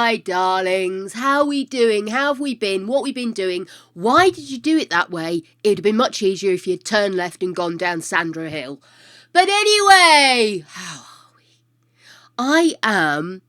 my darlings. How are we doing? How have we been? What we've been doing? Why did you do it that way? It'd have been much easier if you'd turned left and gone down Sandra Hill. But anyway, how are we? I am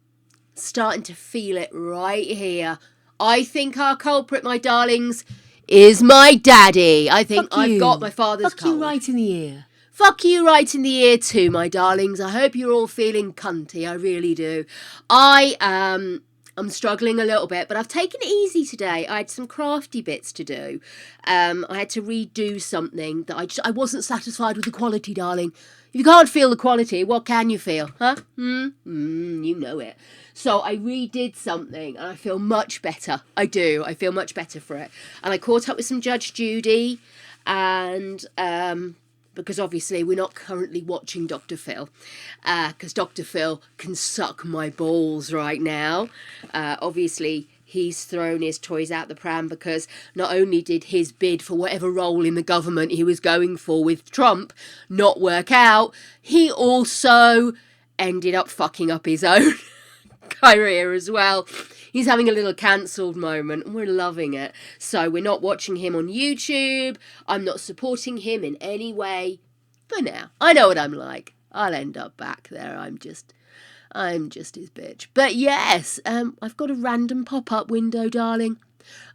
starting to feel it right here. I think our culprit, my darlings, is my daddy. I think I've got my father's cold. Fuck you right in the ear. Fuck you right in the ear too, my darlings. I hope you're all feeling cunty. I really do. I'm struggling a little bit, but I've taken it easy today. I had some crafty bits to do. I had to redo something that I wasn't satisfied with the quality, darling. If you can't feel the quality, what can you feel? Huh? You know it. So I redid something and I feel much better. I do. I feel much better for it. And I caught up with some Judge Judy and because obviously we're not currently watching Dr. Phil, because Dr. Phil can suck my balls right now. Obviously, he's thrown his toys out the pram because not only did his bid for whatever role in the government he was going for with Trump not work out, he also ended up fucking up his own career as well. He's having a little cancelled moment and we're loving it. So we're not watching him on YouTube. I'm not supporting him in any way for now. I know what I'm like. I'll end up back there. I'm just his bitch. But yes, I've got a random pop-up window, darling.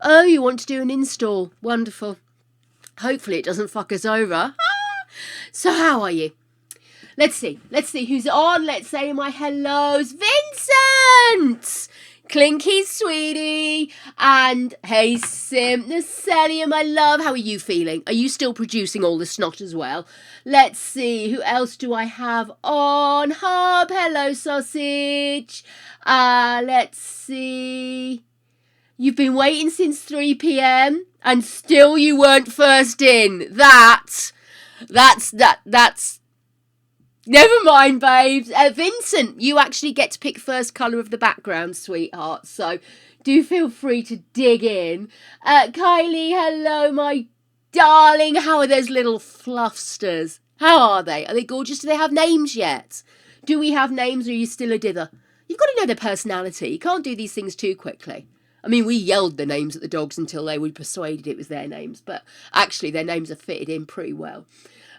Oh, you want to do an install? Wonderful. Hopefully it doesn't fuck us over. So how are you? Let's see who's on. Let's say my hellos. Vincent! Clinky, sweetie, and hey, Sim, Nacelia, my love, how are you feeling? Are you still producing all the snot as well? Let's see, who else do I have on? Hob, hello, sausage. Let's see. You've been waiting since 3 p.m. and still you weren't first in. That's never mind, babes. Vincent, you actually get to pick first colour of the background, sweetheart. So do feel free to dig in. Kylie, hello, my darling. How are those little fluffsters? How are they? Are they gorgeous? Do they have names yet? Do we have names or are you still a dither? You've got to know their personality. You can't do these things too quickly. I mean, we yelled the names at the dogs until they were persuaded it was their names. But actually, their names are fitted in pretty well.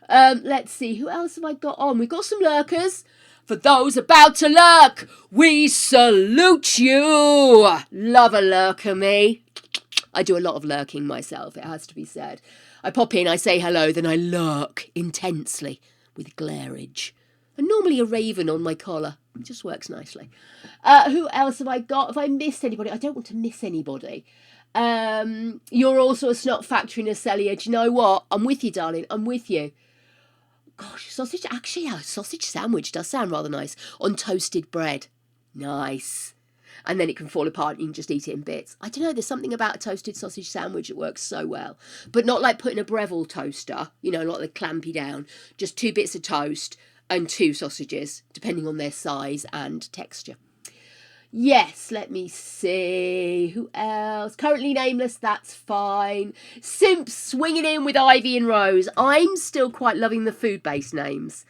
Let's see, who else have I got on? We've got some lurkers. For those about to lurk, we salute you. Love a lurker, me. I do a lot of lurking myself, it has to be said. I pop in, I say hello, then I lurk intensely with glareage. And normally a raven on my collar. It just works nicely. Who else have I got? Have I missed anybody? I don't want to miss anybody. You're also a snot factory, Nacelia. Do you know what? I'm with you, darling. I'm with you. Gosh, sausage, actually, a sausage sandwich does sound rather nice. On toasted bread. Nice. And then it can fall apart and you can just eat it in bits. I don't know, there's something about a toasted sausage sandwich that works so well. But not like putting a Breville toaster, you know, not the clampy down. Just 2 bits of toast and 2 sausages, depending on their size and texture. Yes, let me see. Who else? Currently nameless, that's fine. Simp swinging in with Ivy and Rose. I'm still quite loving the food-based names.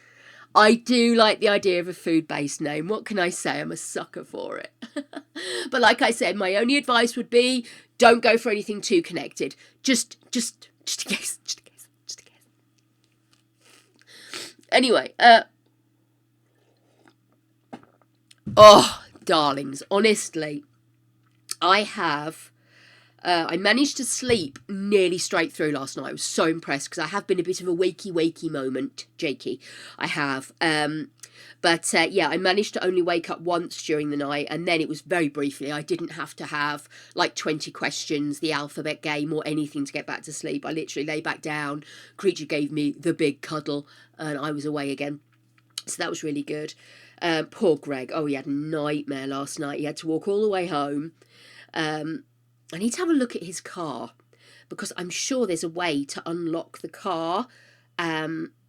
I do like the idea of a food-based name. What can I say? I'm a sucker for it. But like I said, my only advice would be don't go for anything too connected. Just in case. Anyway, darlings, honestly, I managed to sleep nearly straight through last night. I was so impressed because I have been a bit of a wakey moment, Jakey. I have. But I managed to only wake up once during the night, and then it was very briefly. I didn't have to have like 20 questions, the alphabet game, or anything to get back to sleep. I literally lay back down. Creature gave me the big cuddle, and I was away again. So that was really good. Poor Greg. Oh, he had a nightmare last night. He had to walk all the way home. I need to have a look at his car because I'm sure there's a way to unlock the car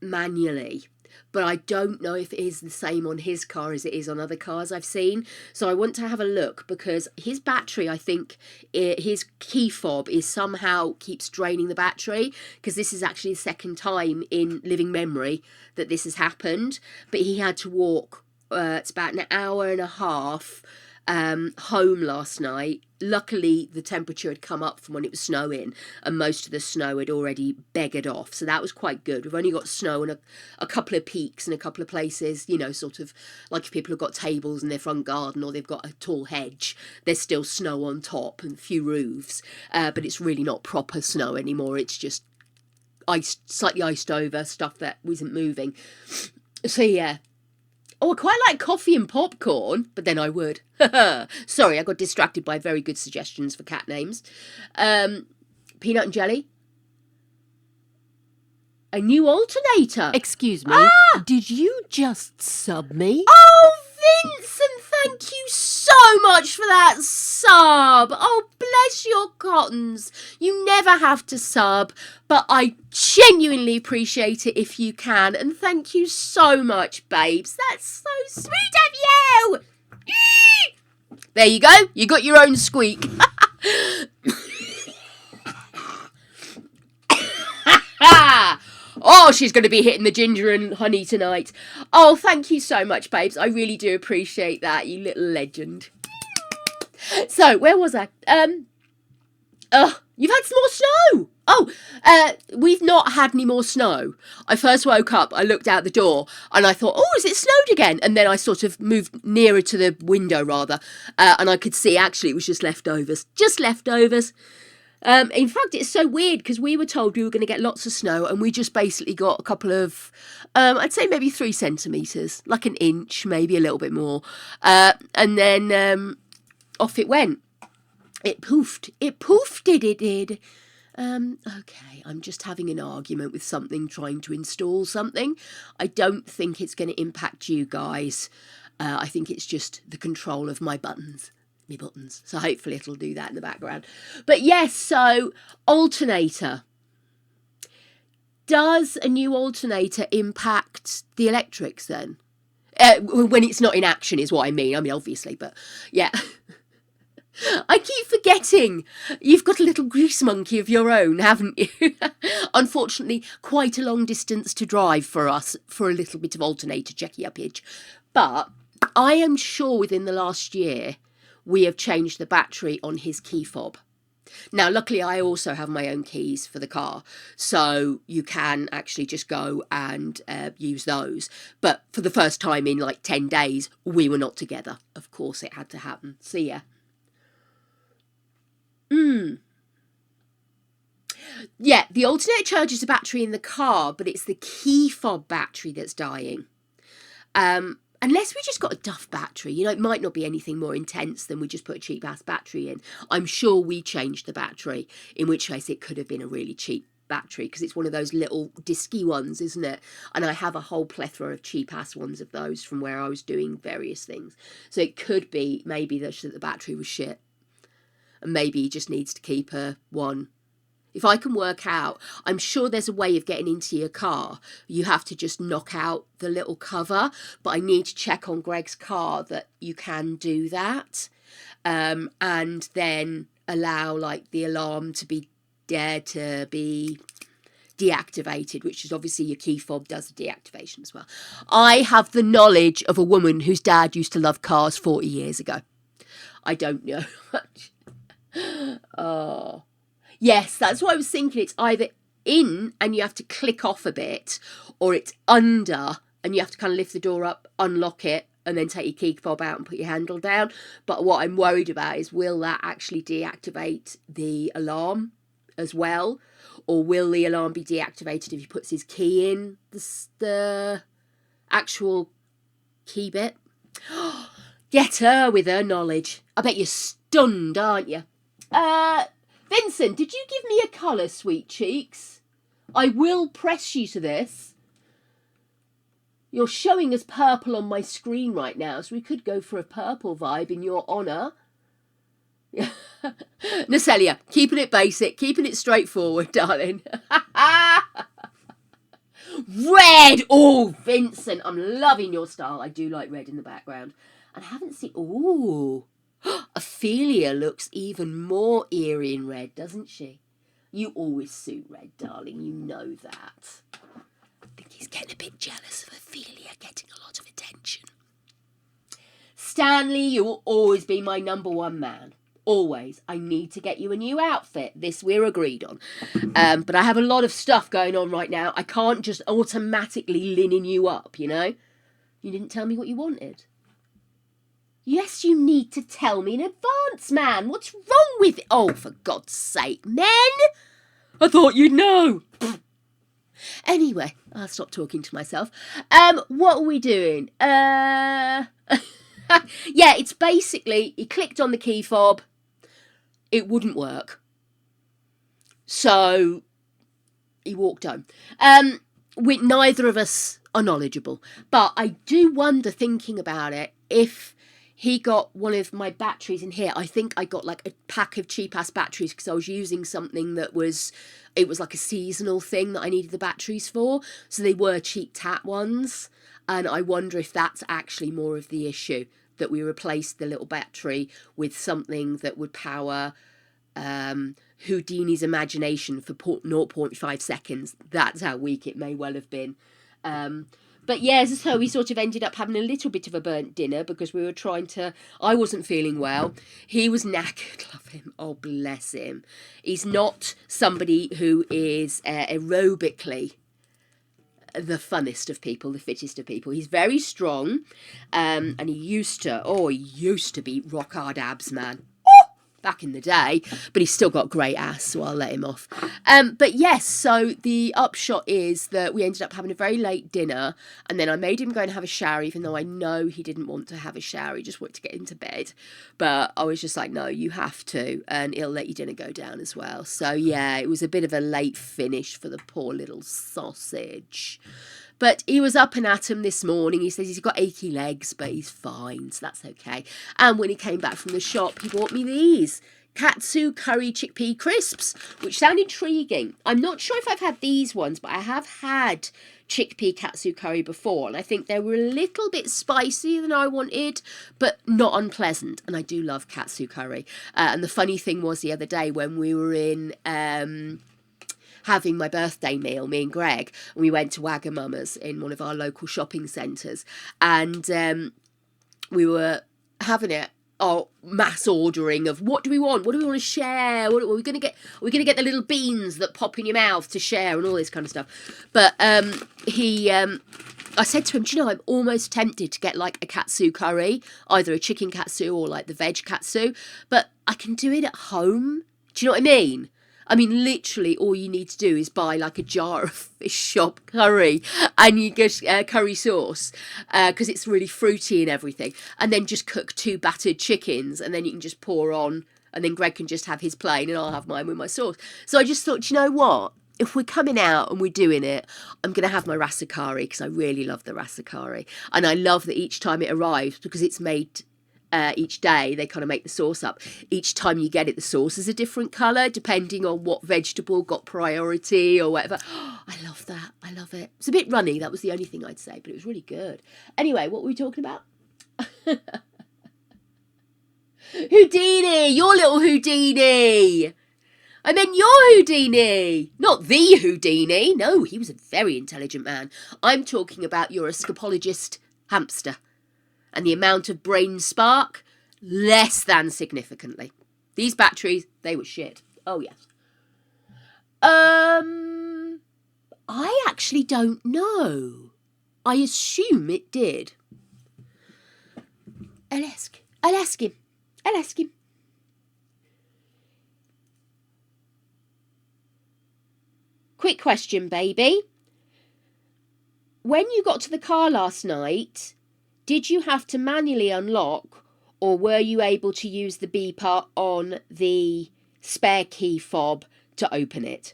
manually. But I don't know if it is the same on his car as it is on other cars I've seen. So I want to have a look because his battery, I think, his key fob is somehow keeps draining the battery because this is actually the second time in living memory that this has happened. But he had to walk, it's about an hour and a half home last night. Luckily, the temperature had come up from when it was snowing, and most of the snow had already beggared off, so that was quite good. We've only got snow in a couple of peaks in a couple of places, you know, sort of like if people have got tables in their front garden or they've got a tall hedge, there's still snow on top and a few roofs, but it's really not proper snow anymore. It's just slightly iced over stuff that wasn't moving. So yeah. Oh, I quite like coffee and popcorn, but then I would. Sorry, I got distracted by very good suggestions for cat names. Peanut and jelly. A new alternator. Excuse me, did you just sub me? Oh, Vincent, thank you so much for that sub. Oh, bless your cottons. You never have to sub, but I genuinely appreciate it if you can. And thank you so much, babes. That's so sweet of you. There you go. You got your own squeak. Oh, she's going to be hitting the ginger and honey tonight. Oh, thank you so much, babes. I really do appreciate that, you little legend. So, where was I? You've had some more snow. Oh, we've not had any more snow. I first woke up, I looked out the door, and I thought, oh, has it snowed again? And then I sort of moved nearer to the window, rather, and I could see, actually, it was just leftovers. Just leftovers. In fact, it's so weird because we were told we were going to get lots of snow and we just basically got a couple of, I'd say maybe 3 centimetres, like an inch, maybe a little bit more. And then off it went. It poofed. It poofed, it did. Okay, I'm just having an argument with something, trying to install something. I don't think it's going to impact you guys. I think it's just the control of my buttons. So hopefully it'll do that in the background. But yes, so alternator. Does a new alternator impact the electrics then? When it's not in action is what I mean. I mean, obviously, but yeah. I keep forgetting. You've got a little grease monkey of your own, haven't you? Unfortunately, quite a long distance to drive for us for a little bit of alternator checky uppage. But I am sure within the last year, we have changed the battery on his key fob. Now, luckily, I also have my own keys for the car, so you can actually just go and use those. But for the first time in like 10 days, we were not together. Of course, it had to happen. See ya. Yeah, the alternator charges the battery in the car, but it's the key fob battery that's dying. Unless we just got a duff battery, you know, it might not be anything more intense than we just put a cheap ass battery in. I'm sure we changed the battery, in which case it could have been a really cheap battery because it's one of those little disky ones, isn't it? And I have a whole plethora of cheap ass ones of those from where I was doing various things. So it could be maybe that the battery was shit. And maybe he just needs to keep one. If I can work out, I'm sure there's a way of getting into your car. You have to just knock out the little cover, but I need to check on Greg's car that you can do that, and then allow like the alarm to be deactivated, which is obviously your key fob does the deactivation as well. I have the knowledge of a woman whose dad used to love cars 40 years ago. I don't know. Oh. Yes, that's what I was thinking. It's either in and you have to click off a bit, or it's under and you have to kind of lift the door up, unlock it, and then take your key fob out and put your handle down. But what I'm worried about is, will that actually deactivate the alarm as well? Or will the alarm be deactivated if he puts his key in the actual key bit? Get her with her knowledge. I bet you're stunned, aren't you? Vincent, did you give me a colour, sweet cheeks? I will press you to this. You're showing us purple on my screen right now, so we could go for a purple vibe in your honour. Nacelia, keeping it basic, keeping it straightforward, darling. Red! Oh, Vincent, I'm loving your style. I do like red in the background. And I haven't seen... Ooh... Ophelia looks even more eerie in red, doesn't she? You always suit red, darling. You know that. I think he's getting a bit jealous of Ophelia getting a lot of attention. Stanley, you will always be my number one man. Always. I need to get you a new outfit. This we're agreed on. But I have a lot of stuff going on right now. I can't just automatically linen you up, you know? You didn't tell me what you wanted. Yes, you need to tell me in advance, man. What's wrong with it? Oh, for God's sake, men! I thought you'd know. Anyway, I'll stop talking to myself. What are we doing? Yeah, it's basically, he clicked on the key fob. It wouldn't work. So he walked home. Neither of us are knowledgeable. But I do wonder, thinking about it, if he got one of my batteries in here. I think I got like a pack of cheap-ass batteries because I was using something that was, it was like a seasonal thing that I needed the batteries for. So they were cheap tat ones. And I wonder if that's actually more of the issue, that we replaced the little battery with something that would power Houdini's imagination for 0.5 seconds. That's how weak it may well have been. But yeah, so we sort of ended up having a little bit of a burnt dinner because we were trying to... I wasn't feeling well. He was knackered. Love him. Oh, bless him. He's not somebody who is aerobically the funnest of people, the fittest of people. He's very strong, and he used to be rock hard abs, man. Back in the day, but he's still got great ass, so I'll let him off. But yes, so the upshot is that we ended up having a very late dinner, and then I made him go and have a shower, even though I know he didn't want to have a shower. He just wanted to get into bed. But I was just like, no, you have to, and he'll let your dinner go down as well. So yeah, it was a bit of a late finish for the poor little sausage. But he was up and at him this morning. He says he's got achy legs, but he's fine, so that's okay. And when he came back from the shop, he bought me these katsu curry chickpea crisps, which sound intriguing. I'm not sure if I've had these ones, but I have had chickpea katsu curry before, and I think they were a little bit spicier than I wanted, but not unpleasant. And I do love katsu curry. And the funny thing was, the other day when we were in... having my birthday meal, me and Greg, and we went to Wagamama's in one of our local shopping centres, and we were having it, mass ordering of what do we want to share, what are we going to get, we're going to get the little beans that pop in your mouth to share and all this kind of stuff. But I said to him, do you know, I'm almost tempted to get like a katsu curry, either a chicken katsu or like the veg katsu, but I can do it at home. Do you know what I mean? I mean, literally, all you need to do is buy like a jar of fish shop curry, and you get curry sauce, because it's really fruity and everything. And then just cook 2 battered chickens, and then you can just pour on, and then Greg can just have his plain, and I'll have mine with my sauce. So I just thought, do you know what? If we're coming out and we're doing it, I'm going to have my rasakari, because I really love the rasakari. And I love that each time it arrives, because it's made... each day they kind of make the sauce up. Each time you get it, the sauce is a different colour depending on what vegetable got priority or whatever. Oh, I love that. I love it. It's a bit runny. That was the only thing I'd say, but it was really good. Anyway, what were we talking about? Houdini! Your little Houdini! I meant your Houdini! Not the Houdini. No, he was a very intelligent man. I'm talking about your escapologist hamster. And the amount of brain spark, less than significantly. These batteries, they were shit. Oh, yes. I actually don't know. I assume it did. I'll ask him. Quick question, baby. When you got to the car last night... did you have to manually unlock, or were you able to use the beeper on the spare key fob to open it?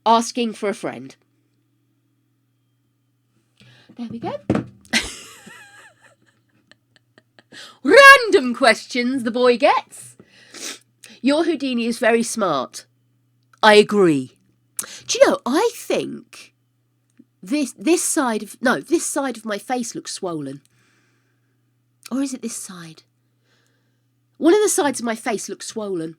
Asking for a friend. There we go. Random questions the boy gets. Your Houdini is very smart. I agree. Do you know, I think... This side of my face looks swollen. Or is it this side? One of the sides of my face looks swollen.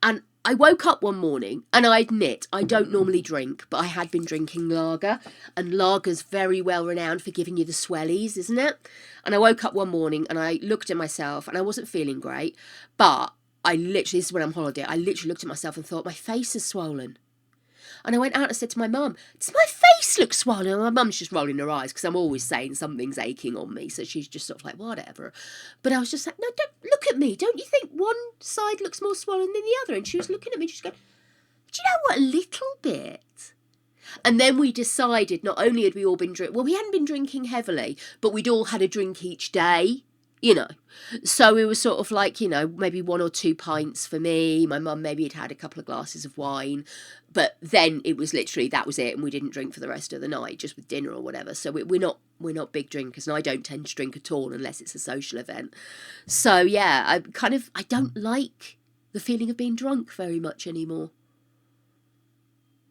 And I woke up one morning, and I admit I don't normally drink, but I had been drinking lager, and lager's very well renowned for giving you the swellies, isn't it? And I woke up one morning and I looked at myself, and I wasn't feeling great, but this is when I'm on holiday, I literally looked at myself and thought, my face is swollen. And I went out and said to my mum, does my face look swollen? And my mum's just rolling her eyes because I'm always saying something's aching on me. So she's just sort of like, whatever. But I was just like, no, don't look at me. Don't you think one side looks more swollen than the other? And she was looking at me, just going, do you know what, a little bit. And then we decided not only had we all been we hadn't been drinking heavily, but we'd all had a drink each day. So it was sort of like, maybe 1 or 2 pints for me. My mum maybe had a couple of glasses of wine, but then it was literally, that was it. And we didn't drink for the rest of the night, just with dinner or whatever. So we're not big drinkers, and I don't tend to drink at all unless it's a social event. So yeah, I don't like the feeling of being drunk very much anymore.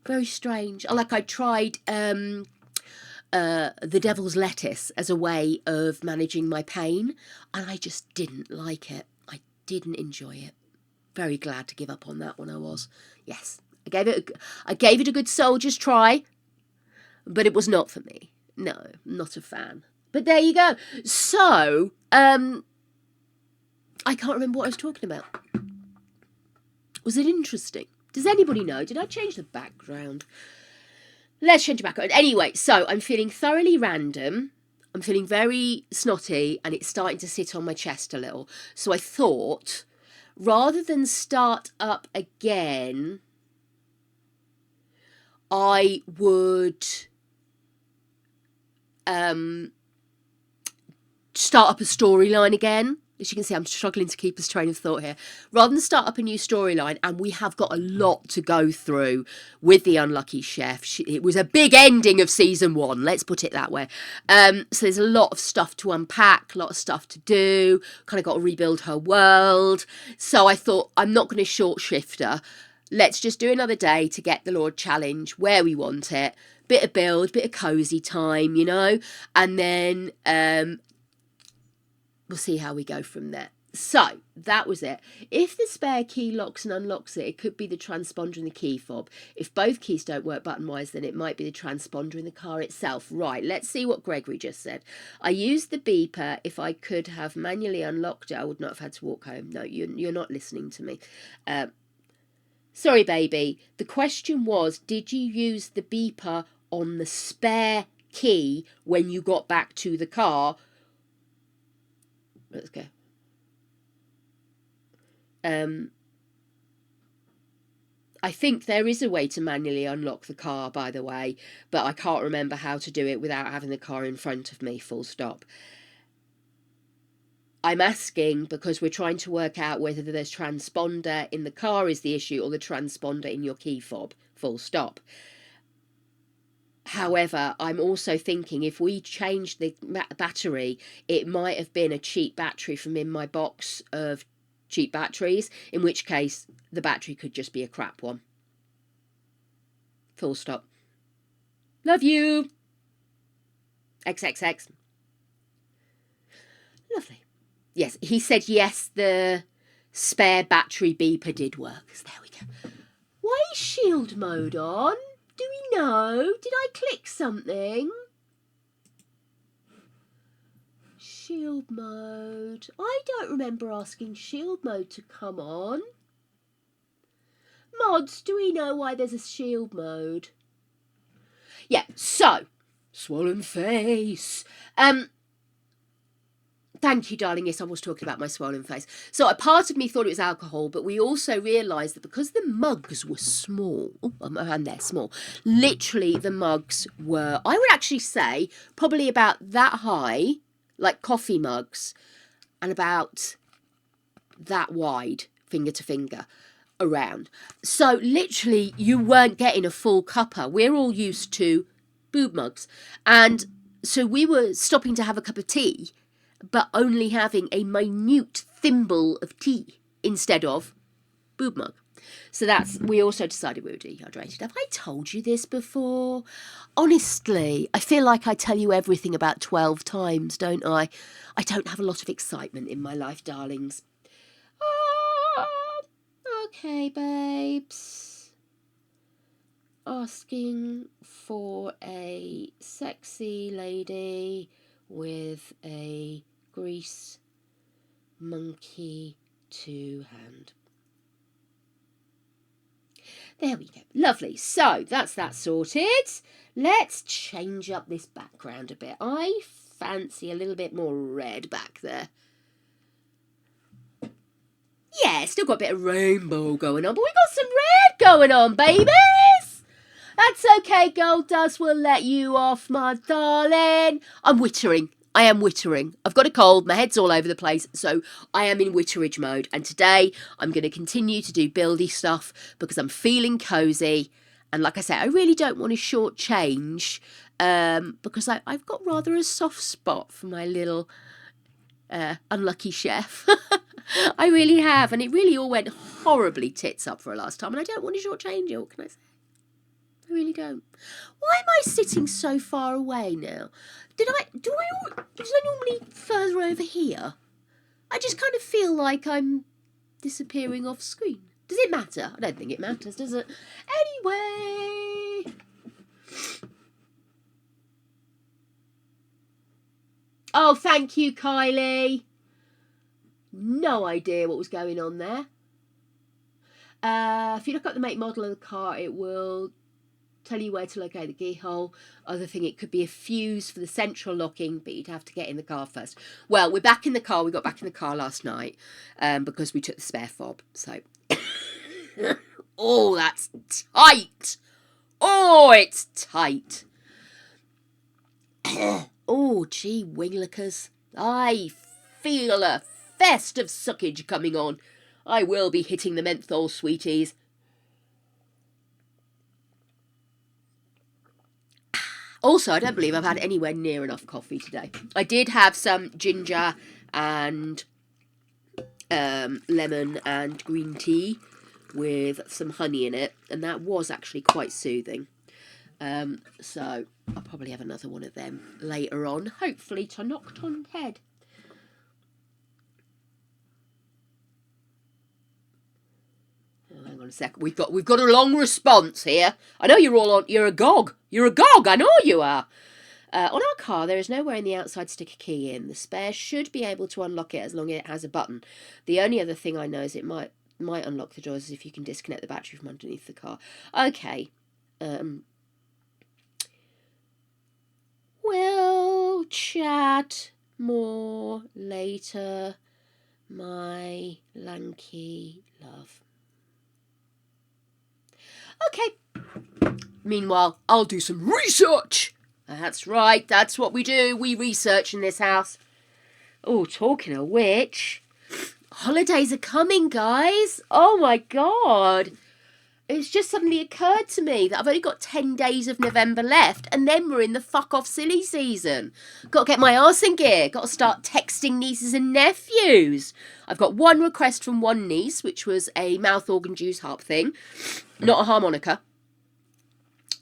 Very strange. I tried, the devil's lettuce as a way of managing my pain, and I just didn't like it. I didn't enjoy it. Very glad to give up on that one. I was. Yes, I gave it a good soldier's try, but it was not for me. No, not a fan. But there you go. So, I can't remember what I was talking about. Was it interesting? Does anybody know? Did I change the background? Let's change the background. Anyway, so I'm feeling thoroughly random. I'm feeling very snotty, and it's starting to sit on my chest a little. So I thought, rather than start up again, I would start up a storyline again. As you can see, I'm struggling to keep this train of thought here. Rather than start up a new storyline, and we have got a lot to go through with the unlucky chef. It was a big ending of season 1, let's put it that way. So there's a lot of stuff to unpack, a lot of stuff to do. Kind of got to rebuild her world. So I thought, I'm not going to short shift her. Let's just do another day to get the Lord challenge where we want it. Bit of build, bit of cosy time, and then we'll see how we go from there. So that was it. If the spare key locks and unlocks it, it could be the transponder and the key fob. If both keys don't work button-wise, then it might be the transponder in the car itself. Right, let's see what Gregory just said. I used the beeper. If I could have manually unlocked it, I would not have had to walk home. No, you're not listening to me. Sorry, baby. The question was, did you use the beeper on the spare key when you got back to the car? Let's go. I think there is a way to manually unlock the car, by the way, but I can't remember how to do it without having the car in front of me, full stop. I'm asking because we're trying to work out whether there's transponder in the car is the issue or the transponder in your key fob, full stop. However, I'm also thinking if we changed the battery, it might have been a cheap battery from in my box of cheap batteries, in which case the battery could just be a crap one. Full stop. Love you. XXX. Lovely. Yes, he said yes, the spare battery beeper did work. So there we go. Why is shield mode on? Do we know? Did I click something? Shield mode. I don't remember asking shield mode to come on. Mods, do we know why there's a shield mode? Yeah, so, swollen face. Thank you, darling. Yes, I was talking about my swollen face. So a part of me thought it was alcohol, but we also realised that because the mugs were small, and they're small, literally the mugs were, I would actually say, probably about that high, like coffee mugs, and about that wide, finger to finger, around. So literally you weren't getting a full cuppa. We're all used to boob mugs. And so we were stopping to have a cup of tea, but only having a minute thimble of tea instead of boob mug. So we also decided we were dehydrated. Have I told you this before? Honestly, I feel like I tell you everything about 12 times, don't I? I don't have a lot of excitement in my life, darlings. Okay, babes. Asking for a sexy lady with a grease monkey 2-hand. There we go. Lovely. So that's that sorted. Let's change up this background a bit. I fancy a little bit more red back there. Yeah, still got a bit of rainbow going on, but we got some red going on, babies. That's okay, Gold Dust will let you off, my darling. I'm wittering. I am wittering. I've got a cold, my head's all over the place, so I am in witterage mode. And today I'm going to continue to do buildy stuff because I'm feeling cosy. And like I said, I really don't want to shortchange because I've got rather a soft spot for my little unlucky chef. I really have. And it really all went horribly tits up for a last time. And I don't want to shortchange it, what can I say? I really don't. Why am I sitting so far away now? Was I normally further over here? I just kind of feel like I'm disappearing off screen. Does it matter? I don't think it matters, does it? Anyway. Oh, thank you, Kylie. No idea what was going on there. If you look up the make model of the car, it will tell you where to locate the keyhole. Other thing, it could be a fuse for the central locking, but you'd have to get in the car first. Well, we're back in the car. We got back in the car last night because we took the spare fob. So, oh, that's tight. Oh, it's tight. Oh, gee, winglickers. I feel a fest of suckage coming on. I will be hitting the menthol, sweeties. Also, I don't believe I've had anywhere near enough coffee today. I did have some ginger and lemon and green tea with some honey in it, and that was actually quite soothing. So I'll probably have another one of them later on, hopefully to knock on head. Oh, hang on a second. We've got a long response here. I know you're all on. You're agog. You're agog. I know you are. On our car, there is nowhere in the outside to stick a key in. The spare should be able to unlock it as long as it has a button. The only other thing I know is it might unlock the doors if you can disconnect the battery from underneath the car. Okay. We'll chat more later, my lanky love. Okay. Meanwhile, I'll do some research. That's right, that's what we do. We research in this house. Oh, talking of which, holidays are coming, guys. Oh my God. It's just suddenly occurred to me that I've only got 10 days of November left, and then we're in the fuck off silly season. Got to get my arse in gear. Got to start texting nieces and nephews. I've got one request from one niece, which was a mouth organ juice harp thing, not a harmonica.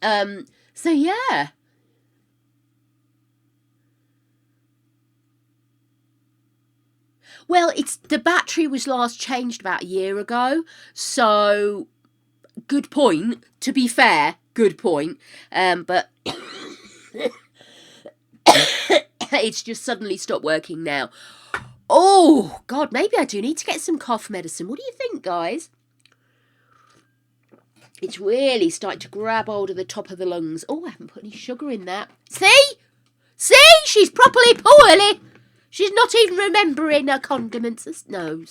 So yeah. Well, the battery was last changed about a year ago, so good point. To be fair, good point. But it's just suddenly stopped working now. Oh God, maybe I do need to get some cough medicine. What do you think, guys? It's really starting to grab hold of the top of the lungs. Oh, I haven't put any sugar in that. See? She's properly poorly. She's not even remembering her condiments. No,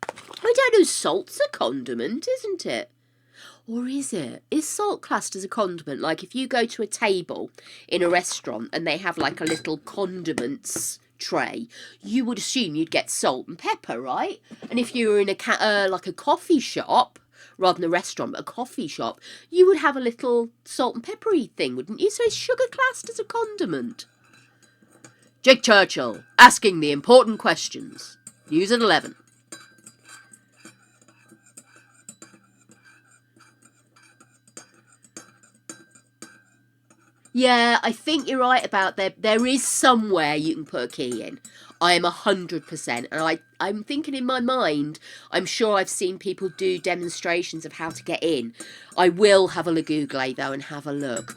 I don't know. Salt's a condiment, isn't it? Or is it? Is salt classed as a condiment? Like if you go to a table in a restaurant and they have like a little condiments tray, you would assume you'd get salt and pepper, right? And if you were in like a coffee shop, rather than a restaurant, but a coffee shop, you would have a little salt and peppery thing, wouldn't you? So is sugar classed as a condiment? Jake Churchill, asking the important questions. News at 11. Yeah, I think you're right about there. There is somewhere you can put a key in. I am 100%, and I'm thinking in my mind. I'm sure I've seen people do demonstrations of how to get in. I will have a Google though and have a look.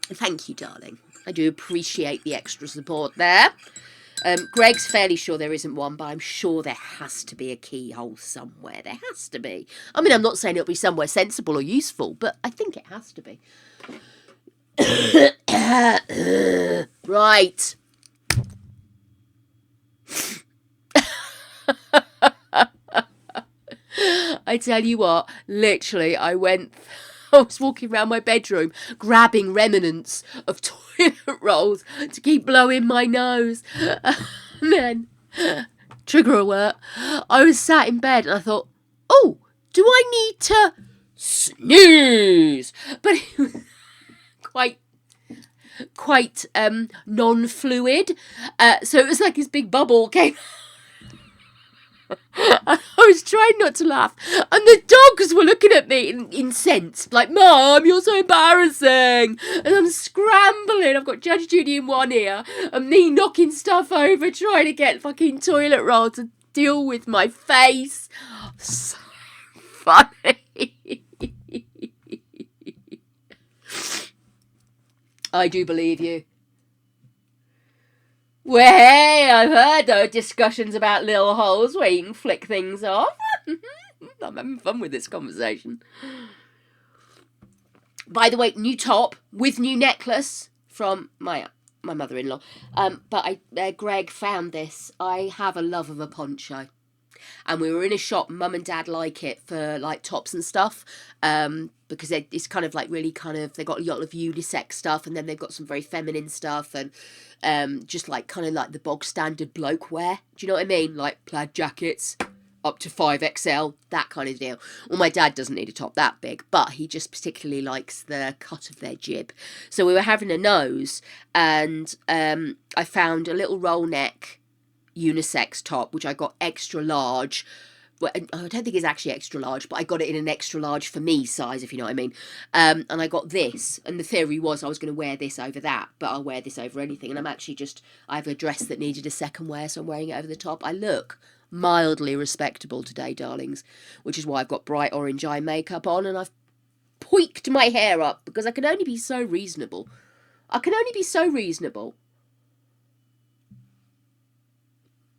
Thank you, darling. I do appreciate the extra support there. Greg's fairly sure there isn't one, but I'm sure there has to be a keyhole somewhere. There has to be. I mean, I'm not saying it'll be somewhere sensible or useful, but I think it has to be. Right. I tell you what, literally, I was walking around my bedroom grabbing remnants of toilet rolls to keep blowing my nose. And then, trigger alert, I was sat in bed and I thought, oh, do I need to snooze? But it was quite non-fluid. So it was like this big bubble came. I was trying not to laugh, and the dogs were looking at me incensed, like, "Mum, you're so embarrassing!" And I'm scrambling. I've got Judge Judy in one ear, and me knocking stuff over, trying to get fucking toilet roll to deal with my face. So funny. I do believe you. Well, hey, I've heard there are discussions about little holes where you can flick things off. I'm having fun with this conversation. By the way, new top with new necklace from my mother-in-law. But Greg found this. I have a love of a poncho. And we were in a shop, mum and dad like it for like tops and stuff, because it's kind of like really kind of, they've got a lot of unisex stuff, and then they've got some very feminine stuff, and just like kind of like the bog standard bloke wear. Do you know what I mean? Like plaid jackets up to 5XL, that kind of deal. Well, my dad doesn't need a top that big, but he just particularly likes the cut of their jib. So we were having a nose, and I found a little roll neck unisex top, which I got extra large. Well, I don't think it's actually extra large, but I got it in an extra large for me size, if you know what I mean. And I got this, and the theory was I was going to wear this over that, but I'll wear this over anything. And I have a dress that needed a second wear, so I'm wearing it over the top. I look mildly respectable today, darlings, which is why I've got bright orange eye makeup on, and I've tweaked my hair up, because I can only be so reasonable.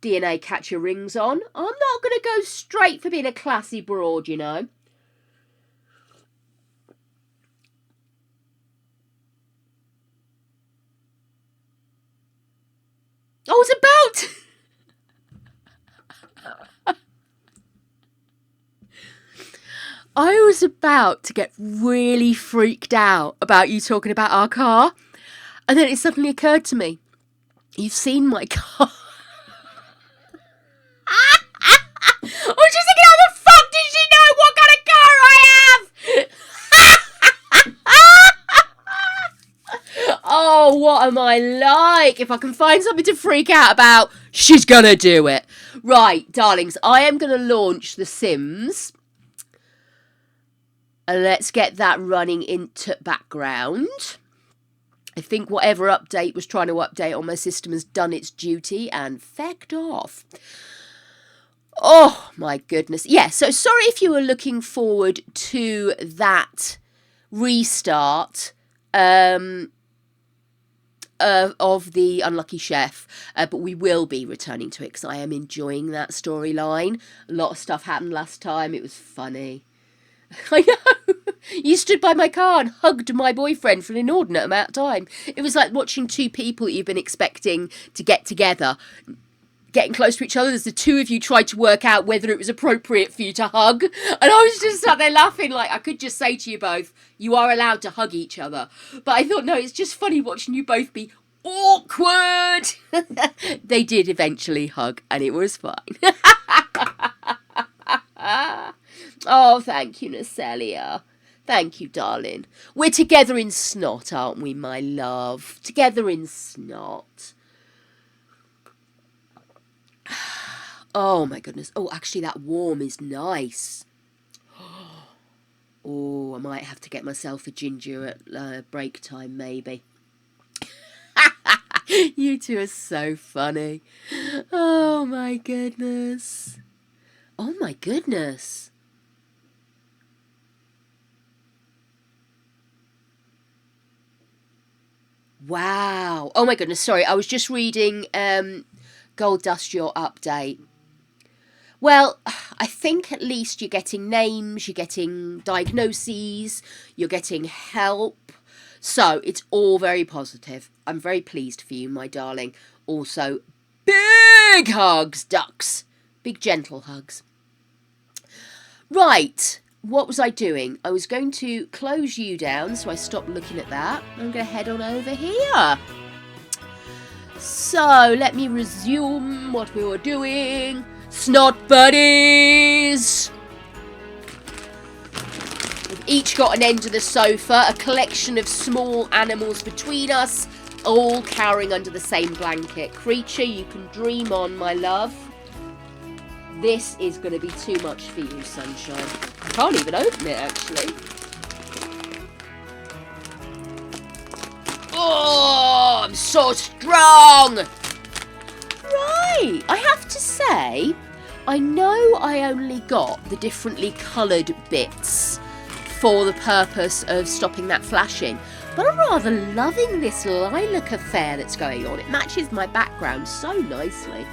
DNA catcher rings on. I'm not going to go straight for being a classy broad, you know. I was about to get really freaked out about you talking about our car, and then it suddenly occurred to me, you've seen my car. I was just thinking, how the fuck did she know what kind of car I have? Oh, what am I like? If I can find something to freak out about, she's gonna do it. Right, darlings, I am gonna launch The Sims. And let's get that running into background. I think whatever update was trying to update on my system has done its duty and fecked off. Oh, my goodness. Yeah, so sorry if you were looking forward to that restart of the Unlucky Chef, but we will be returning to it because I am enjoying that storyline. A lot of stuff happened last time. It was funny. I know. You stood by my car and hugged my boyfriend for an inordinate amount of time. It was like watching two people that you've been expecting to get together getting close to each other as the two of you tried to work out whether it was appropriate for you to hug. And I was just sat there laughing, like I could just say to you both, you are allowed to hug each other. But I thought, no, it's just funny watching you both be awkward. They did eventually hug, and it was fine. Oh, thank you, Nacelia. Thank you, darling. We're together in snot, aren't we, my love? Together in snot. Oh, my goodness. Oh, actually, that warm is nice. Oh, I might have to get myself a ginger at break time, maybe. You two are so funny. Oh my goodness. Oh my goodness. Wow. Oh my goodness, sorry. I was just reading Gold Dust, your update. Well, I think at least you're getting names, you're getting diagnoses, you're getting help. So it's all very positive. I'm very pleased for you, my darling. Also, big hugs, ducks. Big gentle hugs. Right. What was I doing? I was going to close you down, so I stopped looking at that. I'm going to head on over here. So, let me resume what we were doing. Snot buddies! We've each got an end of the sofa, a collection of small animals between us, all cowering under the same blanket. Creature, you can dream on, my love. This is going to be too much for you, sunshine. I can't even open it, actually. Oh, I'm so strong! Right, I have to say, I know I only got the differently coloured bits for the purpose of stopping that flashing, but I'm rather loving this lilac affair that's going on. It matches my background so nicely.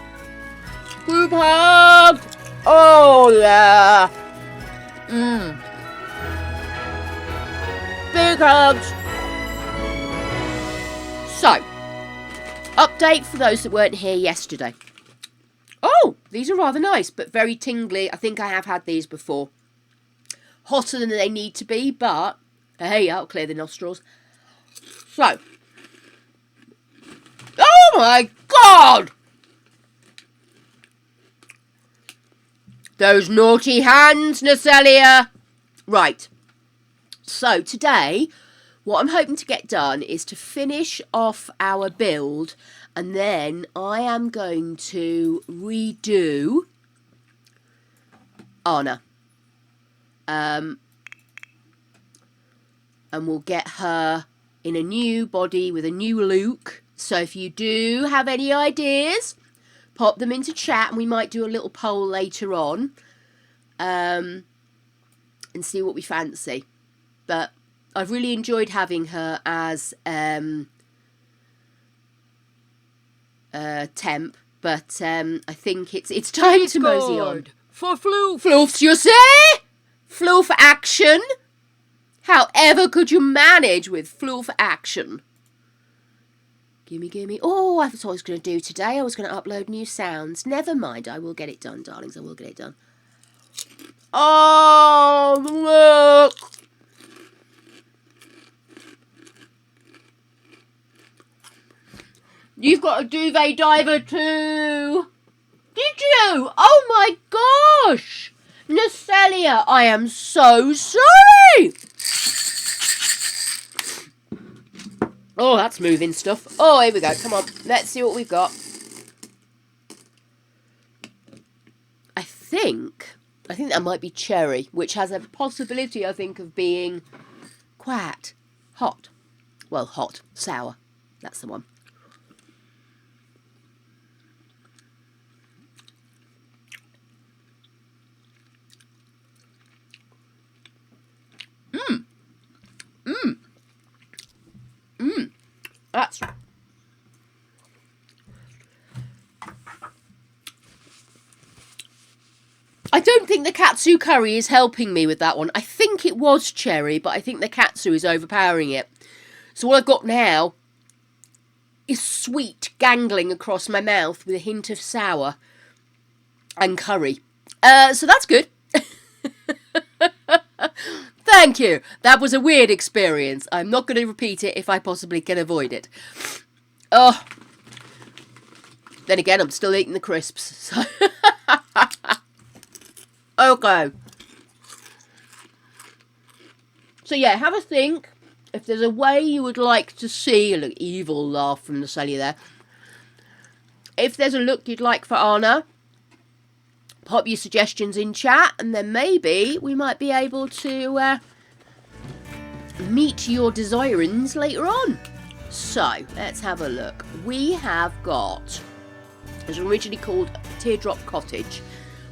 Group hug! Oh yeah! Big hugs! So, update for those that weren't here yesterday. Oh, these are rather nice, but very tingly. I think I have had these before. Hotter than they need to be, but hey, I'll clear the nostrils. So, oh my God! Those naughty hands, Nacelia! Right, so today, what I'm hoping to get done is to finish off our build, and then I am going to redo Anna. And we'll get her in a new body with a new look. So if you do have any ideas, pop them into chat, and we might do a little poll later on, and see what we fancy. But I've really enjoyed having her as temp, but I think it's time to mosey on. For Floof. Floofs, you say? Floof action? However could you manage with Floof action? Gimme. Oh, I thought I was going to do today. I was going to upload new sounds. Never mind. I will get it done, darlings. I will get it done. Oh, look. You've got a duvet diver too. Did you? Oh my gosh. Nacelia, I am so sorry. Oh, that's moving stuff. Oh, here we go. Come on. Let's see what we've got. I think that might be cherry, which has a possibility, I think, of being quite hot. Well, hot. Sour. That's the one. That's... I don't think the katsu curry is helping me with that one. I think it was cherry, but I think the katsu is overpowering it. So what I've got now is sweet gangling across my mouth with a hint of sour and curry. So that's good. Thank you. That was a weird experience. I'm not going to repeat it if I possibly can avoid it. Oh. Then again, I'm still eating the crisps. So. Okay. So yeah, have a think. If there's a way you would like to see... Look, evil laugh from the celly there. If there's a look you'd like for Anna, pop your suggestions in chat, and then maybe we might be able to meet your desirings later on. So, let's have a look. We have got, it was originally called Teardrop Cottage.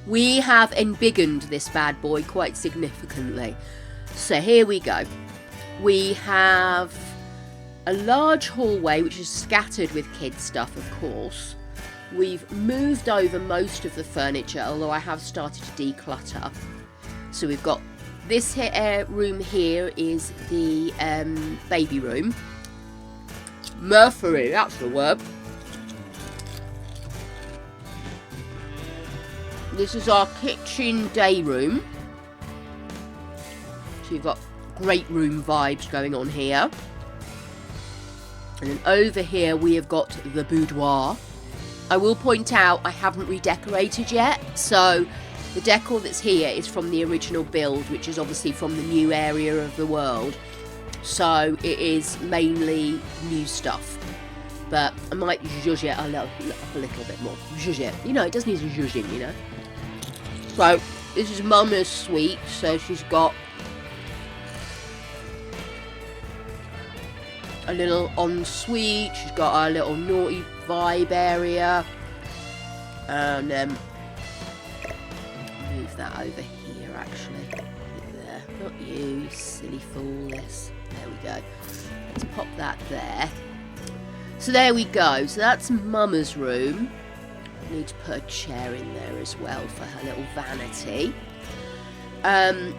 We have embiggened this bad boy quite significantly. So here we go. We have a large hallway which is scattered with kids stuff, of course. We've moved over most of the furniture, although I have started to declutter. So we've got this room here is the baby room. Murphy, that's the word. This is our kitchen day room. So you've got great room vibes going on here. And then over here we have got the boudoir. I will point out I haven't redecorated yet. So the decor that's here is from the original build, which is obviously from the new area of the world. So it is mainly new stuff. But I might zhuzh it a little bit more. Zhuzh it. You know, it does need a zhuzhing, you know. So this is Mama's suite. So she's got a little ensuite. She's got a little naughty vibe area. And move that over here, actually. Put it there. Not you, you silly fool. This. There we go. Let's pop that there. So there we go. So that's Mama's room. I need to put a chair in there as well for her little vanity. And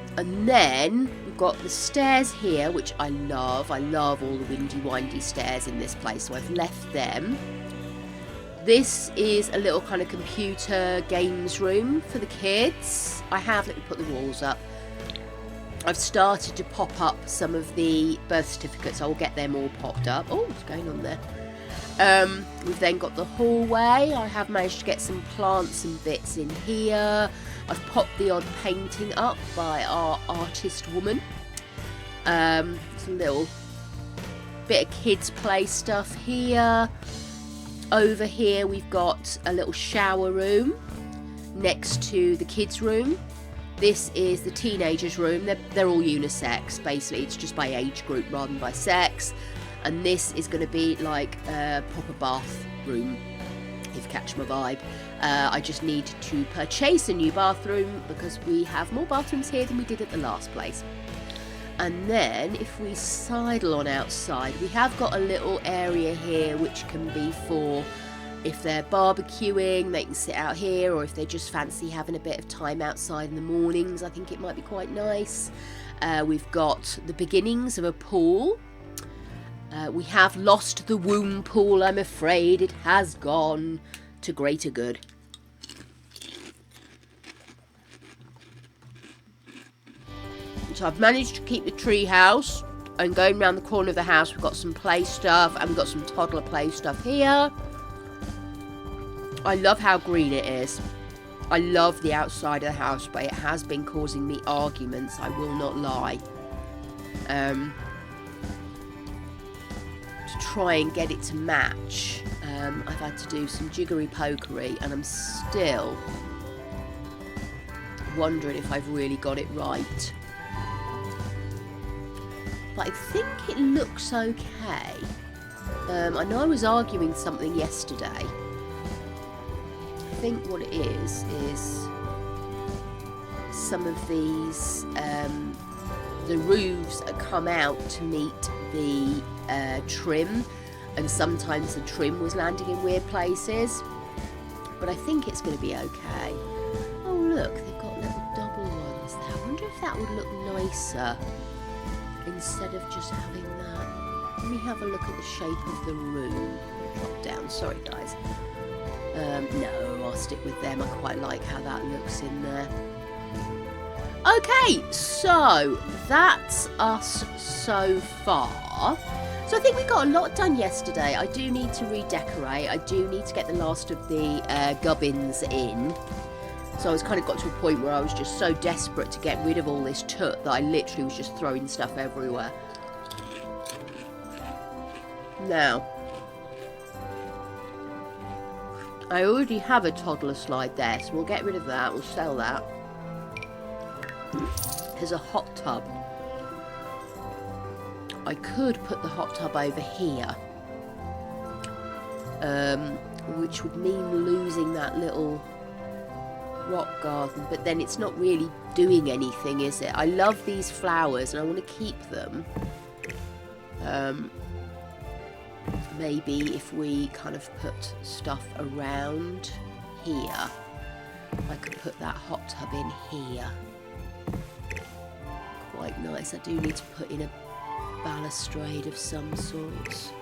then we've got the stairs here, which I love. I love all the windy, windy stairs in this place, so I've left them. This is a little kind of computer games room for the kids. Let me put the walls up. I've started to pop up some of the birth certificates. I will get them all popped up. Oh, what's going on there? We've then got the hallway. I have managed to get some plants and bits in here. I've popped the odd painting up by our artist woman. Some little bit of kids play stuff here. Over here we've got a little shower room next to the kids room. This is the teenagers room. They're all unisex, basically. It's just by age group rather than by sex. And this is going to be like a proper bath room, if you catch my vibe. I just need to purchase a new bathroom because we have more bathrooms here than we did at the last place. And then if we sidle on outside, we have got a little area here which can be for if they're barbecuing, they can sit out here, or if they just fancy having a bit of time outside in the mornings, I think it might be quite nice. We've got the beginnings of a pool. We have lost the womb pool, I'm afraid. It has gone to greater good. So I've managed to keep the tree house, and going around the corner of the house we've got some play stuff, and we've got some toddler play stuff here. I love how green it is. I love the outside of the house, but it has been causing me arguments, I will not lie. To try and get it to match, I've had to do some jiggery-pokery, and I'm still wondering if I've really got it right. But I think it looks okay. I know I was arguing something yesterday. I think what it is some of these, the roofs come out to meet the trim, and sometimes the trim was landing in weird places. But I think it's going to be okay. Oh look, they've got little double ones there. I wonder if that would look nicer instead of just having that. Let me have a look at the shape of the room. Drop down, sorry guys. No, I'll stick with them. I quite like how that looks in there. Okay, so that's us so far. So I think we got a lot done yesterday. I do need to redecorate. I do need to get the last of the gubbins in. So I was kind of got to a point where I was just so desperate to get rid of all this toot that I literally was just throwing stuff everywhere. Now, I already have a toddler slide there, so we'll get rid of that. We'll sell that. There's a hot tub. I could put the hot tub over here, which would mean losing that little rock garden, but then it's not really doing anything, is it? I love these flowers and I want to keep them. Maybe if we kind of put stuff around here, I could put that hot tub in here. Quite nice. I do need to put in a balustrade of some sort.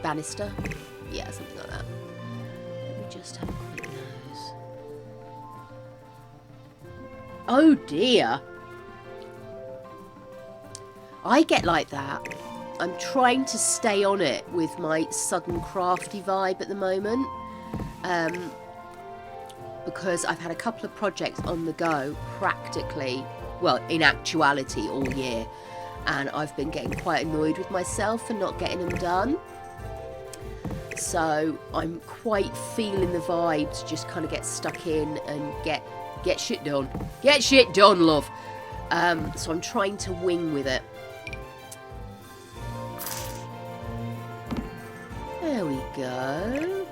Banister? Yeah, something like that. Let me just have a quick nose. Oh dear. I get like that. I'm trying to stay on it with my sudden crafty vibe at the moment. Because I've had a couple of projects on the go practically, well, in actuality all year. And I've been getting quite annoyed with myself for not getting them done. So I'm quite feeling the vibe to just kind of get stuck in and get shit done. Get shit done, love. So I'm trying to wing with it. There we go.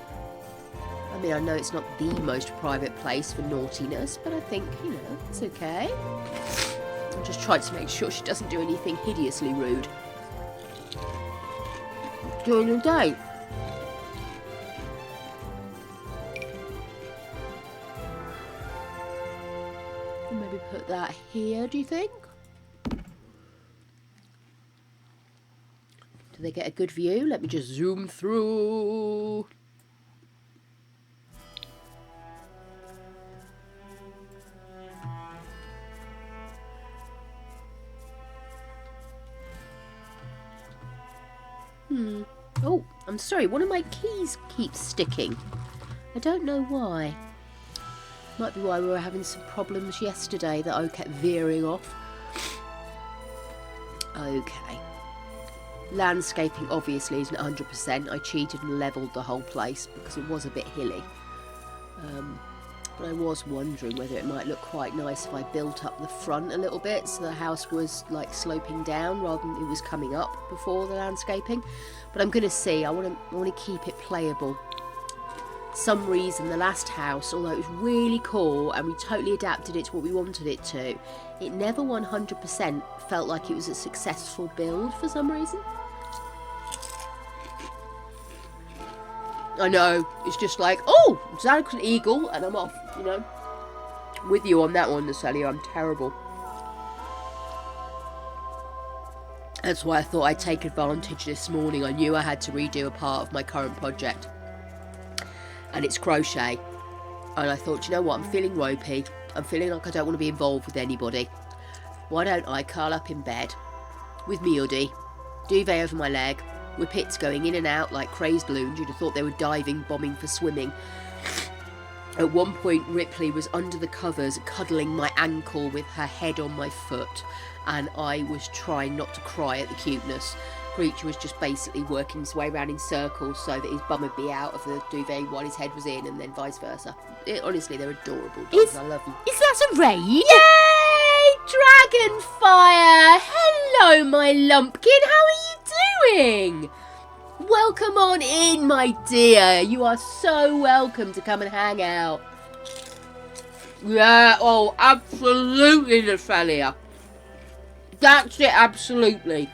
I mean, I know it's not the most private place for naughtiness, but I think, you know, it's okay. I'm just trying to make sure she doesn't do anything hideously rude during the day. Maybe put that here, do you think? Do they get a good view? Let me just zoom through. Oh, I'm sorry. One of my keys keeps sticking. I don't know why. Might be why we were having some problems yesterday that I kept veering off. Okay. Landscaping obviously isn't 100%. I cheated and levelled the whole place because it was a bit hilly. But I was wondering whether it might look quite nice if I built up the front a little bit so the house was like sloping down rather than it was coming up before the landscaping. But I'm going to see. I want to keep it playable. Some reason the last house, although it was really cool and we totally adapted it to what we wanted it to, it never 100% felt like it was a successful build for some reason. I know, it's just like, oh, Zadok's an eagle and I'm off, you know. With you on that one, Natalia, I'm terrible. That's why I thought I'd take advantage this morning. I knew I had to redo a part of my current project. And it's crochet. And I thought, you know what, I'm feeling ropey. I'm feeling like I don't want to be involved with anybody. Why don't I curl up in bed with me hoodie, duvet over my leg, whippets going in and out like crazed loons. You'd have thought they were diving, bombing for swimming. At one point, Ripley was under the covers, cuddling my ankle with her head on my foot. And I was trying not to cry at the cuteness. Creature was just basically working his way around in circles so that his bum would be out of the duvet while his head was in, and then vice versa. Honestly, they're adorable dogs. I love them. Is that a raid? Yay! Dragonfire! Hello, my lumpkin. How are you doing? Welcome on in, my dear. You are so welcome to come and hang out. Yeah, oh, absolutely, Natalia. That's it, absolutely.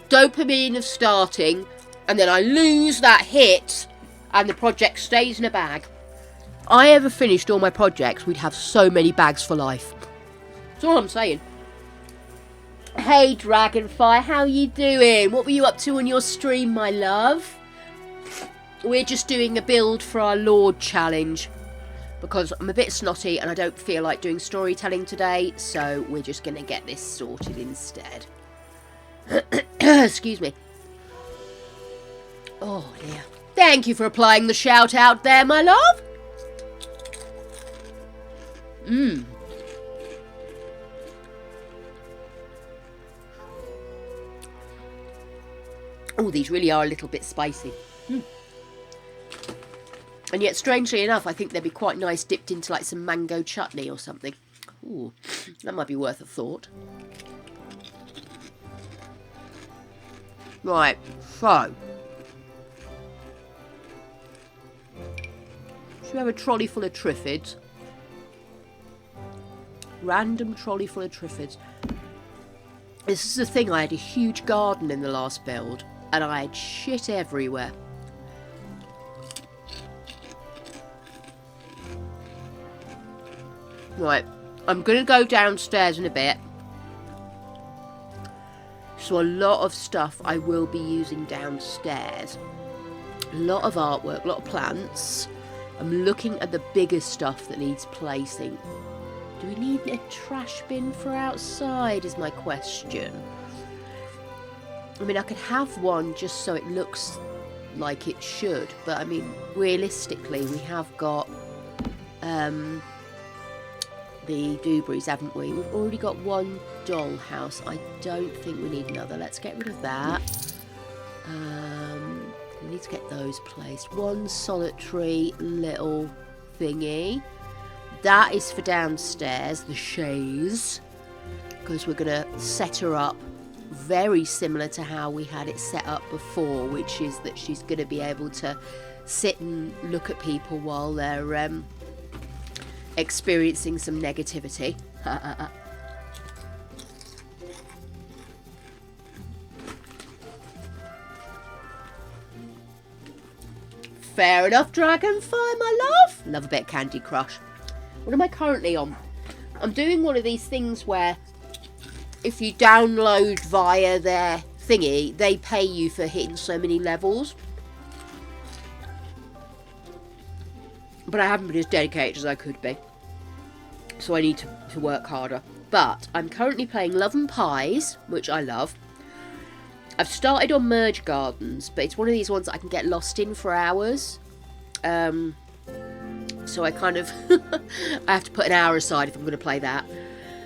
Dopamine of starting, and then I lose that hit, and the project stays in a bag. I ever finished all my projects, we'd have so many bags for life. That's all I'm saying. Hey, Dragonfire, how you doing? What were you up to on your stream, my love? We're just doing a build for our Lord challenge, because I'm a bit snotty and I don't feel like doing storytelling today, so we're just going to get this sorted instead. Excuse me. Oh dear. Thank you for applying the shout out there, my love. Oh, these really are a little bit spicy. And yet, strangely enough, I think they'd be quite nice dipped into like some mango chutney or something. Ooh, that might be worth a thought. Right, so we have a trolley full of triffids. Random trolley full of triffids. This is the thing, I had a huge garden in the last build, and I had shit everywhere. Right, I'm going to go downstairs in a bit. So a lot of stuff I will be using downstairs. A lot of artwork, a lot of plants. I'm looking at the bigger stuff that needs placing. Do we need a trash bin for outside is my question. I mean, I could have one just so it looks like it should. But I mean, realistically, we have got the Dewberries, haven't we? We've already got one dollhouse. I don't think we need another. Let's get rid of that. We need to get those placed. One solitary little thingy. That is for downstairs, the chaise. Because we're going to set her up very similar to how we had it set up before. Which is that she's going to be able to sit and look at people while they're experiencing some negativity. Fair enough, Dragonfire, my love. Love a bit of Candy Crush. What am I currently on? I'm doing one of these things where if you download via their thingy, they pay you for hitting so many levels. But I haven't been as dedicated as I could be. So I need to work harder. But I'm currently playing Love and Pies, which I love. I've started on Merge Gardens, but it's one of these ones that I can get lost in for hours. So I kind of... I have to put an hour aside if I'm going to play that.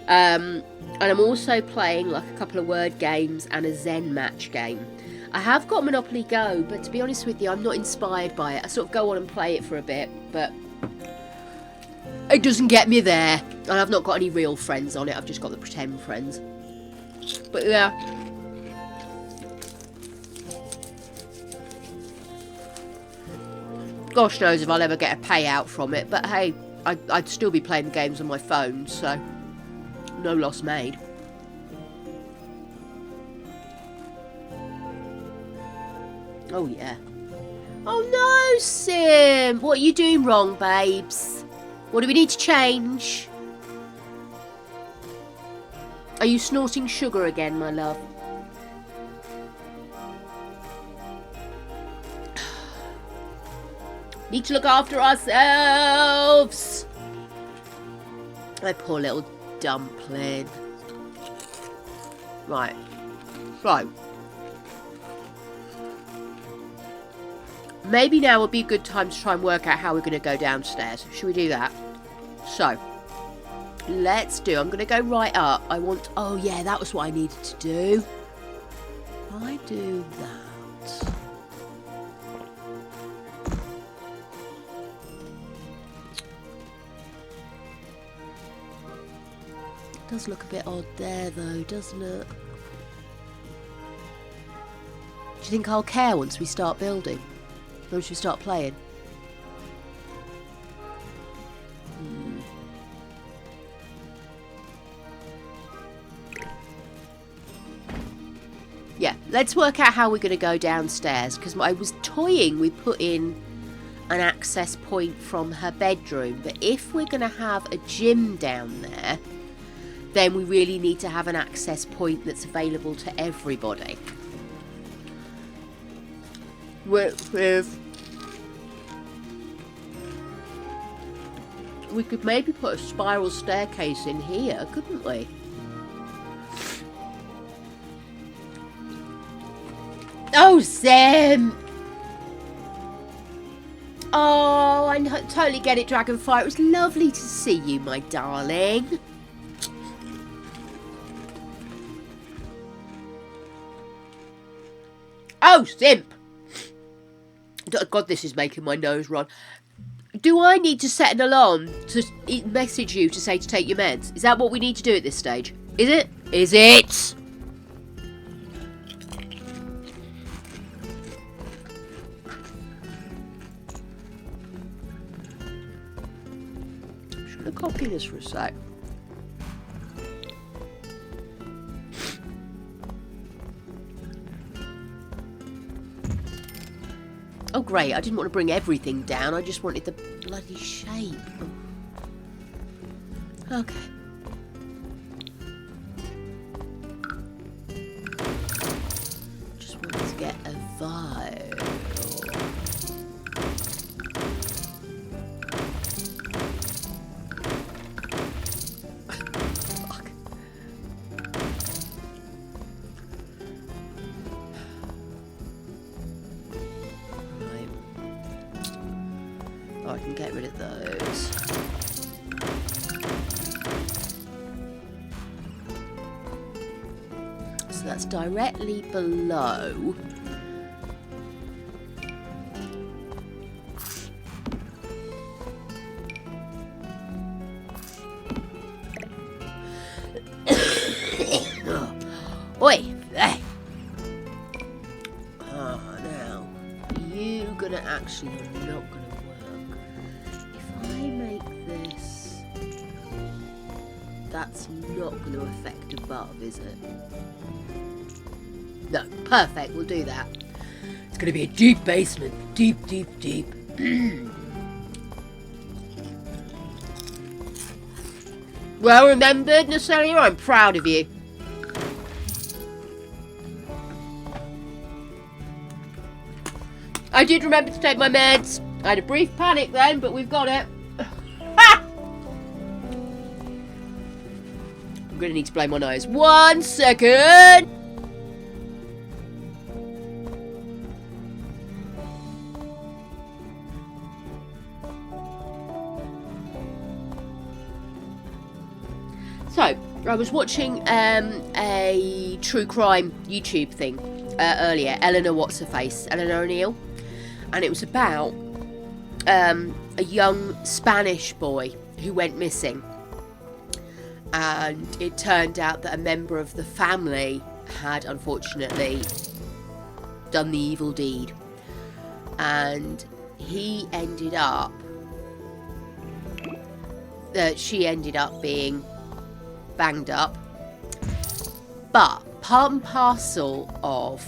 And I'm also playing like a couple of word games and a Zen match game. I have got Monopoly Go, but to be honest with you, I'm not inspired by it. I sort of go on and play it for a bit, but it doesn't get me there. And I've not got any real friends on it. I've just got the pretend friends. But yeah. Gosh knows if I'll ever get a payout from it. But hey, I'd still be playing the games on my phone, so no loss made. Oh, yeah. Oh, no, Sim. What are you doing wrong, babes? What do we need to change? Are you snorting sugar again, my love? Need to look after ourselves. My poor little dumpling. Right. Right. Maybe now would be a good time to try and work out how we're going to go downstairs. Should we do that? So, let's do. I'm going to go right up. I want... Oh, yeah, that was what I needed to do. I do that. It does look a bit odd there, though, doesn't it? Do you think I'll care once we start building? Once we start playing? Yeah, let's work out how we're going to go downstairs, because I was toying we put in an access point from her bedroom, but if we're going to have a gym down there, then we really need to have an access point that's available to everybody. We could maybe put a spiral staircase in here, couldn't we? Oh, Sam! Oh, I totally get it, Dragonfire. It was lovely to see you, my darling. Oh, simp! God, this is making my nose run. Do I need to set an alarm to message you to say to take your meds? Is that what we need to do at this stage? Is it? Is it? going to copy this for a sec. Oh great, I didn't want to bring everything down, I just wanted the bloody shape. Okay. Just wanted to get a vibe. Fuck. Right. Oh, I can get rid of those. So that's directly below. Oi! Hey! Now, you gonna actually not gonna work. If I make this, that's not gonna affect above, is it? No, perfect, we'll do that. It's gonna be a deep basement. Deep, deep, deep. Well remembered, Natalia, I'm proud of you. I did remember to take my meds. I had a brief panic then, but we've got it. Ha! I'm gonna need to blow my nose. 1 second! So, I was watching a true crime YouTube thing earlier. Eleanor What's-Her-Face, Eleanor O'Neill. And it was about a young Spanish boy who went missing. And it turned out that a member of the family had unfortunately done the evil deed. And she ended up being banged up. But part and parcel of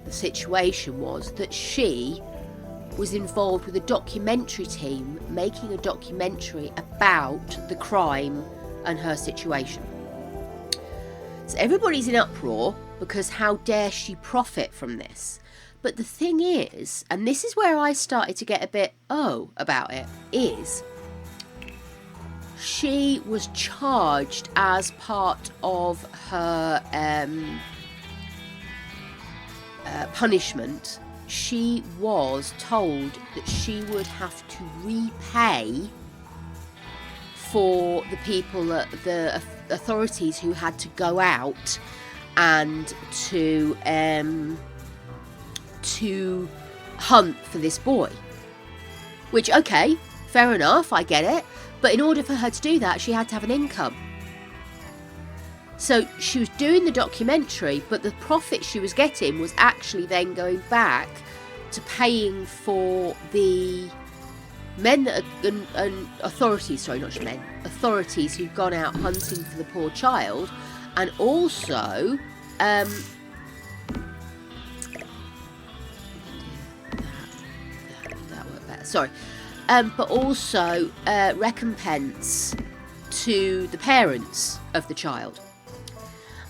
the situation was that she was involved with a documentary team making a documentary about the crime and her situation. So everybody's in uproar because how dare she profit from this? But the thing is, and this is where I started to get a bit about it, is she was charged as part of her punishment. She was told that she would have to repay for the people, the authorities who had to go out and to hunt for this boy. Which, okay, fair enough, I get it. But in order for her to do that, she had to have an income. So she was doing the documentary, but the profit she was getting was actually then going back to paying for the men that and authorities, sorry, not just men, authorities who've gone out hunting for the poor child, and also that worked better. Sorry. But also recompense to the parents of the child.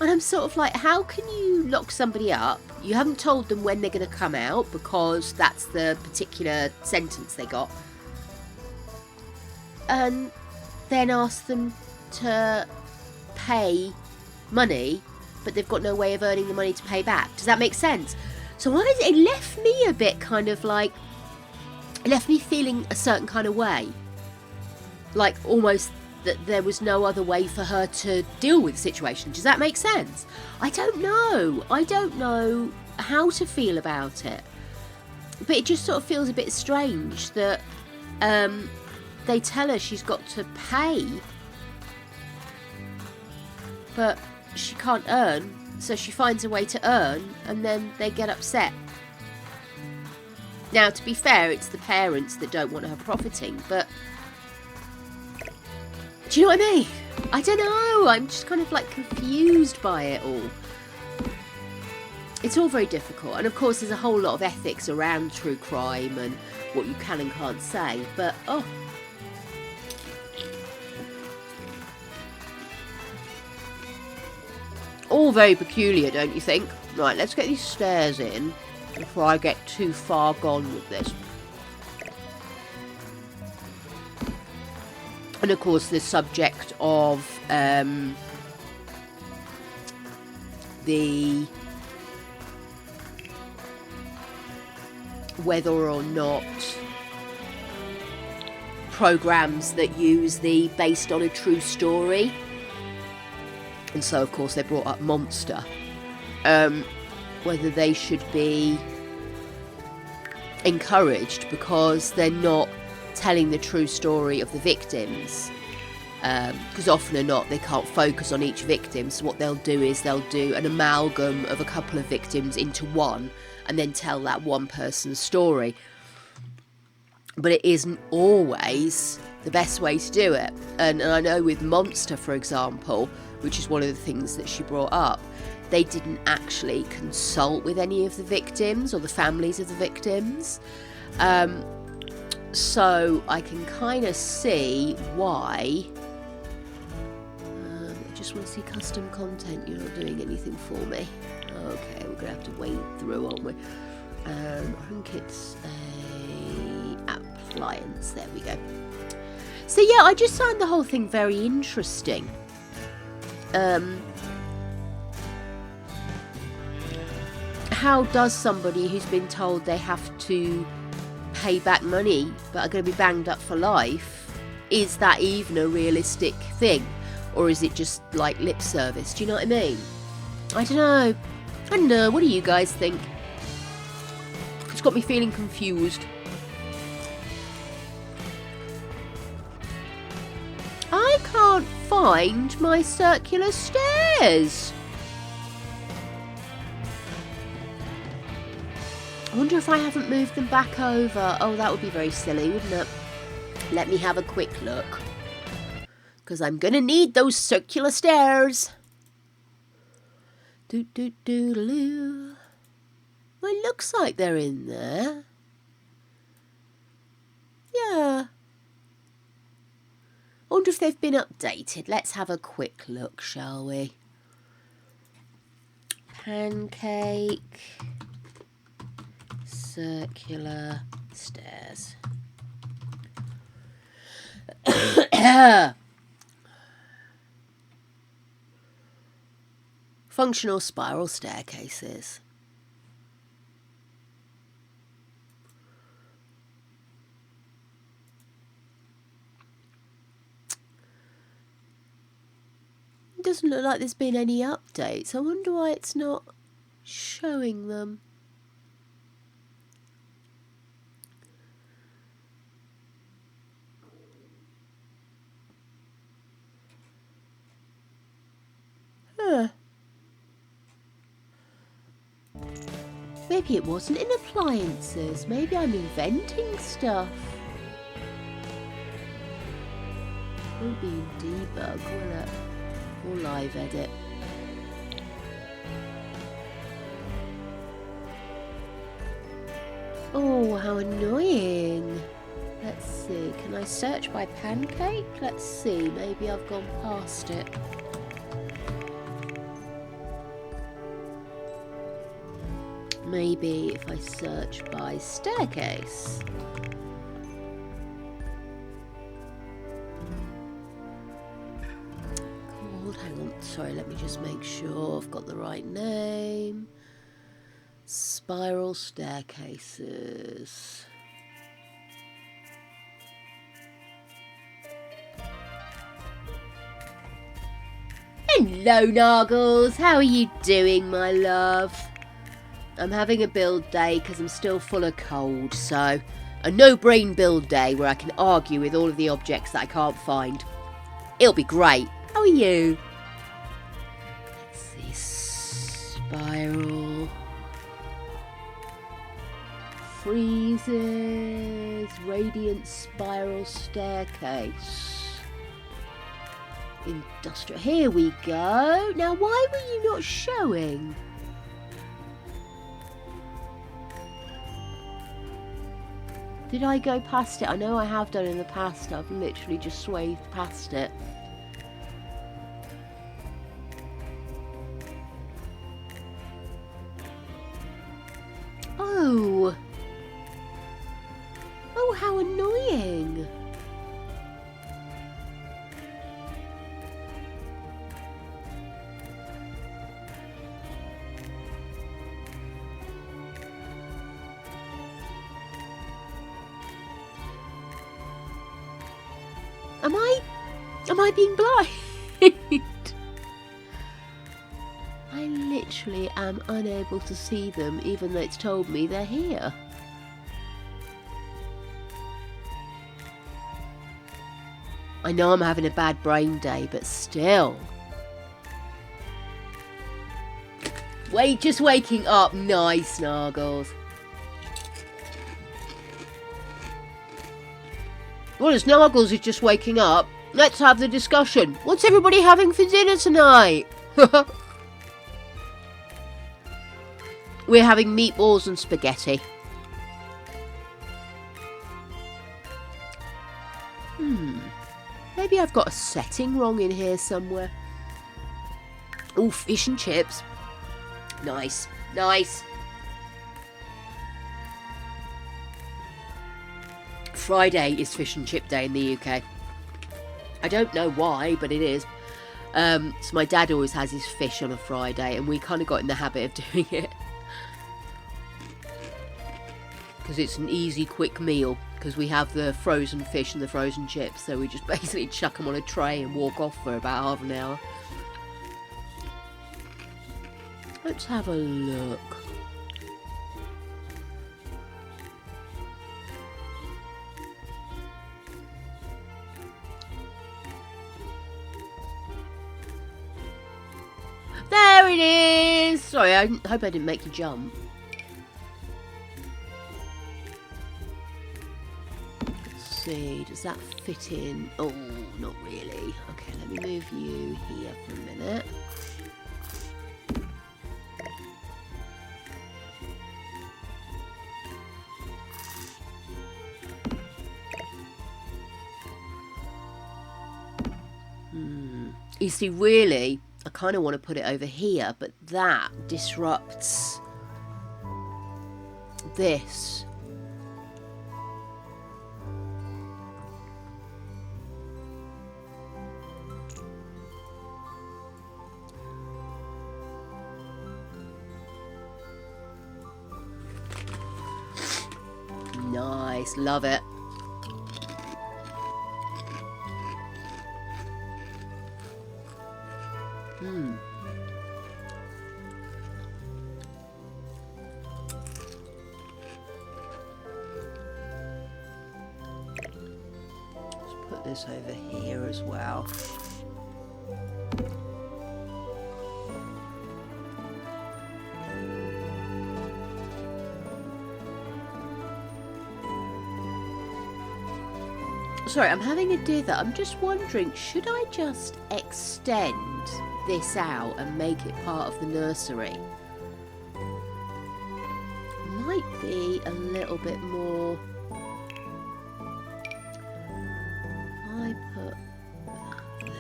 And I'm sort of like, how can you lock somebody up? You haven't told them when they're going to come out because that's the particular sentence they got. And then ask them to pay money, but they've got no way of earning the money to pay back. Does that make sense? So it left me a bit kind of like, it left me feeling a certain kind of way. Like almost that there was no other way for her to deal with the situation. Does that make sense? I don't know. I don't know how to feel about it. But it just sort of feels a bit strange that they tell her she's got to pay, but she can't earn, so she finds a way to earn, and then they get upset. Now, to be fair, it's the parents that don't want her profiting, but Do you know what I mean? I don't know. I'm just kind of like confused by it all. It's all very difficult. And of course, there's a whole lot of ethics around true crime and what you can and can't say. But, oh. All very peculiar, don't you think? Right, let's get these stairs in before I get too far gone with this. And of course, the subject of the whether or not programs that use the based on a true story, and so of course they brought up Monster, whether they should be encouraged because they're not telling the true story of the victims, because often or not they can't focus on each victim, so what they'll do is they'll do an amalgam of a couple of victims into one and then tell that one person's story. But it isn't always the best way to do it. And I know with Monster, for example, which is one of the things that she brought up, they didn't actually consult with any of the victims or the families of the victims. So I can kind of see why. I just want to see custom content. You're not doing anything for me. Okay, we're going to have to wade through, aren't we? I think it's a appliance. There we go. So yeah, I just found the whole thing very interesting. How does somebody who's been told they have to pay back money but are going to be banged up for life, is that even a realistic thing? Or is it just like lip service? Do you know what I mean? I don't know. I don't know. What do you guys think? It's got me feeling confused. I can't find my circular stairs. I wonder if I haven't moved them back over. Oh, that would be very silly, wouldn't it? Let me have a quick look, because I'm going to need those circular stairs. Doo-doo-doo-doo. Well, it looks like they're in there. Yeah. I wonder if they've been updated. Let's have a quick look, shall we? Pancake. Circular stairs. Functional spiral staircases. It doesn't look like there's been any updates. I wonder why it's not showing them. Huh. Maybe it wasn't in appliances. Maybe I'm inventing stuff. Won't be in debug, will it? Or live edit. Oh, how annoying. Let's see. Can I search by pancake? Let's see. Maybe I've gone past it. Maybe if I search by staircase. Called, hang on, sorry, let me just make sure I've got the right name. Spiral staircases. Hello, Nargles. How are you doing, my love? I'm having a build day because I'm still full of cold, so a no-brain build day where I can argue with all of the objects that I can't find. It'll be great. How are you? Let's see. Spiral. Freezes. Radiant spiral staircase. Industrial. Here we go. Now, why were you not showing? Did I go past it? I know I have done in the past. I've literally just swayed past it. Oh. Oh, how annoying. Am I being blind? I literally am unable to see them, even though it's told me they're here. I know I'm having a bad brain day, but still. Wait, just waking up. Nice, Snuggles. Well, Snuggles is just waking up. Let's have the discussion. What's everybody having for dinner tonight? We're having meatballs and spaghetti. Maybe I've got a setting wrong in here somewhere. Oh, fish and chips. Nice, nice. Friday is fish and chip day in the UK. I don't know why, but it is. So my dad always has his fish on a Friday, and we kind of got in the habit of doing it. Because it's an easy, quick meal. Because we have the frozen fish and the frozen chips, so we just basically chuck them on a tray and walk off for about half an hour. Let's have a look. There it is! Sorry, I hope I didn't make you jump. Let's see, does that fit in? Oh, not really. Okay, let me move you here for a minute. You see, really, I kind of want to put it over here, but that disrupts this. Nice, love it. Let's put this over here as well. Sorry, I'm having a dither. I'm just wondering, should I just extend this out and make it part of the nursery? Might be a little bit more. I put that there.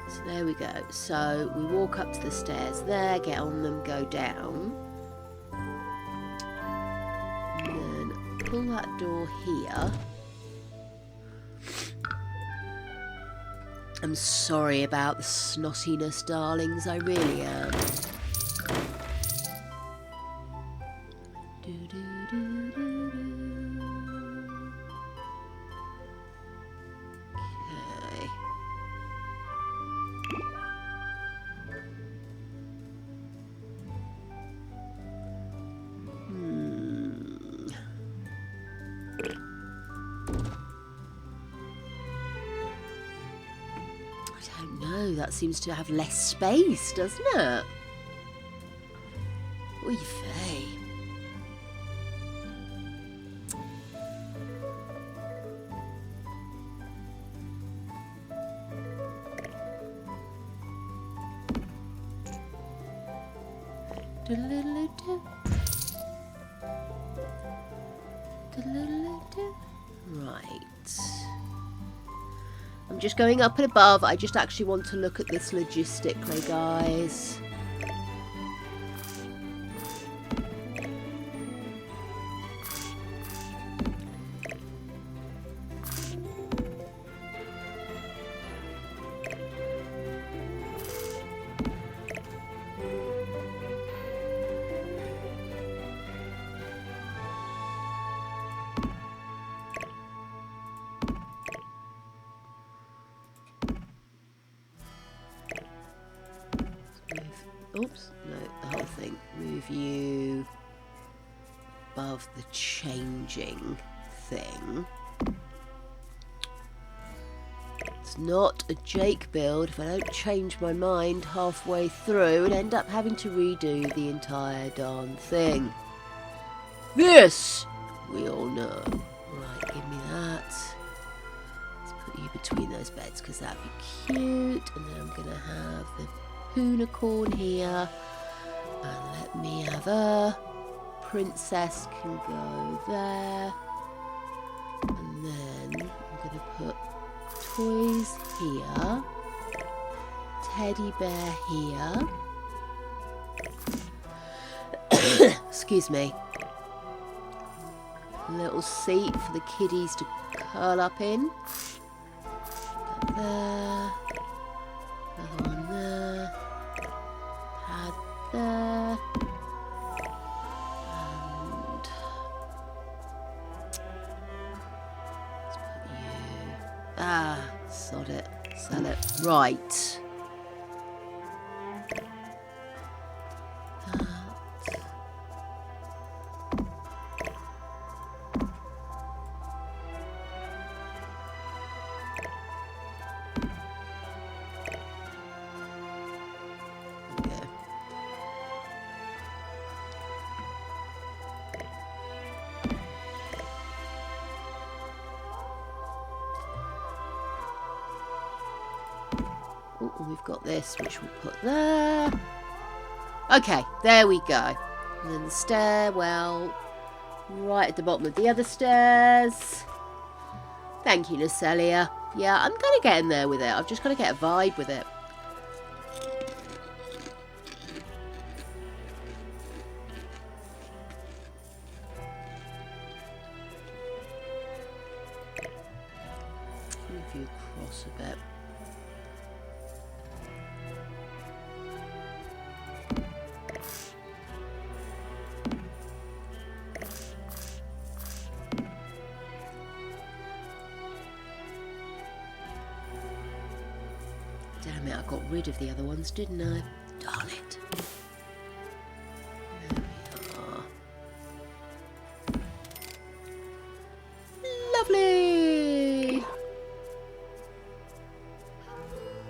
So there we go. So we walk up to the stairs there, get on them, go down. Pull that door here. I'm sorry about the snottiness, darlings. I really am. Okay. I don't know, that seems to have less space, doesn't it? Oy vey. Do-do-do-do. Do-do-do-do. Right. I'm just going up and above. I just actually want to look at this logistically, guys. Oops, no, the whole thing. Move you above the changing thing. It's not a Jake build if I don't change my mind halfway through and end up having to redo the entire darn thing. This, we all know. Right, give me that. Let's put you between those beds because that'd be cute. And then I'm going to have the unicorn here, and let me have a princess can go there, and then I'm gonna put toys here, teddy bear here, excuse me, little seat for the kiddies to curl up in, that there, another one there, pad there, and let's put you, sod it, sell it, right. We've got this, which we'll put there. Okay, there we go. And then the stairwell, right at the bottom of the other stairs. Thank you, Natalia. Yeah, I'm going to get in there with it. I've just got to get a vibe with it. Move you across a bit. Damn it, I got rid of the other ones, didn't I? Darn it. There we are. Lovely!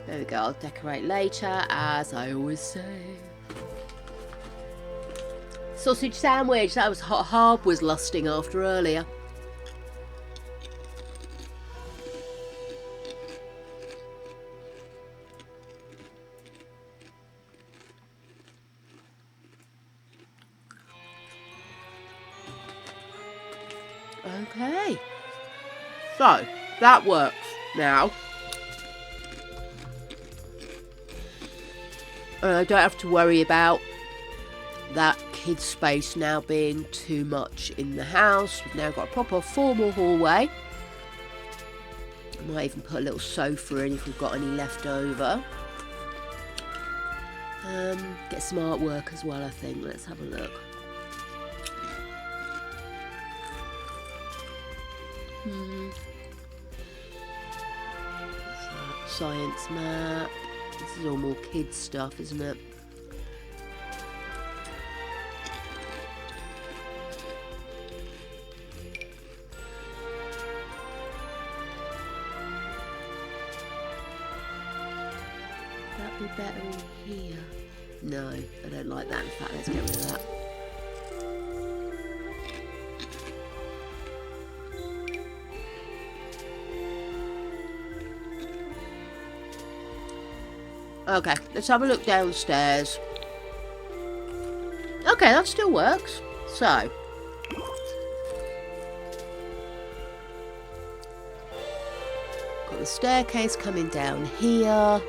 There we go, I'll decorate later, as I always say. Sausage sandwich, that was what Harb was lusting after earlier. Okay, so that works now. I don't have to worry about that kid space now being too much in the house. We've now got a proper formal hallway. I might even put a little sofa in if we've got any left over. Get some artwork as well, I think. Let's have a look. Science map. This is all more kids stuff, isn't it? That'd be better in here. No, I don't like that. In fact, let's get rid of that. Okay, let's have a look downstairs. Okay, that still works. So. Got the staircase coming down here.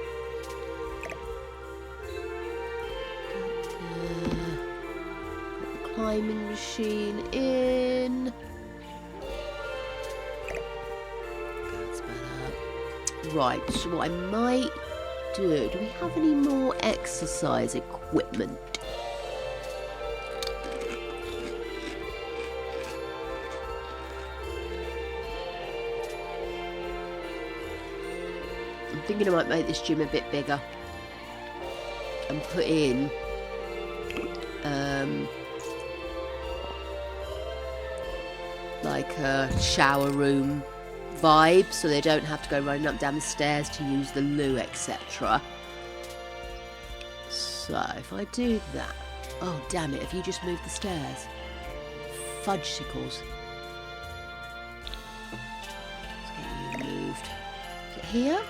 Put the climbing machine in. That's better. Right, so what I might do we have any more exercise equipment? I'm thinking I might make this gym a bit bigger and put in like a shower room vibe, so they don't have to go running up and down the stairs to use the loo, etc. So if I do that, oh damn it! Have you just moved the stairs? Fudgesicles. Let's get you moved. Is it here?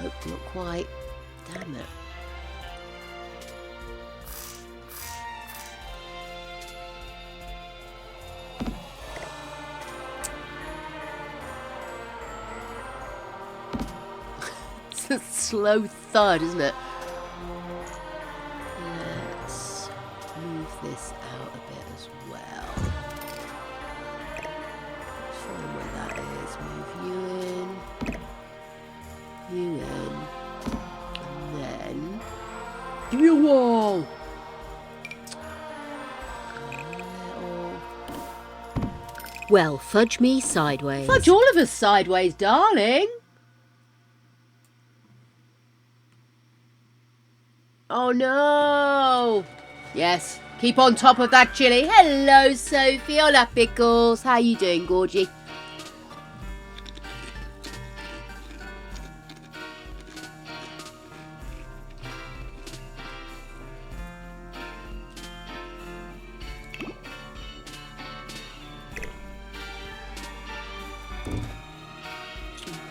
Nope, not quite. Damn it. It's a slow thud, isn't it? Let's move this out a bit as well. Find where that is. Move you in. You in. And then... give me a wall! Well, fudge me sideways. Fudge all of us sideways, darling! Oh no! Yes, keep on top of that chili. Hello, Sophie. Hola, Pickles. How you doing, Gorgie?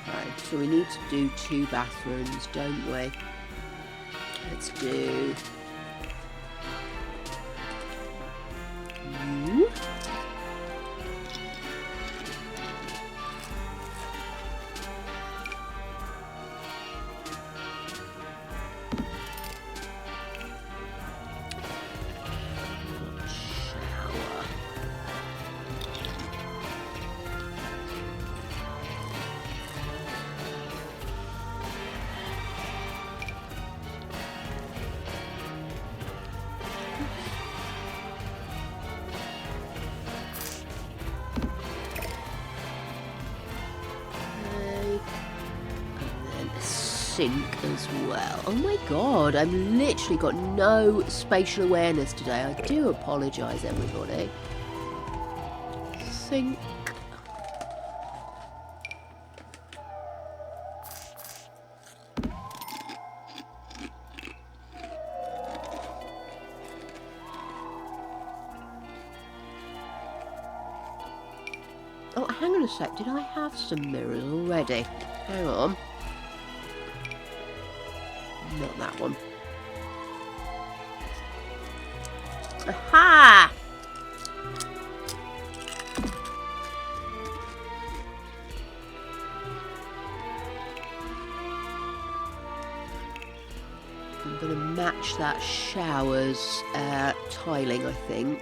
Okay, so we need to do 2 bathrooms, don't we? Let's do you. Shower. Sink as well. Oh my god, I've literally got no spatial awareness today. I do apologise, everybody. Sink. Oh, hang on a sec. Did I have some mirrors already? Hang on. Not that one. Aha! I'm going to match that shower's tiling, I think.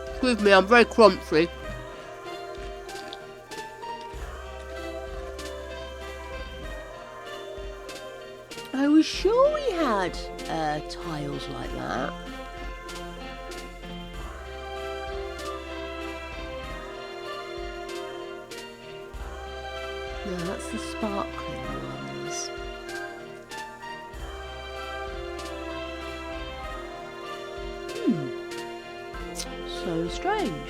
Excuse me, I'm very crunchy. I was sure we had tiles like that. No, that's the sparkling ones. So strange.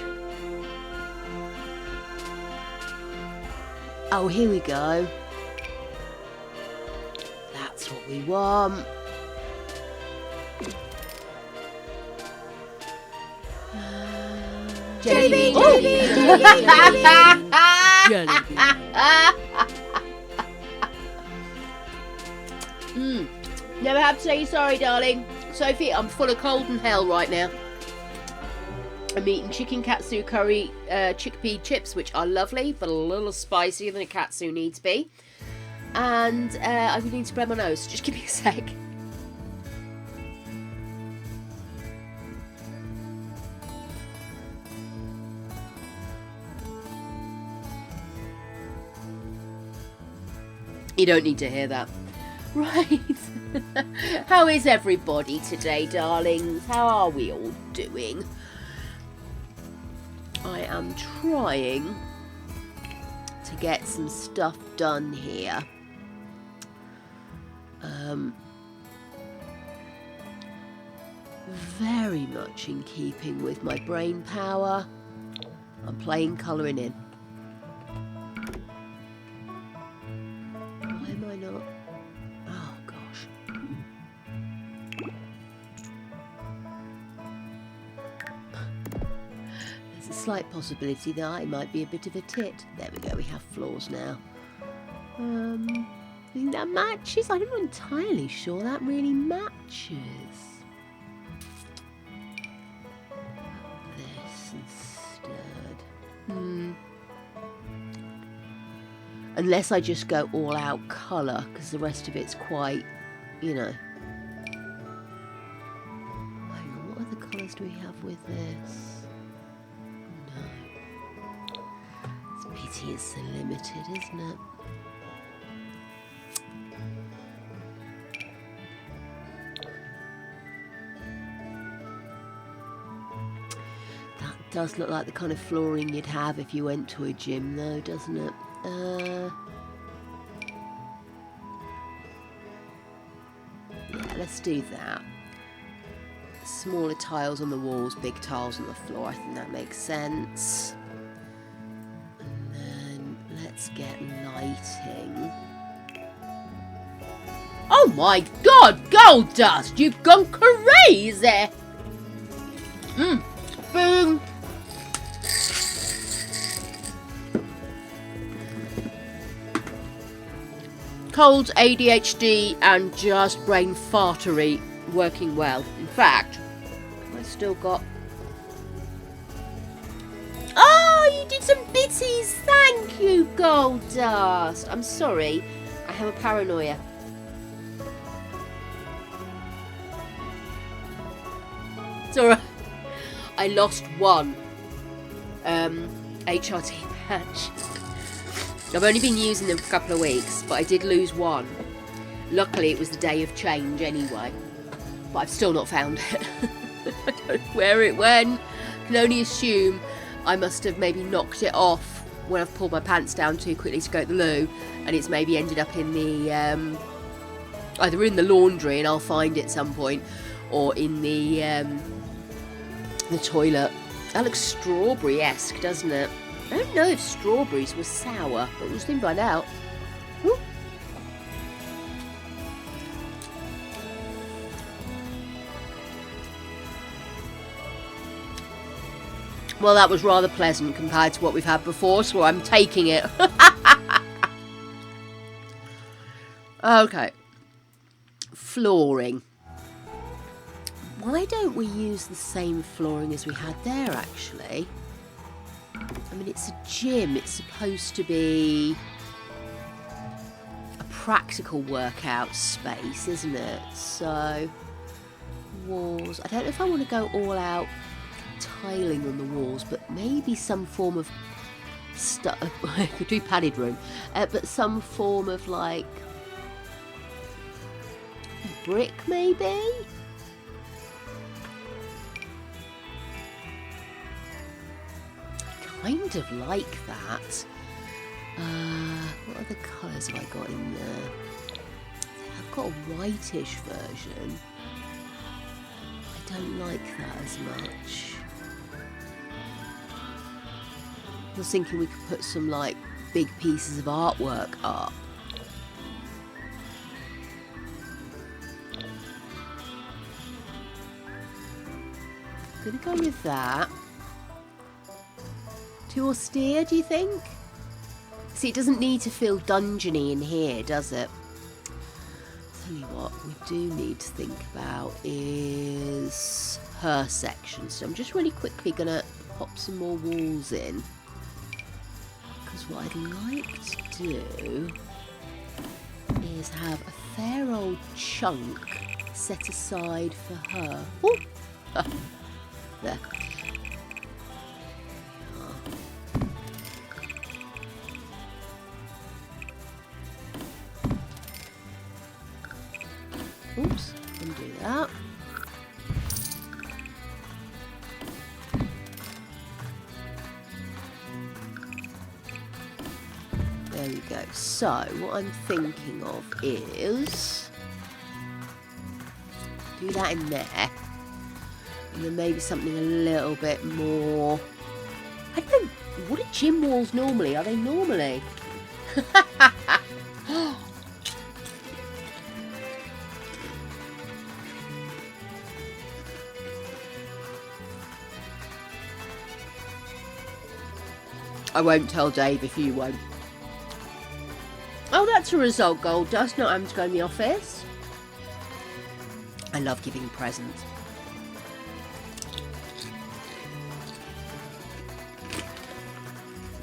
Oh, here we go. That's what we want. Jelly bean, Oh! jelly bean. Never have to say sorry, darling. Sophie, I'm full of cold and hell right now. I'm eating chicken katsu curry chickpea chips, which are lovely, but a little spicier than a katsu needs to be. And I need to spread my nose. Just give me a sec. You don't need to hear that. Right. How is everybody today, darlings? How are we all doing? I am trying to get some stuff done here. Very much in keeping with my brain power. I'm playing colouring in. Why am I not? Oh gosh. There's a slight possibility that I might be a bit of a tit. There we go, we have floors now. I think that matches. I'm not entirely sure that really matches. This instead. Unless I just go all out colour, because the rest of it's quite, you know. Hang on, what other colours do we have with this? No. It's a pity it's so limited, isn't it? That does look like the kind of flooring you'd have if you went to a gym, though, doesn't it? Yeah, let's do that. Smaller tiles on the walls, big tiles on the floor. I think that makes sense. And then let's get lighting. Oh my god, gold dust! You've gone crazy! Boom! Cold, ADHD, and just brain fartery working well. In fact, I've still got... Oh, you did some bitties! Thank you, gold dust! I'm sorry, I have a paranoia. It's alright. I lost one HRT patch. I've only been using them for a couple of weeks, but I did lose one. Luckily, it was the day of change anyway. But I've still not found it. I don't know where it went. I can only assume I must have maybe knocked it off when I've pulled my pants down too quickly to go to the loo, and it's maybe ended up in the either in the laundry, and I'll find it at some point, or in the toilet. That looks strawberry-esque, doesn't it? I don't know if strawberries were sour, but we'll soon find out. Ooh. Well, that was rather pleasant compared to what we've had before, so I'm taking it. Okay. Flooring. Why don't we use the same flooring as we had there, actually? I mean, it's a gym. It's supposed to be a practical workout space, isn't it? So, walls. I don't know if I want to go all out tiling on the walls, but maybe some form of stuff. I could do padded room, but some form of like brick, maybe. Kind of like that. What other colours have I got in there? I've got a whitish version. I don't like that as much. I was thinking we could put some like big pieces of artwork up. I'm gonna go with that. Too austere, do you think? See, it doesn't need to feel dungeony in here, does it? Tell you what, we do need to think about is her section. So I'm just really quickly going to pop some more walls in. Because what I'd like to do is have a fair old chunk set aside for her. Ooh. There. Oops, undo that. There we go. So, what I'm thinking of is do that in there. And then maybe something a little bit more... I don't know, what are gym walls normally? Are they normally? I won't tell Dave if you won't. Oh, that's a result, Gold Dust, not having to go in the office. I love giving presents.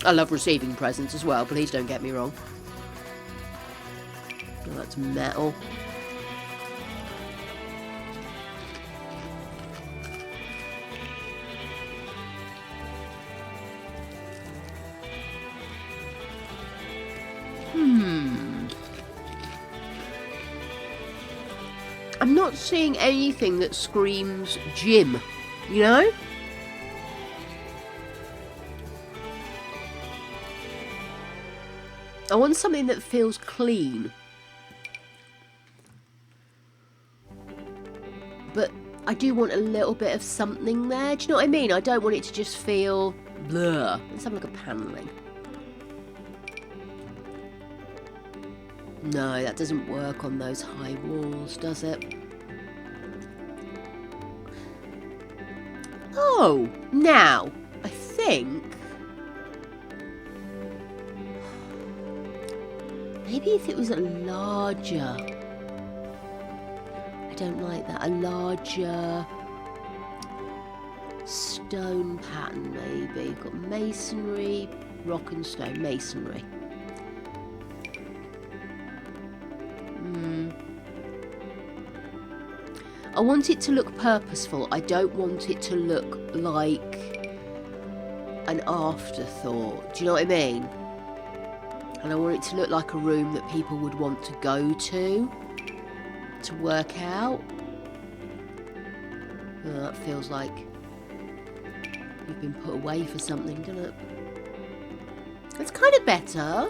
I love receiving presents as well, please don't get me wrong. Oh, that's metal. I'm not seeing anything that screams gym, you know? I want something that feels clean. But I do want a little bit of something there. Do you know what I mean? I don't want it to just feel blur. Let's have a look at panelling. No, that doesn't work on those high walls, does it? Oh, now, I think... maybe if it was a larger... I don't like that. A larger stone pattern, maybe. You've got masonry, rock and stone, masonry. I want it to look purposeful. I don't want it to look like an afterthought. Do you know what I mean? And I want it to look like a room that people would want to go to work out. Oh, that feels like you've been put away for something, doesn't it? It's kind of better.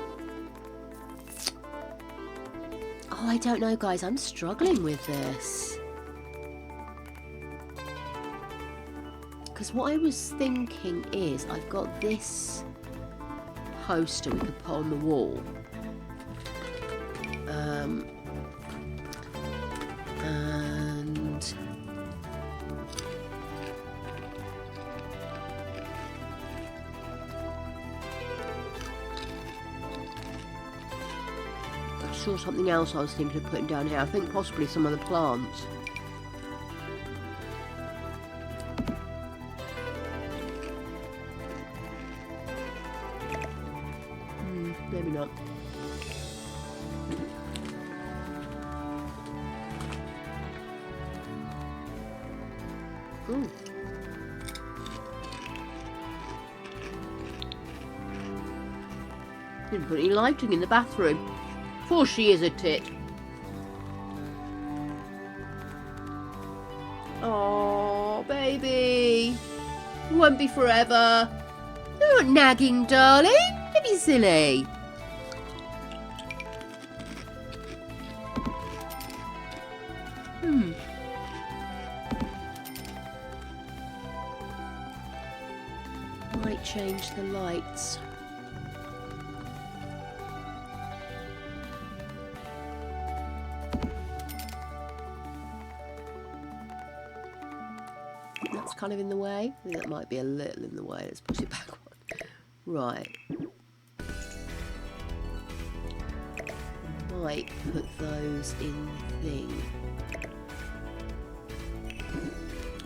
Oh, I don't know, guys. I'm struggling with this. Because what I was thinking is I've got this poster we could put on the wall. And I saw something else I was thinking of putting down here. I think possibly some of the plants. Maybe not. Ooh. Didn't put any lighting in the bathroom. For she is a tit. Oh, baby. It won't be forever. You're not nagging, darling. Don't be silly. Might change the lights. That's kind of in the way. I think that might be a little in the way. Let's push it back one. Right. Might put those in the thing.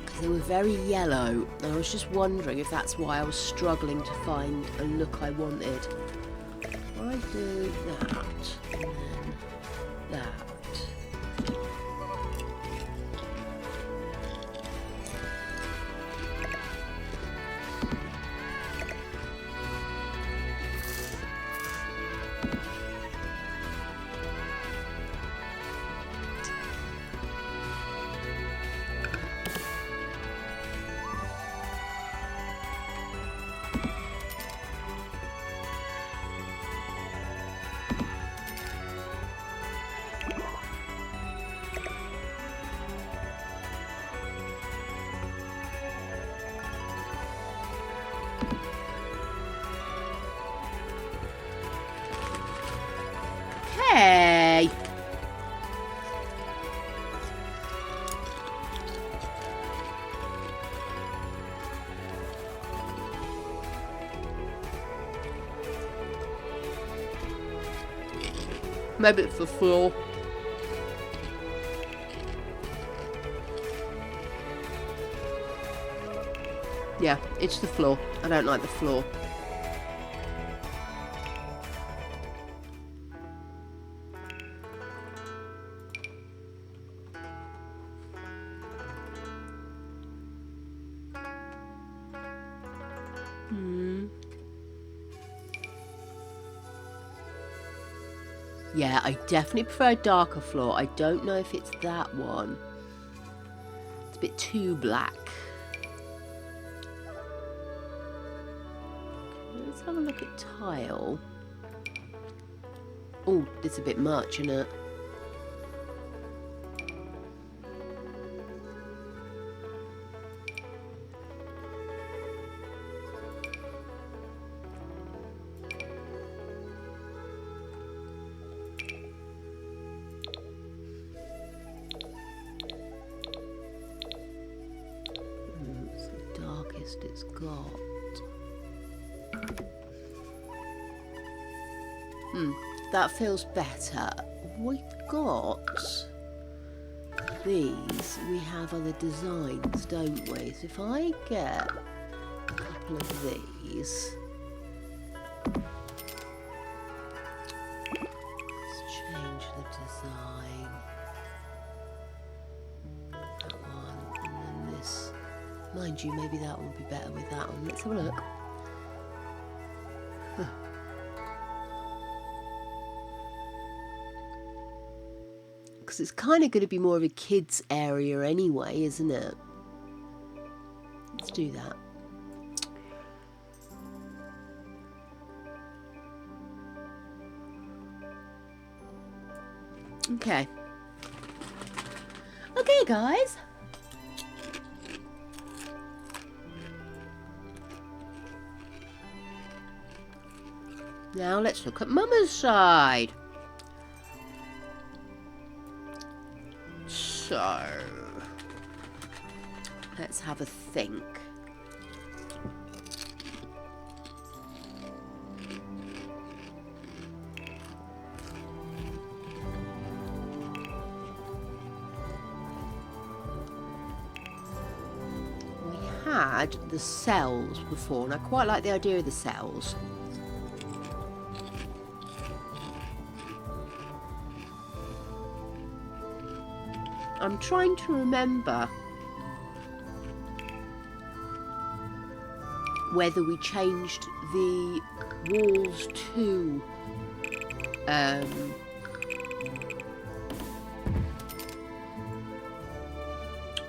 Because they were very yellow, and I was just wondering if that's why I was struggling to find a look I wanted. I do that, and then that. Hey! Maybe it's the floor. Yeah, it's the floor. I don't like the floor. Yeah, I definitely prefer a darker floor. I don't know if it's that one. It's a bit too black. Let's have a look at tile. Oh, it's a bit much, isn't it? It's the darkest it's got. That feels better. We've got these. We have other designs, don't we? So if I get a couple of these, let's change the design. That one, and then this. Mind you, maybe that one would be better with that one. Let's have a look. Because it's kind of going to be more of a kids area anyway, isn't it? Let's do that. Okay. Okay, guys. Now let's look at Mama's side. So, let's have a think. We had the cells before, and I quite like the idea of the cells. I'm trying to remember whether we changed the walls to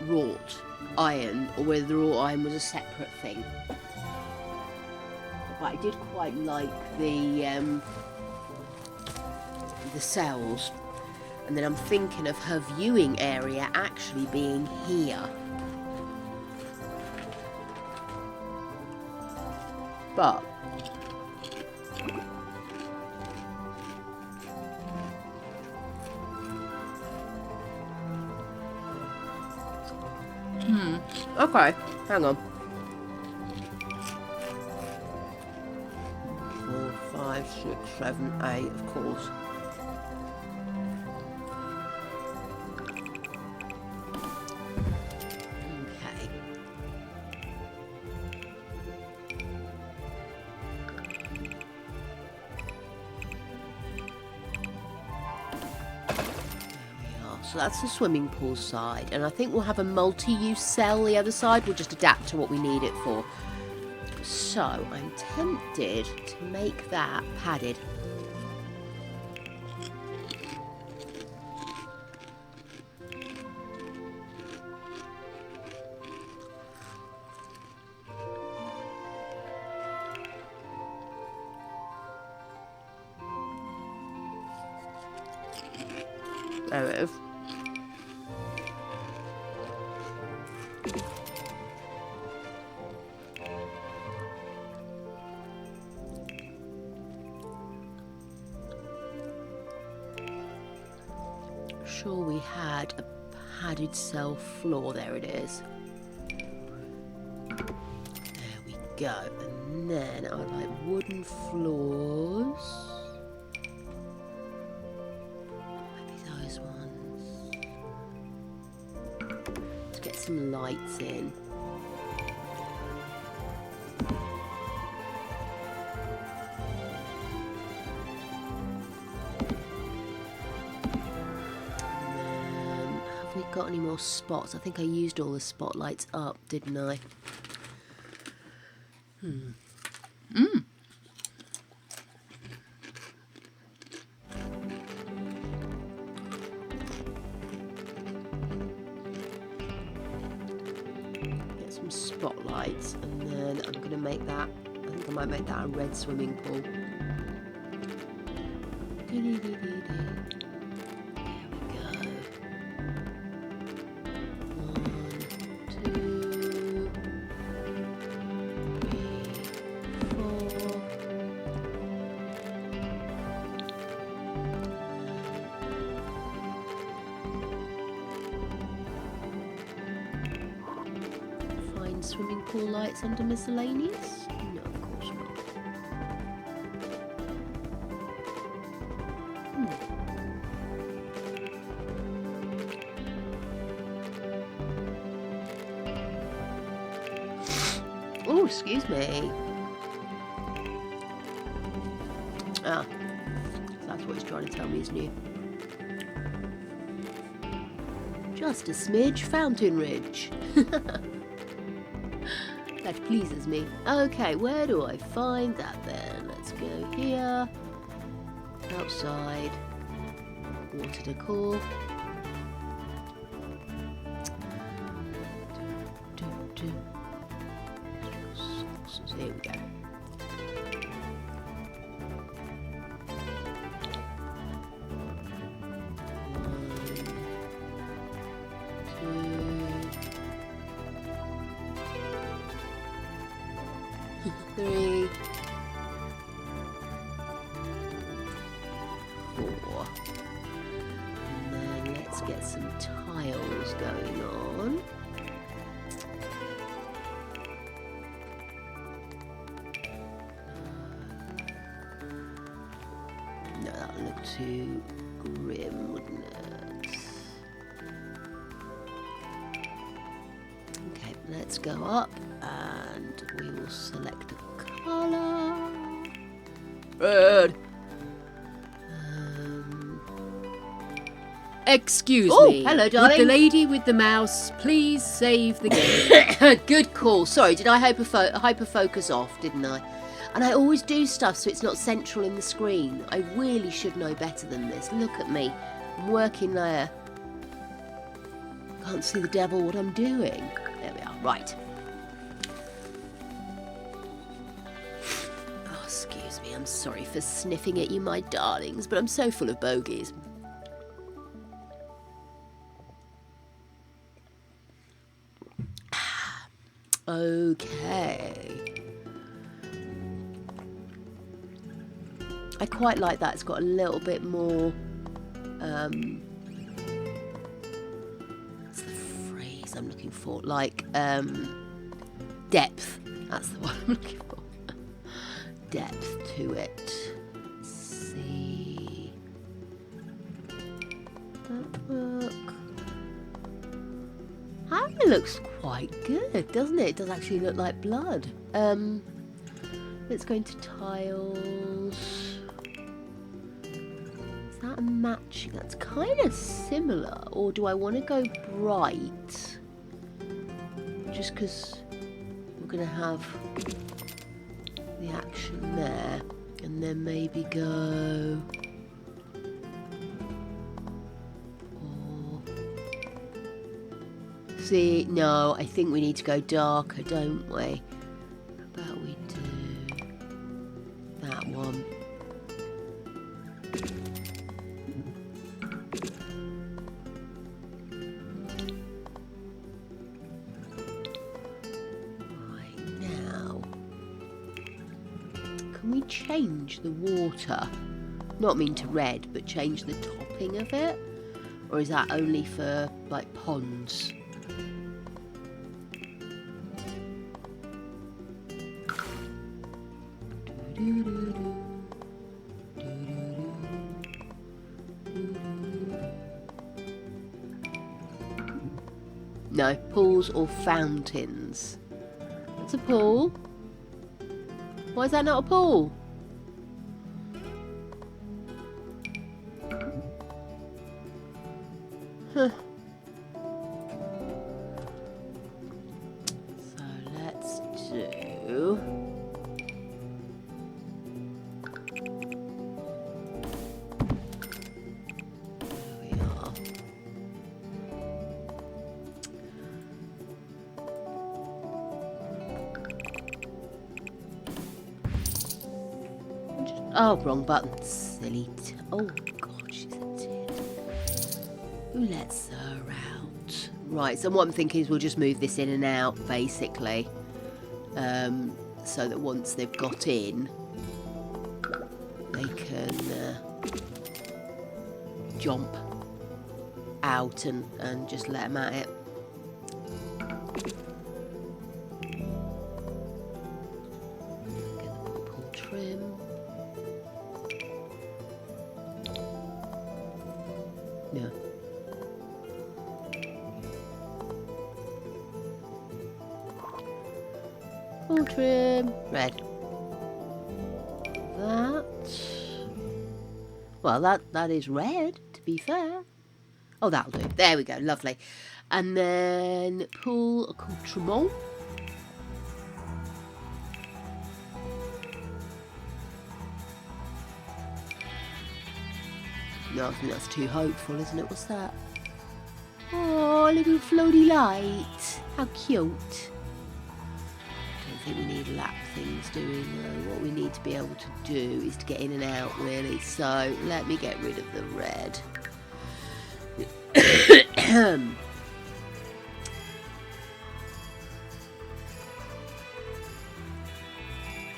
wrought iron, or whether the wrought iron was a separate thing. But I did quite like the cells. And then I'm thinking of her viewing area actually being here. But okay, hang on. 5, 6, 7, 8, of course. Okay. So that's the swimming pool side, and I think we'll have a multi-use cell the other side. We'll just adapt to what we need it for. So I'm tempted to make that padded. There it is. Sure we had a padded cell floor. There it is. There we go. And then I would like wooden floors. Maybe those ones. Let's get some lights in. Got any more spots? I think I used all the spotlights up, didn't I? Get some spotlights, and then I'm going to make that, I think I might make that a red swimming pool. Swimming pool lights under miscellaneous? No, of course not. Oh, excuse me. Ah, that's what he's trying to tell me is new. Just a smidge, Fountain Ridge. That pleases me. Okay, where do I find that then? Let's go here. Outside. Water decor. Here we go. Three, 4, and then let's get some tiles going on. No, that would look too grim, wouldn't it? Okay, let's go up and we will select a colour. Red. Excuse Oh, me. hello, Would darling. the lady with the mouse please save the game? Good call. Sorry, did I hyper-focus off, didn't I? And I always do stuff so it's not central in the screen. I really should know better than this. Look at me. I'm working there. Can't see the devil what I'm doing. There we are. Right. Oh, excuse me. I'm sorry for sniffing at you, my darlings, but I'm so full of bogies. Okay. I quite like that. It's got a little bit more, what's the phrase I'm looking for? Like, depth. That's the one I'm looking for. Depth to it. quite good, doesn't it? It does actually look like blood. Let's go into tiles. Is that a matching? That's kind of similar. Or do I want to go bright? Just because we're going to have the action there. And then maybe go... See, no, I think we need to go darker, don't we? How about we do that one? Right, now, can we change the water? Not mean to red, but change the topping of it? Or is that only for, like, ponds? No, pools or fountains. That's a pool. Why is that not a pool? Huh. So let's do... Oh, wrong button. Silly. Oh, God, she's a tit. Who lets her out? Right, so what I'm thinking is we'll just move this in and out, basically. So that once they've got in, they can jump out and just let them at it. Get the purple trim. Yeah. Full trim, red. That. Well, that is red, to be fair. Oh, that'll do. There we go, lovely. And then pool accoutrement. No, I think that's too hopeful, isn't it? What's that? Oh, a little floaty light. How cute. I don't think we need lap things, do we? No, what we need to be able to do is to get in and out, really. So, let me get rid of the red. Do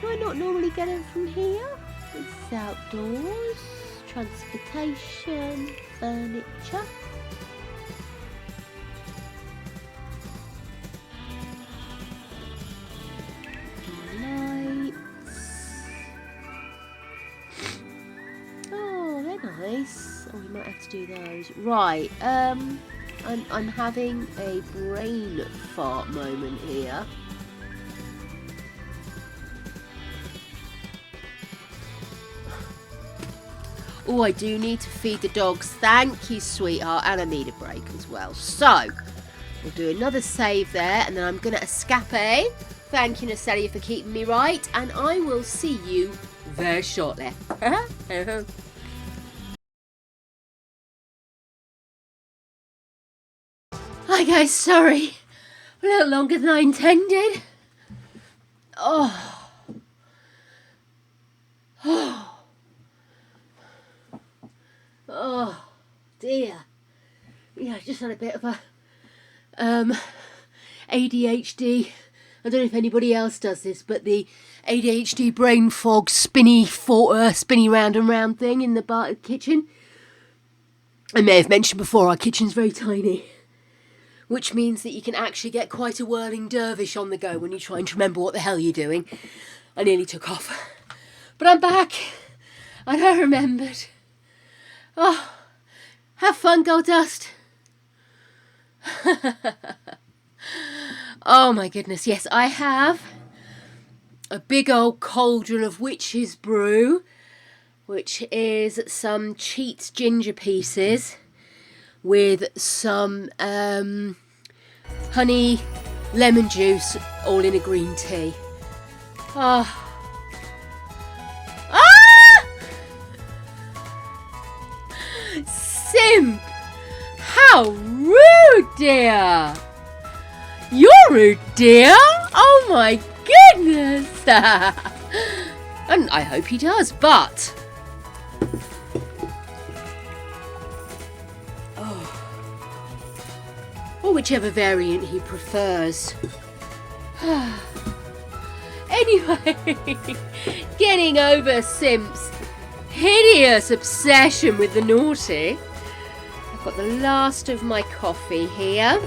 I not normally get it from here? It's outdoors. Transportation, furniture. Lights. Oh, they're nice. Oh, we might have to do those. Right. I'm having a brain fart moment here. Oh, I do need to feed the dogs. Thank you, sweetheart. And I need a break as well. So, we'll do another save there. And then I'm going to escape. Thank you, Nacelia, for keeping me right. And I will see you very shortly. Hi, guys. Sorry. A little longer than I intended. Oh. Oh. Oh dear. Yeah, I just had a bit of a ADHD. I don't know if anybody else does this, but the ADHD brain fog spinny round and round thing in the kitchen. I may have mentioned before, our kitchen's very tiny, which means that you can actually get quite a whirling dervish on the go when you're trying to remember what the hell you're doing. I nearly took off. But I'm back, and I remembered. Oh, have fun, Goldust. Oh my goodness, yes, I have a big old cauldron of witch's brew, which is some Cheats ginger pieces with some honey, lemon juice, all in a green tea. Ah. Ah! Simp! How rude, dear! You're rude, dear! Oh my goodness! And I hope he does, but... or whichever variant he prefers. Anyway, getting over Simp's hideous obsession with the naughty. I've got the last of my coffee here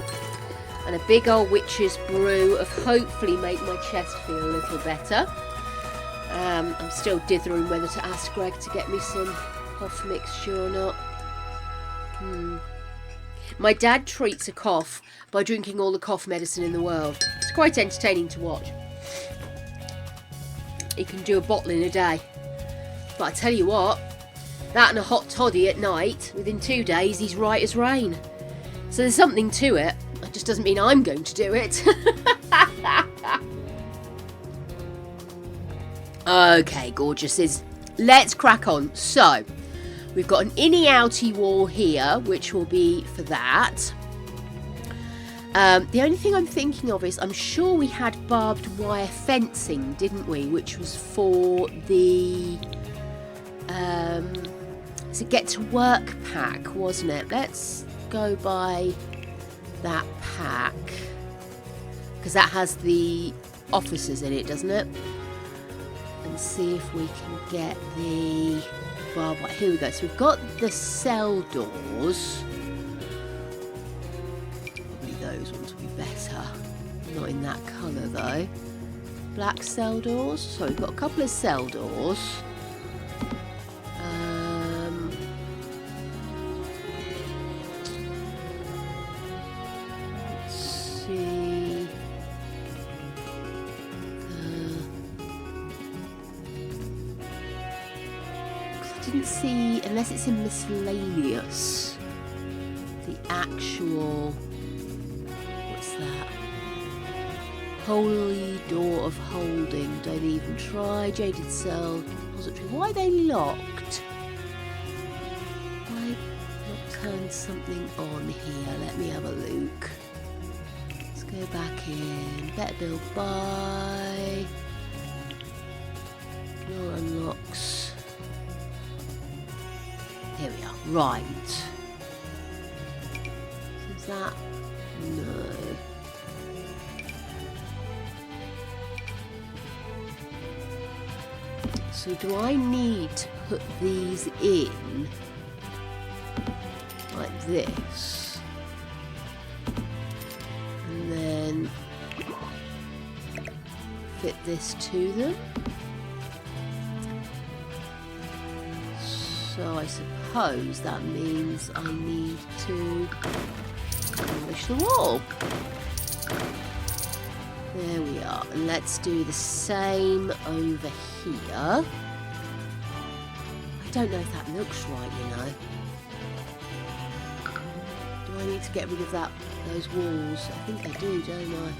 and a big old witch's brew of hopefully make my chest feel a little better. I'm still dithering whether to ask Greg to get me some cough mixture or not. My dad treats a cough by drinking all the cough medicine in the world. It's quite entertaining to watch. He can do a bottle in a day. But I tell you what, that and a hot toddy at night, within 2 days he's right as rain. So there's something to it. It just doesn't mean I'm going to do it. Okay, gorgeouses. Let's crack on. So, we've got an innie-outie wall here, which will be for that. The only thing I'm thinking of is, I'm sure we had barbed wire fencing, didn't we? Which was for the it's a get to work pack, wasn't it? Let's go by that pack, because that has the officers in it, doesn't it? And see if we can get the barbed wire. Here we go. So we've got the cell doors. Probably those ones will be better. Not in that colour though. Black cell doors. So we've got a couple of cell doors. Let's see. I didn't see, unless it's in miscellaneous, the actual, what's that? Holy door of holding. Don't even try. Jaded cell. Depository. Why are they locked? Why not turn something on here? Let me have a look. Let's go back in. Better build by. No unlocks. Here we are. Right. Is that? No. So do I need to put these in like this? And then fit this to them? So I suppose that means I need to demolish the wall. There we are. And let's do the same over here. I don't know if that looks right, you know. Do I need to get rid of those walls? I think I do, don't I?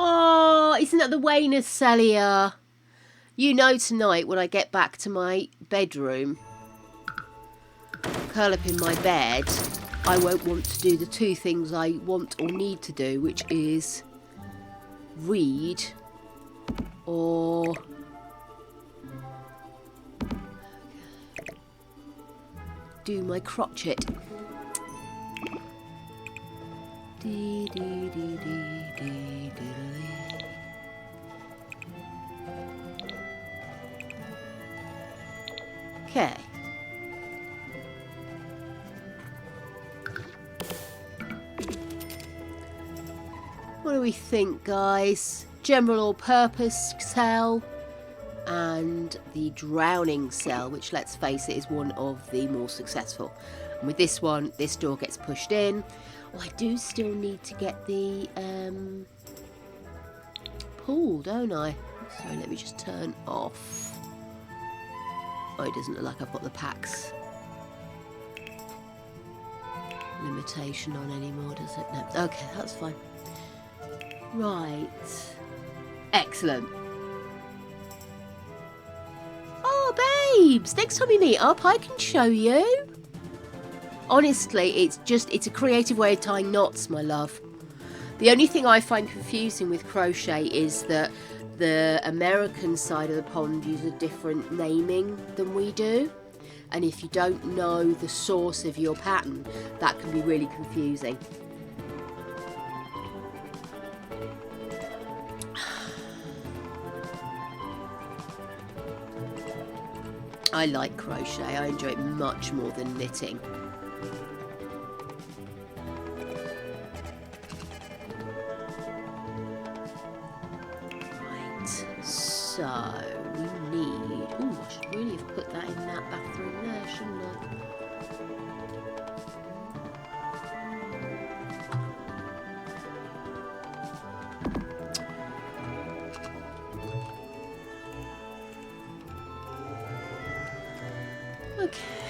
Oh, isn't that the Wayner's Celia? You know, tonight when I get back to my bedroom, curl up in my bed, I won't want to do the two things I want or need to do, which is read or do my crotchet. Okay. What do we think, guys? General all-purpose cell and the drowning cell, which, let's face it, is one of the more successful. And with this one, this door gets pushed in. Oh, I do still need to get the pool, don't I? Sorry, let me just turn off. Oh, it doesn't look like I've got the packs limitation on anymore, does it? No. Okay, that's fine. Right. Excellent. Oh, babes, next time we meet up, I can show you. Honestly, it's a creative way of tying knots, my love. The only thing I find confusing with crochet is that the American side of the pond uses a different naming than we do. And if you don't know the source of your pattern, that can be really confusing. I like crochet. I enjoy it much more than knitting. So, we need... Oh, I should really have put that in that bathroom there, shouldn't I? Okay.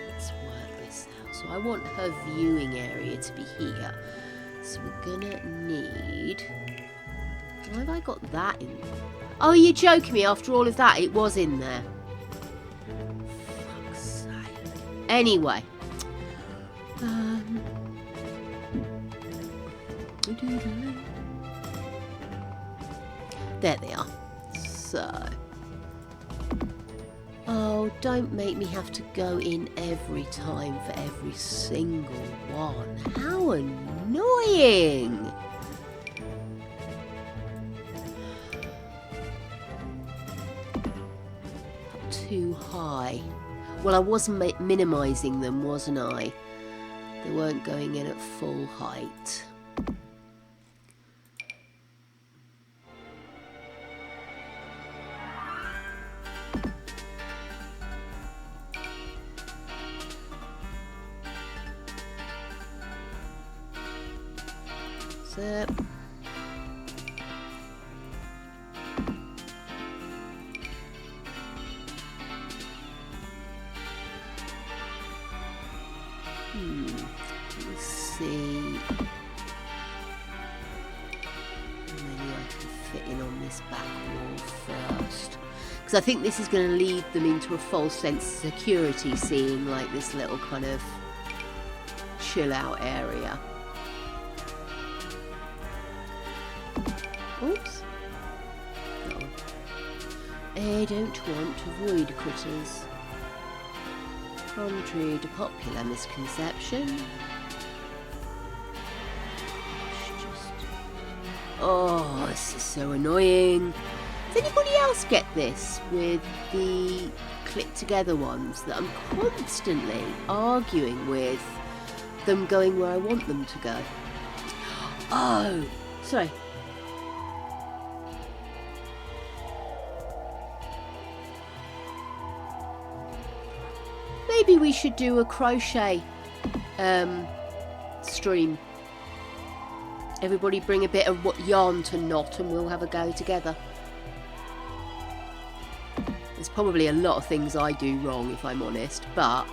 Let's work this out. So I want her viewing area to be here. So we're gonna need... Why have I got that in? Oh, you're joking me. After all of that, it was in there. Fuck's sake. Anyway. There they are. So... Oh, don't make me have to go in every time for every single one. How annoying! Too high. Well, I was minimising them, wasn't I? They weren't going in at full height. Zip. Let's see how many I can fit in on this back wall first. Because I think this is going to lead them into a false sense of security, seeing like this little kind of chill out area. Oops. Oh. I don't want to avoid critters. Contrary to popular misconception. Oh, this is so annoying. Does anybody else get this with the click together ones that I'm constantly arguing with them going where I want them to go? Oh, sorry. Maybe we should do a crochet stream. Everybody bring a bit of yarn to knot and we'll have a go together. There's probably a lot of things I do wrong, if I'm honest, but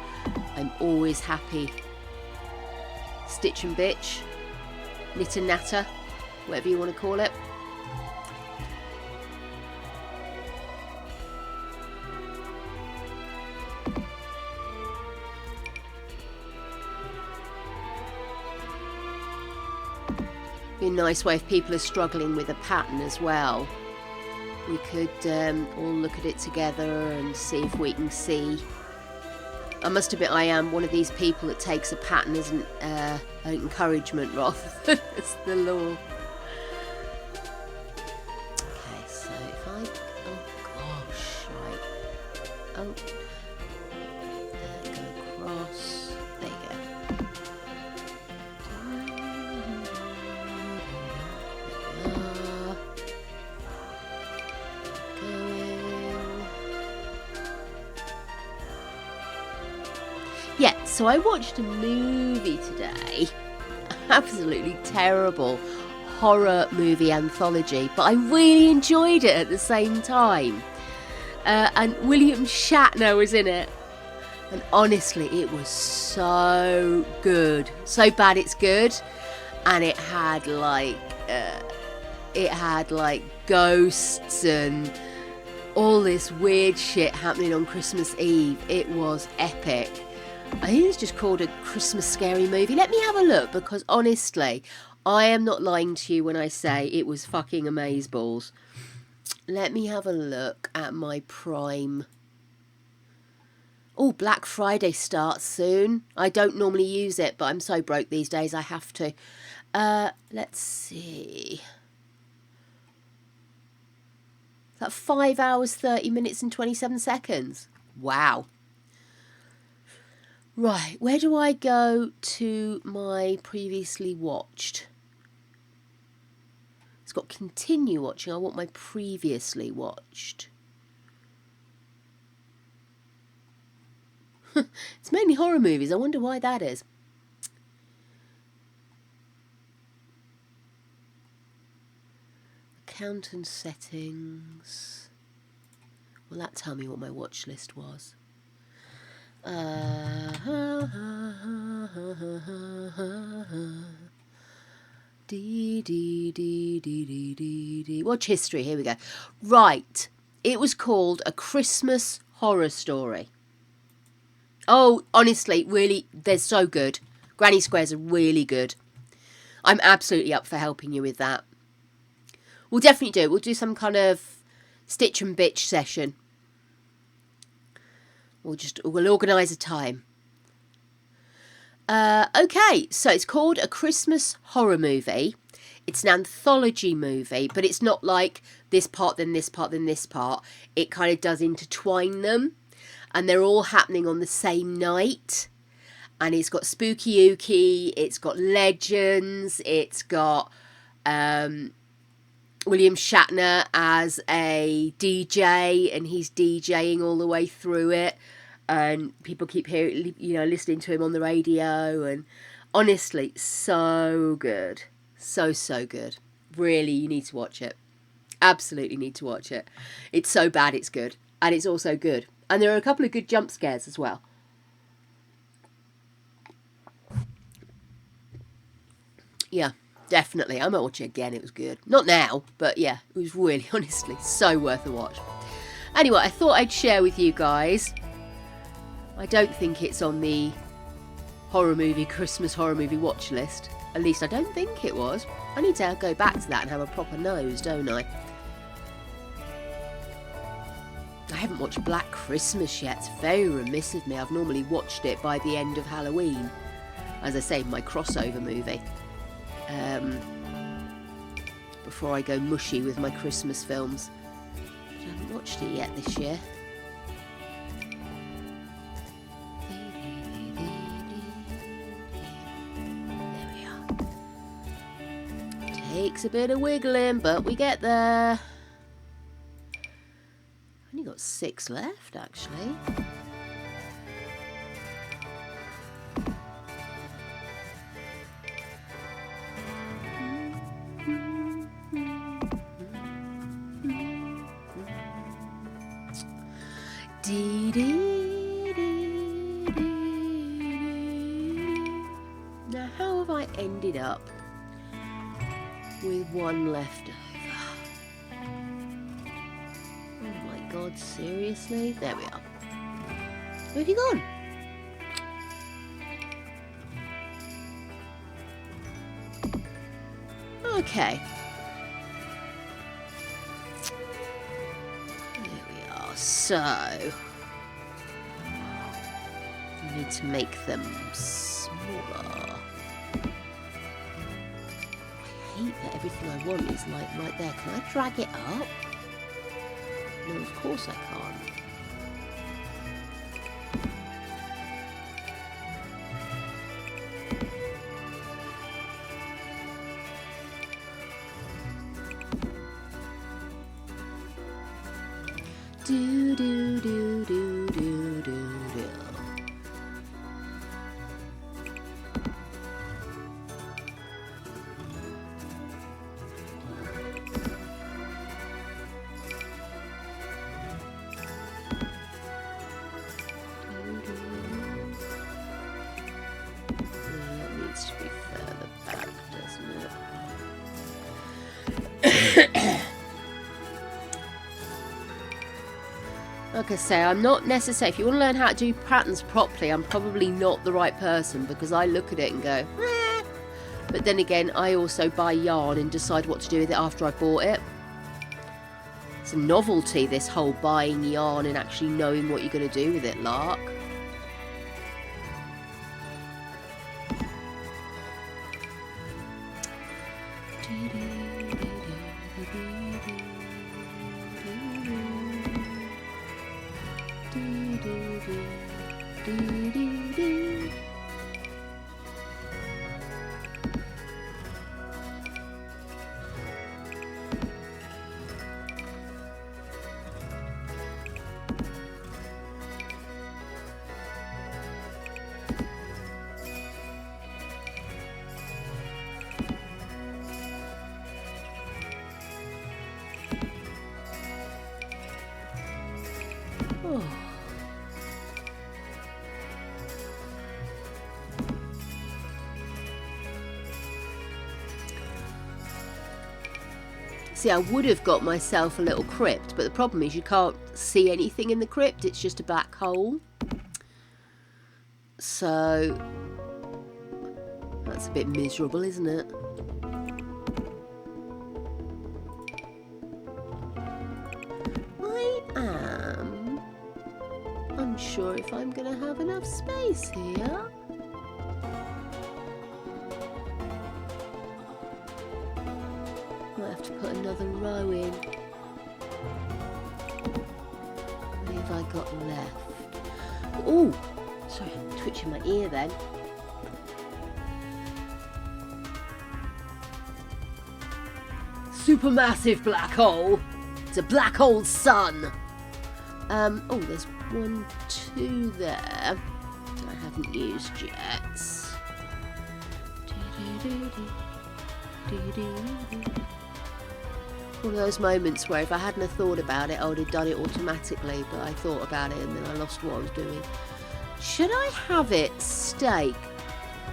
I'm always happy. Stitch and bitch, knit and natter, whatever you want to call it. Be a nice way if people are struggling with a pattern as well. We could all look at it together and see if we can see. I must admit, I am one of these people that takes a pattern as an encouragement rather than as the law. Okay, so if I... Oh gosh, right. Oh. Go across. There you go. So I watched a movie today. Absolutely terrible horror movie anthology, but I really enjoyed it at the same time. And William Shatner was in it. And honestly, it was so good. So bad it's good. And it had like ghosts and all this weird shit happening on Christmas Eve. It was epic. I think it's just called A Christmas Scary Movie. Let me have a look, because honestly, I am not lying to you when I say it was fucking amazeballs. Let me have a look at my Prime. Oh, Black Friday starts soon. I don't normally use it, but I'm so broke these days I have to. Let's see. Is that 5 hours, 30 minutes and 27 seconds? Wow. Right, where do I go to my previously watched? It's got continue watching. I want my previously watched. It's mainly horror movies. I wonder why that is. Account and settings. Will that tell me what my watch list was? Watch history. Here we go. Right. It was called A Christmas Horror Story. Oh, honestly, really, they're so good. Granny Squares are really good. I'm absolutely up for helping you with that. We'll definitely do it. We'll do some kind of stitch and bitch session. We'll organise a time. Okay, so it's called A Christmas Horror Movie. It's an anthology movie, but it's not like this part, then this part, then this part. It kind of does intertwine them, and they're all happening on the same night. And it's got spooky ooky, it's got legends, it's got William Shatner as a DJ, and he's DJing all the way through it. And people keep hearing, listening to him on the radio. And honestly, so good. So good. Really, you need to watch it. Absolutely need to watch it. It's so bad it's good. And it's also good. And there are a couple of good jump scares as well. Yeah, definitely. I might watch it again. It was good. Not now, but yeah, it was really, honestly, so worth a watch. Anyway, I thought I'd share with you guys. I don't think it's on the Christmas horror movie watch list. At least I don't think it was. I need to go back to that and have a proper nose, don't I? I haven't watched Black Christmas yet. It's very remiss of me. I've normally watched it by the end of Halloween. As I say, my crossover movie. Before I go mushy with my Christmas films. But I haven't watched it yet this year. Takes a bit of wiggling, but we get there. Only got 6 left, actually. Now, how have I ended up with 1 left over? Oh my god, seriously? There we are. Where have you gone? Okay. There we are. So, I need to make them smaller. I hate that everything I want is like right there. Can I drag it up? No, of course I can't. Do do do do do do do. Like I say, I'm not necessarily... If you want to learn how to do patterns properly, I'm probably not the right person because I look at it and go, eh. But then again, I also buy yarn and decide what to do with it after I bought it. It's a novelty, this whole buying yarn and actually knowing what you're going to do with it, lark. Oh. See, I would have got myself a little crypt, but the problem is you can't see anything in the crypt. It's just a black hole. So that's a bit miserable, isn't it? I am unsure if I'm going to have enough space here. Might have to put another row in. What have I got left? Oh, sorry, I'm twitching my ear then. Supermassive black hole. It's a black hole sun. Oh, there's 1, 2 there. I haven't used yet. One of those moments where if I hadn't have thought about it, I would have done it automatically, but I thought about it and then I lost what I was doing. Should I have it stake?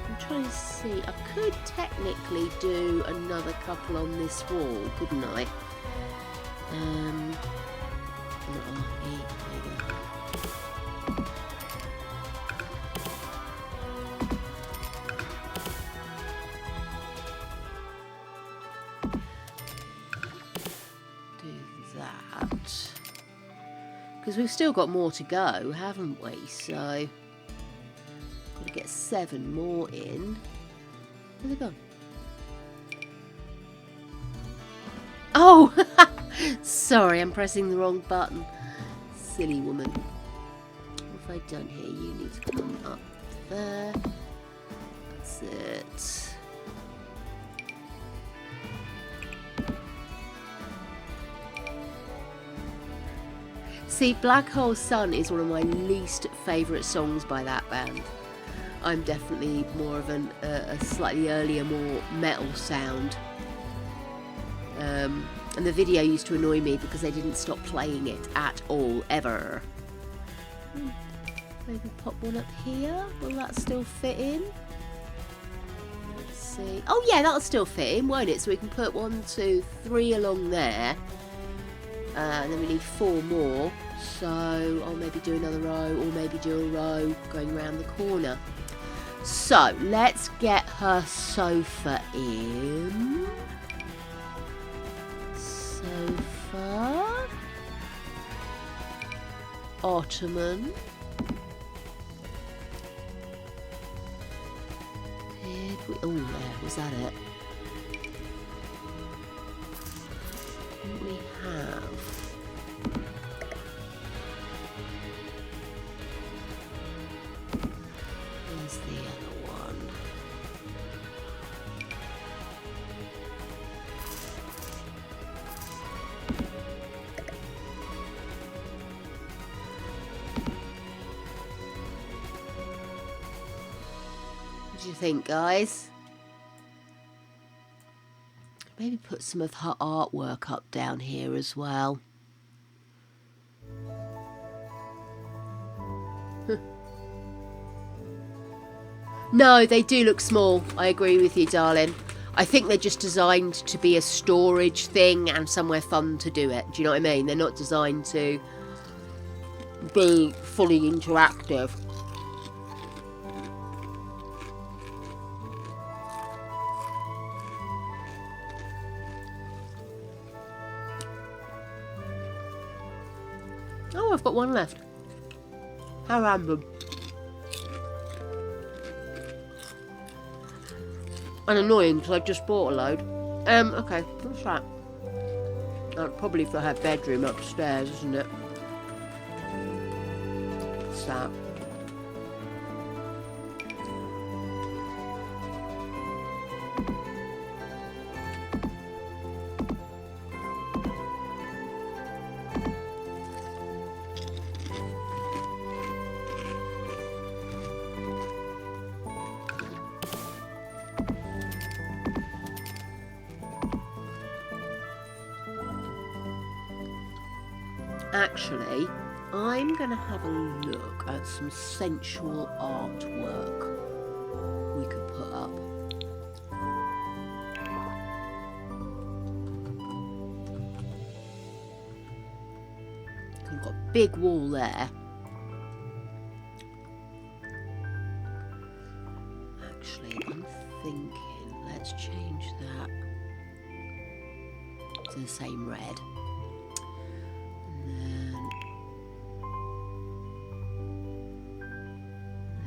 I'm trying to see. I could technically do another couple on this wall, couldn't I? Because we've still got more to go, haven't we? So, got to get 7 more in. Where's it gone? Oh! Sorry, I'm pressing the wrong button. Silly woman. What have I done here? You need to come up there. That's it. See, Black Hole Sun is one of my least favourite songs by that band. I'm definitely more of a slightly earlier, more metal sound. And the video used to annoy me because they didn't stop playing it at all, ever. Maybe pop one up here. Will that still fit in? Let's see. Oh yeah, that'll still fit in, won't it? So we can put 1, 2, 3 along there. And then we need 4 more. So I'll maybe do another row, or maybe do a row going around the corner. So let's get her sofa in. Sofa. Ottoman. Oh, there, was that it? What we have? Where's the other one? What do you think, guys? Maybe put some of her artwork up down here as well. No, they do look small. I agree with you, darling. I think they're just designed to be a storage thing and somewhere fun to do it. Do you know what I mean? They're not designed to be fully interactive. Oh, I've got one left. How random. And annoying because I've just bought a load. Okay, what's that? Probably for her bedroom upstairs, isn't it? What's that? Actually, I'm going to have a look at some sensual artwork we could put up. We've got a big wall there. Actually, I'm thinking, let's change that to the same red.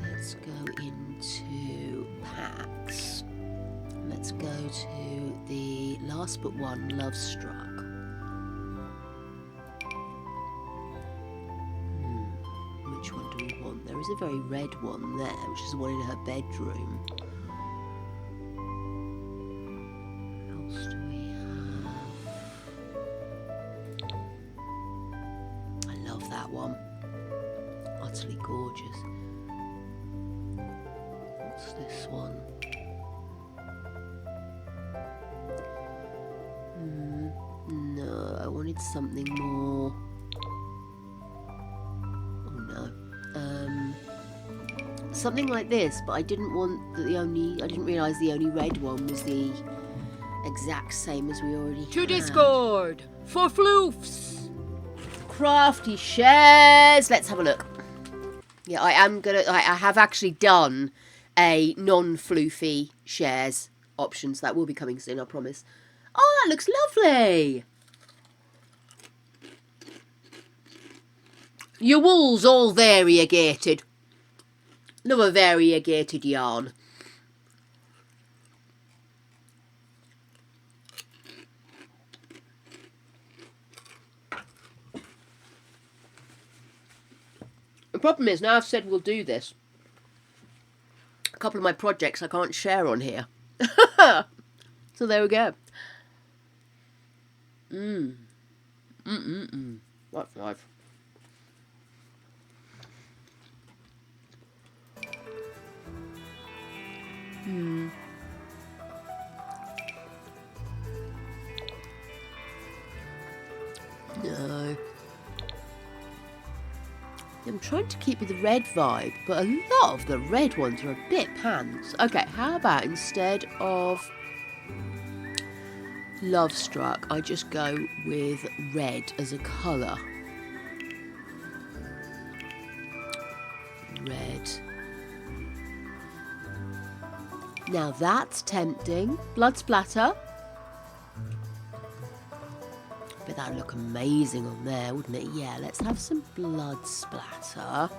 Let's go into packs. Let's go to the last but one, Love Struck. Which one do we want? There is a very red one there, which is the one in her bedroom. What else do we have? I love that one. Utterly gorgeous. What's this one? No, I wanted something more. Oh no. Something like this, but I didn't want that I didn't realise the only red one was the exact same as we already To had. Discord for floofs. Crafty shares. Let's have a look. Yeah, I have actually done a non-floofy shares option, so that will be coming soon, I promise. Oh, that looks lovely. Your wool's all variegated. Love a variegated yarn. The problem is, now I've said we'll do this, a couple of my projects I can't share on here. So there we go. That's nice. No. I'm trying to keep with the red vibe, but a lot of the red ones are a bit pants. Okay, how about instead of Love Struck, I just go with red as a colour. Red. Now that's tempting. Blood splatter. But that would look amazing on there, wouldn't it? Yeah, let's have some blood splatter.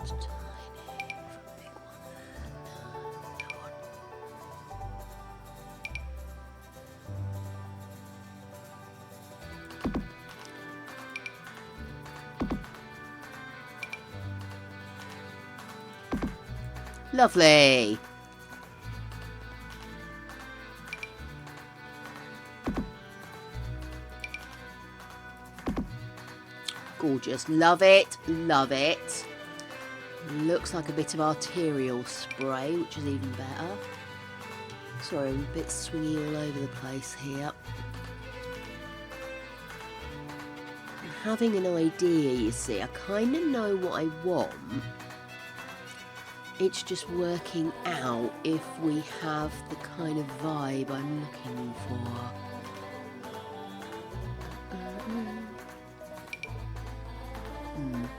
It's tiny. Big one there. No, that one. Lovely. Gorgeous. Love it. Love it. Looks like a bit of arterial spray, which is even better. Sorry, I'm a bit swingy all over the place here. having an idea, you see. I kind of know what I want. It's just working out if we have the kind of vibe I'm looking for.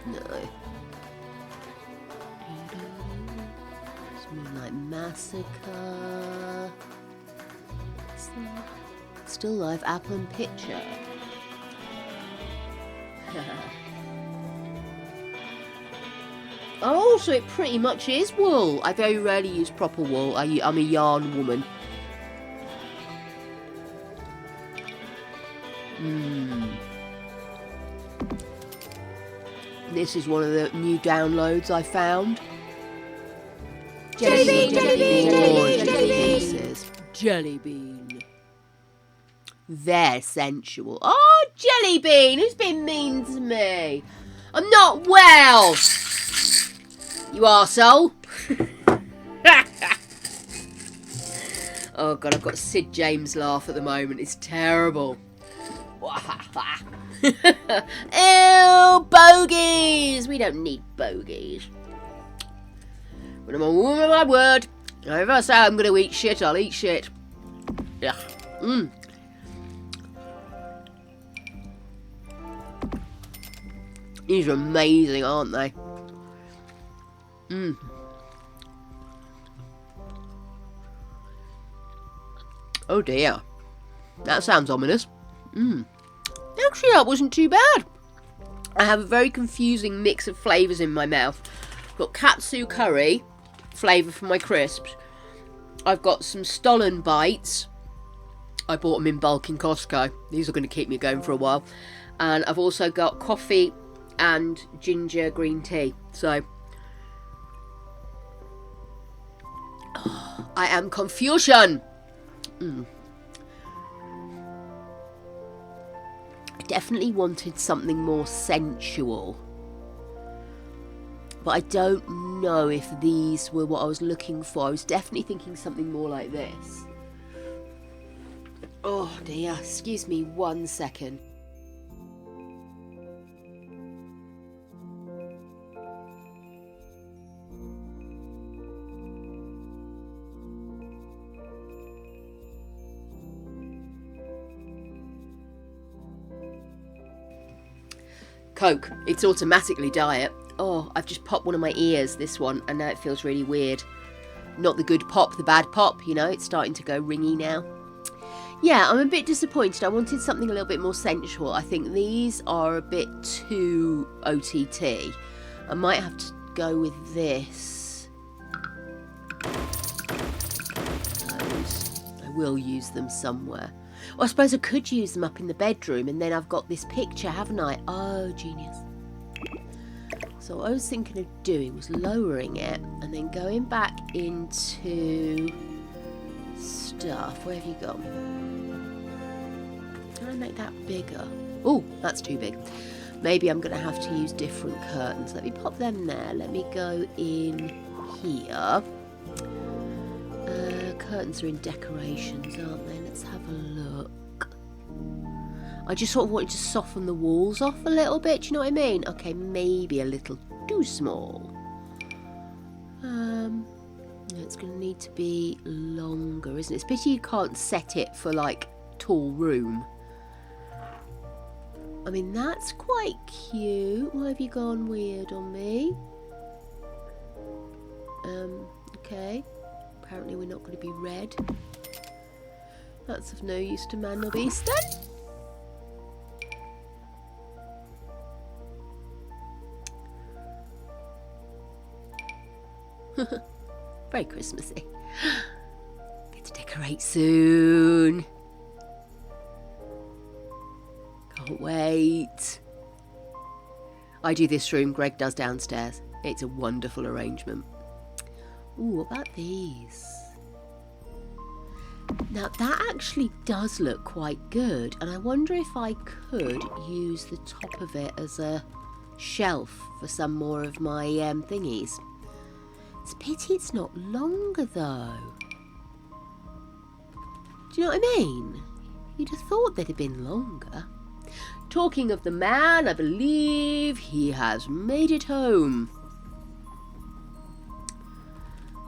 No. Moonlight Massacre. Still life, apple and pitcher. Oh, so it pretty much is wool. I very rarely use proper wool. I'm a yarn woman. This is one of the new downloads I found. Jelly bean, jelly bean, jelly bean. They're sensual. Oh, jelly bean, who's been mean to me? I'm not well. You arsehole. Oh God, I've got a Sid James laugh at the moment. It's terrible. Ew, bogies. We don't need bogies. When I'm a woman of my word, if I say I'm going to eat shit, I'll eat shit. Yeah. These are amazing, aren't they? Oh dear. That sounds ominous. Actually, that wasn't too bad. I have a very confusing mix of flavours in my mouth. I've got katsu curry flavour for my crisps. I've got some Stollen bites. I bought them in bulk in Costco. These are going to keep me going for a while. And I've also got coffee and ginger green tea. So I am confusion. I definitely wanted something more sensual, but I don't know if these were what I was looking for. I was definitely thinking something more like this. Oh dear, excuse me 1 second. Coke. It's automatically diet. Oh, I've just popped one of my ears, this one, and now it feels really weird. Not the good pop, the bad pop, you know, it's starting to go ringy now. Yeah, I'm a bit disappointed. I wanted something a little bit more sensual. I think these are a bit too OTT. I might have to go with this. I will use them somewhere. Well, I suppose I could use them up in the bedroom, and then I've got this picture, haven't I? Oh, genius. So what I was thinking of doing was lowering it and then going back into stuff. Where have you gone? Can I make that bigger? Oh, that's too big. Maybe I'm going to have to use different curtains. Let me pop them there. Let me go in here. Curtains are in decorations, aren't they? Let's have a look. I just sort of wanted to soften the walls off a little bit, do you know what I mean? Okay, maybe a little too small. It's going to need to be longer, isn't it? It's a pity you can't set it for, like, tall room. I mean, that's quite cute. Why have you gone weird on me? Okay. Apparently we're not going to be red. That's of no use to man or beast then. Very Christmassy. Get to decorate soon. Can't wait. I do this room, Greg does downstairs. It's a wonderful arrangement. Ooh, what about these? Now that actually does look quite good, and I wonder if I could use the top of it as a shelf for some more of my thingies. It's a pity it's not longer though. Do you know what I mean? You'd have thought they'd have been longer. Talking of the man, I believe he has made it home.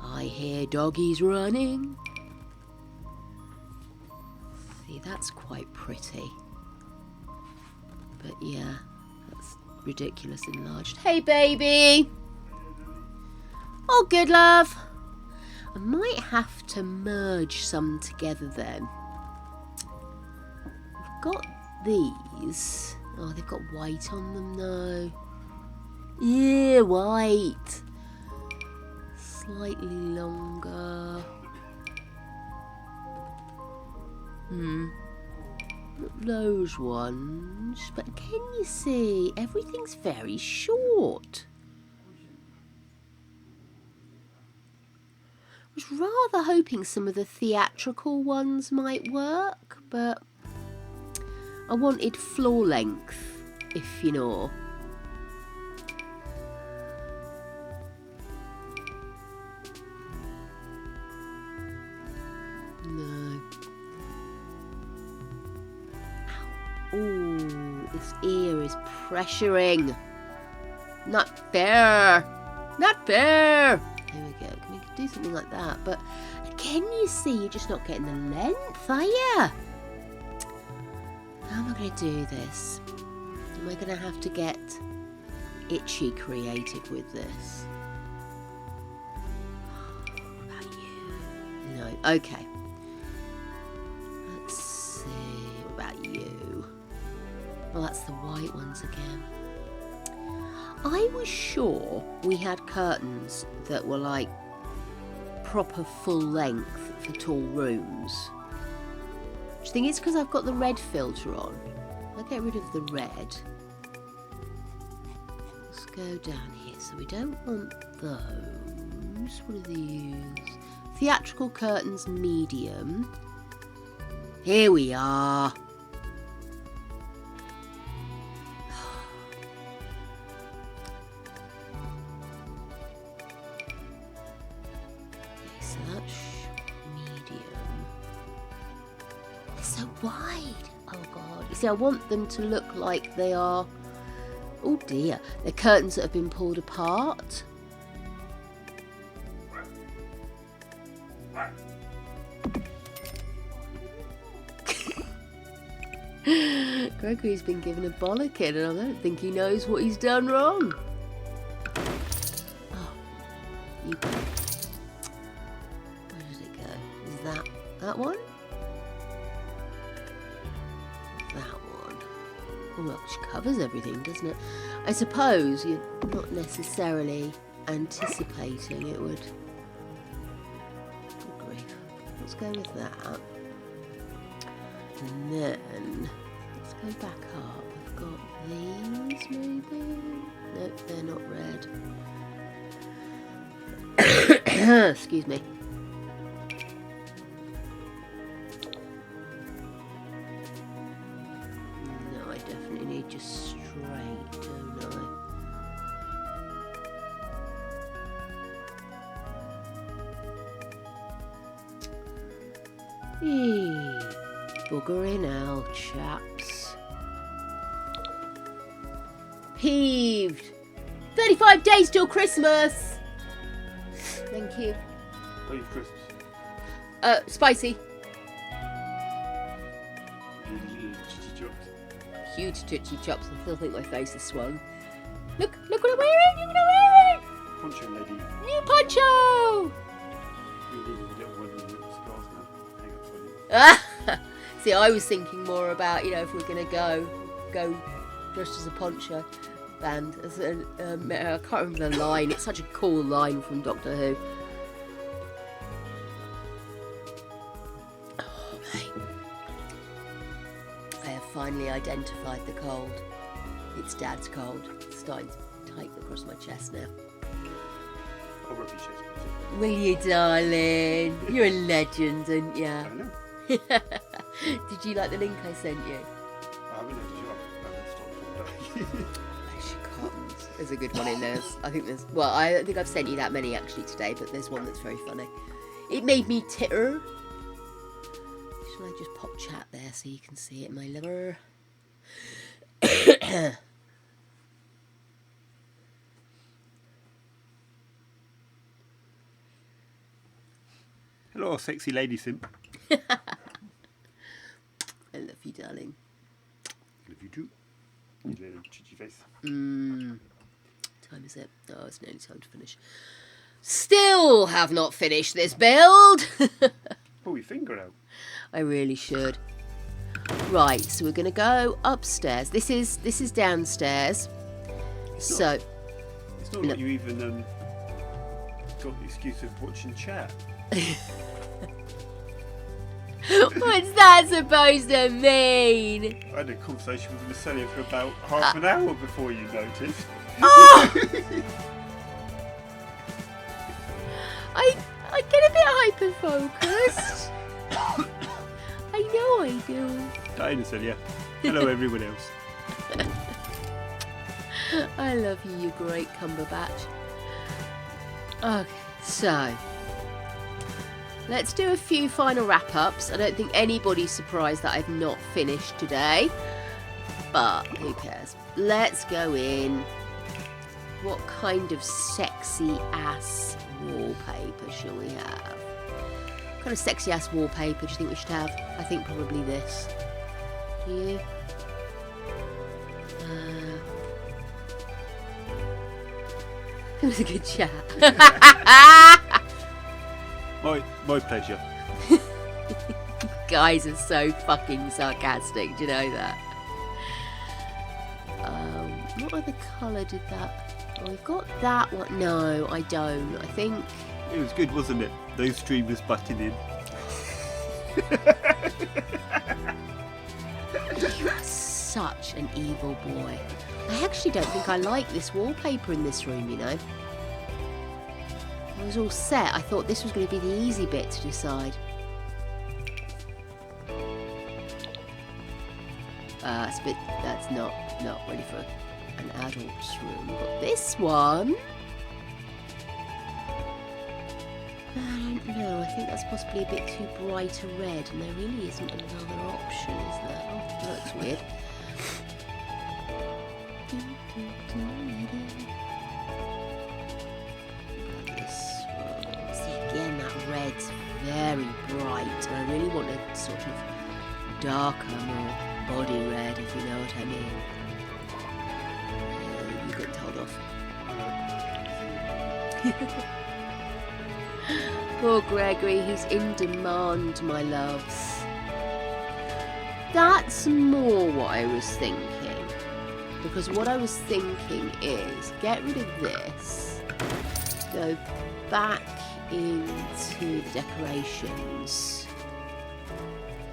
I hear doggies running. See, that's quite pretty. But yeah, that's ridiculous enlarged. Hey, baby! Oh, good, love. I might have to merge some together then. We've got these. Oh, they've got white on them though. Yeah, white. Slightly longer. Not those ones. But can you see? Everything's very short. I was rather hoping some of the theatrical ones might work, but I wanted floor length, if you know. No. Ooh, this ear is pressuring. Not fair. Not fair. There we go. We could do something like that, but can you see you're just not getting the length, are you? How am I going to do this? Am I going to have to get itchy creative with this? What about you? No. Okay. Let's see. What about you? Well, that's the white ones again. I was sure we had curtains that were like proper full length for tall rooms. Which I think it's because I've got the red filter on. I'll get rid of the red. Let's go down here. So we don't want those. What are these? Theatrical curtains medium. Here we are. So wide. Oh god. You see, I want them to look like they are, oh dear, they're curtains that have been pulled apart. Gregory's been given a bollocking and I don't think he knows what he's done wrong. Oh, you go. Where does it go? Is that one? Well, which covers everything, doesn't it? I suppose you're not necessarily anticipating it would. Good grief. Let's go with that. And then let's go back up. I've got these maybe. Nope, they're not red. Excuse me. Just straight, don't I? Buggering out, chaps. Peeved. 35 days till Christmas. Thank you. What is Christmas? Spicy. Huge twitchy chops. I still think my face is swollen. Look what I'm wearing! Look what I'm wearing! Poncho lady. New poncho! See, I was thinking more about, if we're gonna go dressed as a poncho band. As I can't remember the line. It's such a cool line from Doctor Who. Oh, mate. I have finally identified the cold. It's Dad's cold. It's starting to tighten across my chest now. I'll rub your chest, please. Will you, darling? You're a legend, aren't you? I know. Did you like the link I sent you? I haven't had a job. I haven't stopped all day. Bless your cottons. There's a good one in there. I think I've sent you that many actually today, but there's one that's very funny. It made me titter. Shall I just pop chat there so you can see it, my lover? Hello, sexy lady simp. I love you, darling. Love you too. You little chichi face. Time is it? Oh, it's nearly time to finish. Still have not finished this build. Pull your finger out. I really should. Right, so we're going to go upstairs. This is downstairs. It's not like you even got the excuse of watching chat. What's that supposed to mean? I had a conversation with Marcelia for about half an hour before you noticed. Oh! I get a bit hyper-focused. I know I do. Hi, Marcelia. Hello, everyone else. I love you, you great Cumberbatch. Okay, so let's do a few final wrap-ups. I don't think anybody's surprised that I've not finished today, but who cares? Let's go in. What kind of sexy ass wallpaper shall we have? What kind of sexy ass wallpaper do you think we should have? I think probably this. Do you? It was a good chat. My pleasure. Guys are so fucking sarcastic. Do you know that? What other colour did that? Oh, we've got that one. No, I don't. I think. It was good, wasn't it? Those streamers butted in. You are such an evil boy. I actually don't think I like this wallpaper in this room, you know. I was all set. I thought this was going to be the easy bit to decide. That's not ready for an adult's room. But this one, I don't know. I think that's possibly a bit too bright a red, and there really isn't another option, is there? Oh, that looks weird. This one. See, again, that red's very bright, and I really want a sort of darker, more body red, if you know what I mean. You got told off. Poor Gregory, he's in demand, my loves. That's more what I was thinking. Because what I was thinking is, get rid of this, go back into the decorations.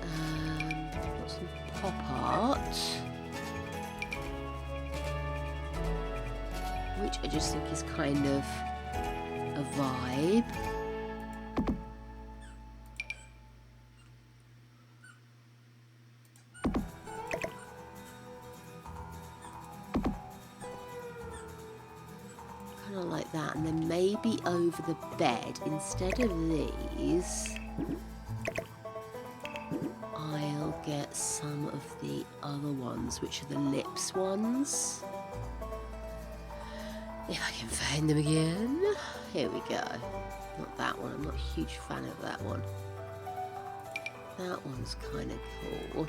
Got some pop art, which I just think is kind of a vibe. Kind of like that, and then maybe over the bed, instead of these, I'll get some of the other ones, which are the lips ones. If I can find them again. Here we go. Not that one. I'm not a huge fan of that one. That one's kind of cool.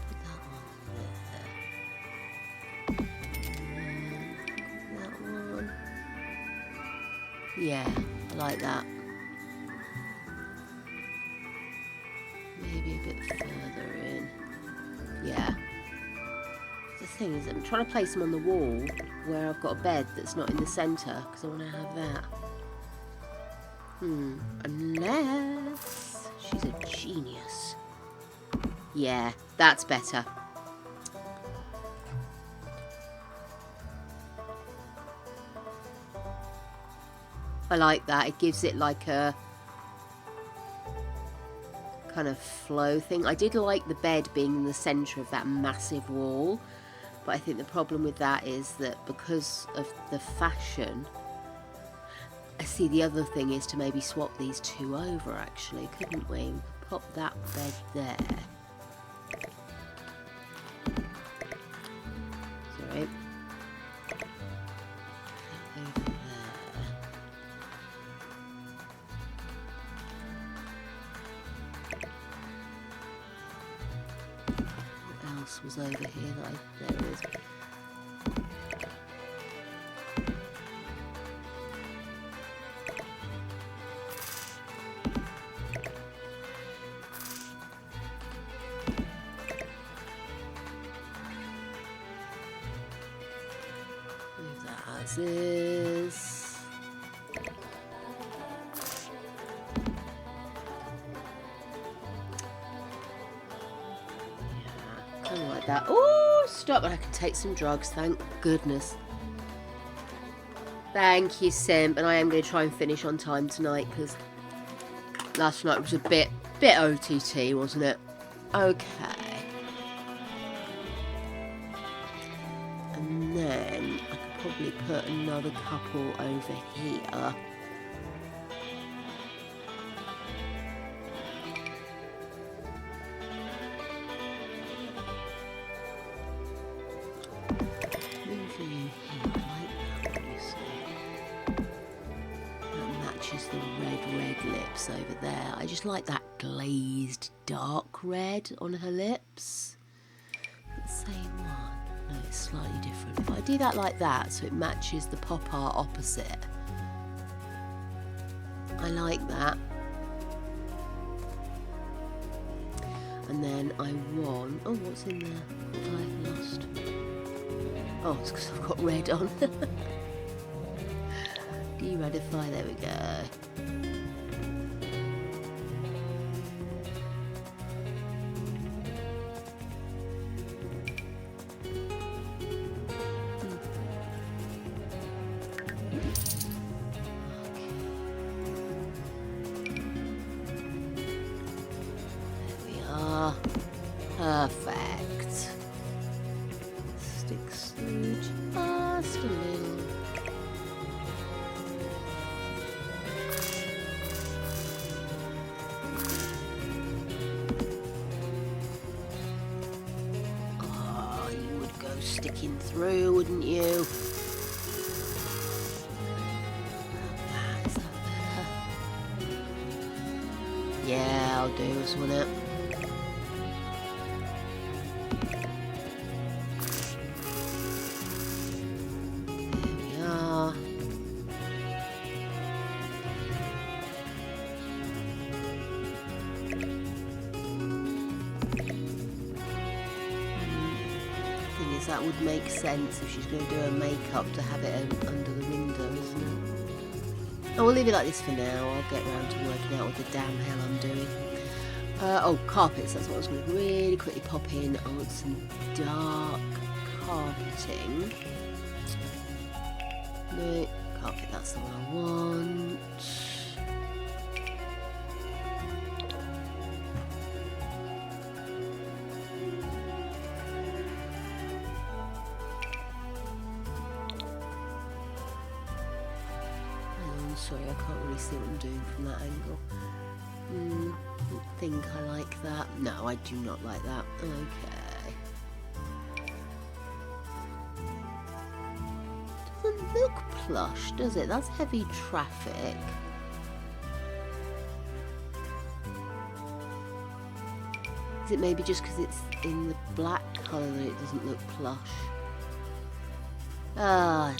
Put that one there. That one. Yeah, I like that. Maybe a bit further in. Yeah. The thing is, I'm trying to place them on the wall where I've got a bed that's not in the centre, because I want to have that. Unless she's a genius. Yeah, that's better. I like that. It gives it like a kind of flow thing. I did like the bed being in the centre of that massive wall. But I think the problem with that is that because of the fashion, I see the other thing is to maybe swap these two over, actually, couldn't we? We could pop that bed there. Sorry. Over there. What else was over here that there is? Is yeah, kind of like that. Oh, stop! I can take some drugs. Thank goodness. Thank you, Simp. And I am going to try and finish on time tonight because last night was a bit OTT, wasn't it? Okay. And then I could probably put another couple over here. Moving in here like that, you see. That matches the red lips over there. I just like that glazed dark red on her lips. The same one. No, it's slightly different. If I do that like that, so it matches the pop art opposite. I like that. And then I want... Oh, what's in there? What have I lost? Oh, it's because I've got red on. De-redify, there we go. Perfect. Sticks through just a little. Oh, you would go sticking through, wouldn't you? Is that better? Yeah, I'll do this, won't it? That would make sense if she's going to do her makeup to have it under the window, isn't it? Oh, we'll leave it like this for now. I'll get round to working out what the damn hell I'm doing. Oh, carpets. That's what I was going to really quickly pop in. I want some dark carpeting. No, carpet. That's the one I want. Sorry, I can't really see what I'm doing from that angle. I think I like that. No, I do not like that. Okay. Doesn't look plush, does it? That's heavy traffic. Is it maybe just because it's in the black colour that it doesn't look plush? Ah.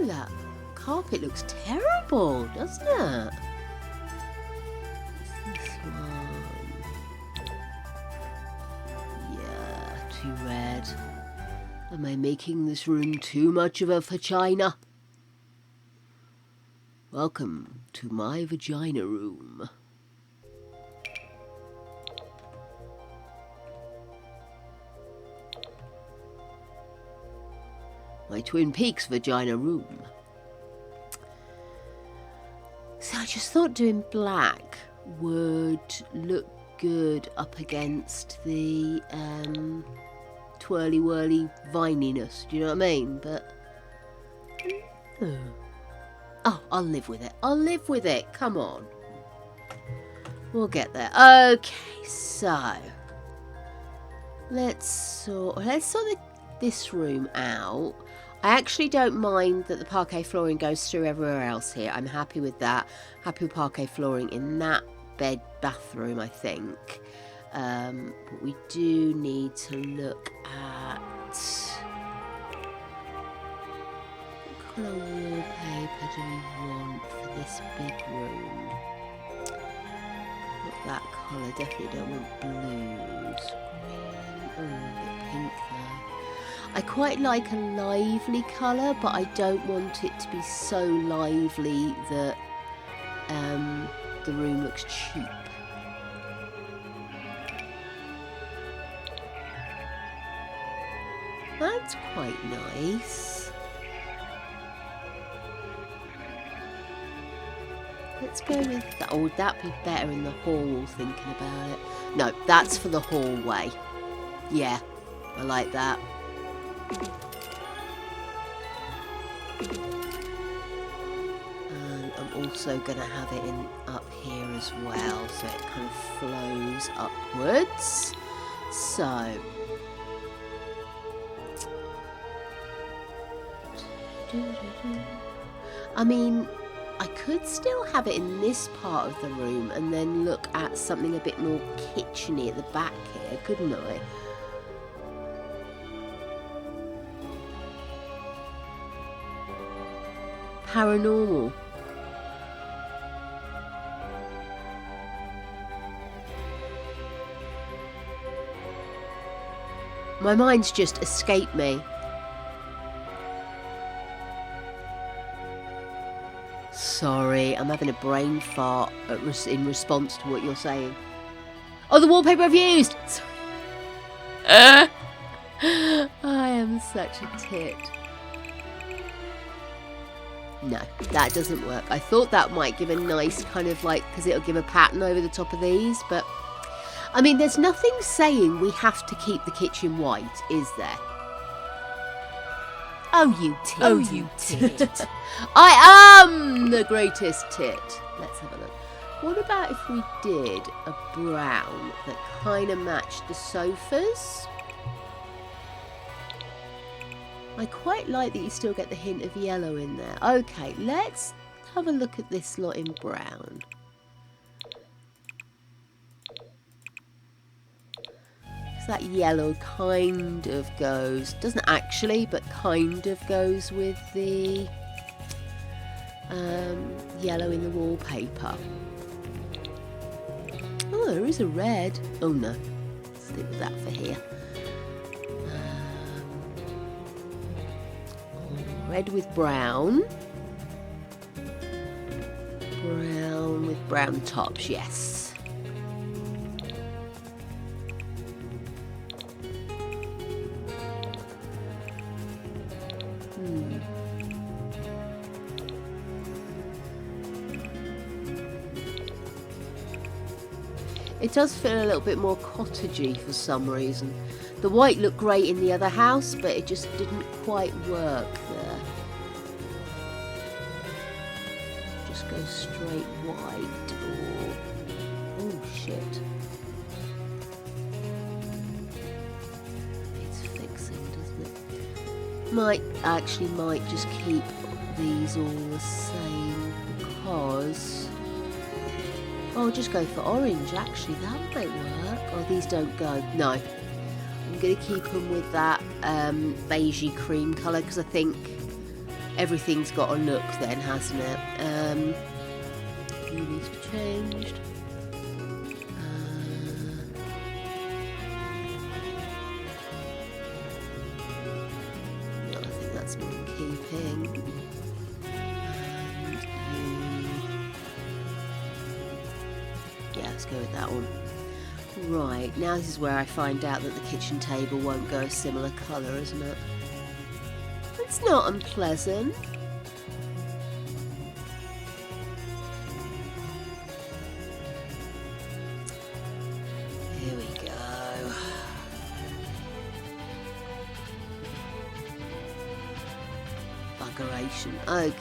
That carpet looks terrible, doesn't it? What's this one? Yeah, too red. Am I making this room too much of a vagina? Welcome to my vagina room. My Twin Peaks vagina room. So I just thought doing black would look good up against the twirly whirly vininess. Do you know what I mean? But oh, I'll live with it. I'll live with it. Come on. We'll get there. Okay, so let's sort this room out. I actually don't mind that the parquet flooring goes through everywhere else here. I'm happy with that. Happy with parquet flooring in that bathroom, I think. But we do need to look at what colour wallpaper do we want for this big room? Not that colour, definitely don't want blues. Green, a bit pink there. I quite like a lively colour, but I don't want it to be so lively that the room looks cheap. That's quite nice. Let's go with that. Oh, would that be better in the hall, thinking about it? No, that's for the hallway. Yeah, I like that. And I'm also going to have it in up here as well, so it kind of flows upwards. So I mean, I could still have it in this part of the room and then look at something a bit more kitcheny at the back here, couldn't I? Paranormal. My mind's just escaped me. Sorry, I'm having a brain fart in response to what you're saying. Oh, the wallpaper I've used! Sorry. I am such a tit. No, that doesn't work. I thought that might give a nice kind of like, because it'll give a pattern over the top of these, but I mean, there's nothing saying we have to keep the kitchen white, is there? Oh, you tit. Oh, you tit. I am the greatest tit. Let's have a look. What about if we did a brown that kind of matched the sofas? I quite like that you still get the hint of yellow in there. Okay, let's have a look at this lot in brown. That yellow kind of goes, doesn't actually, but kind of goes with the yellow in the wallpaper. Oh, there is a red. Oh no, stick with that for here. Red with brown. Brown with brown tops, yes. It does feel a little bit more cottagey for some reason. The white looked great in the other house, but it just didn't quite work there. Just go straight white or... oh shit. It's fixing, doesn't it? Might just keep these all the same because... oh, just go for orange, actually. That might work. Oh, these don't go. No. I'm going to keep them with that beigey cream colour because I think everything's got a look then, hasn't it? Blue needs to be changed. No, I think that's more in keeping. Yeah, let's go with that one. Right, now this is where I find out that the kitchen table won't go a similar colour, isn't it? It's not unpleasant. decoration. Okay.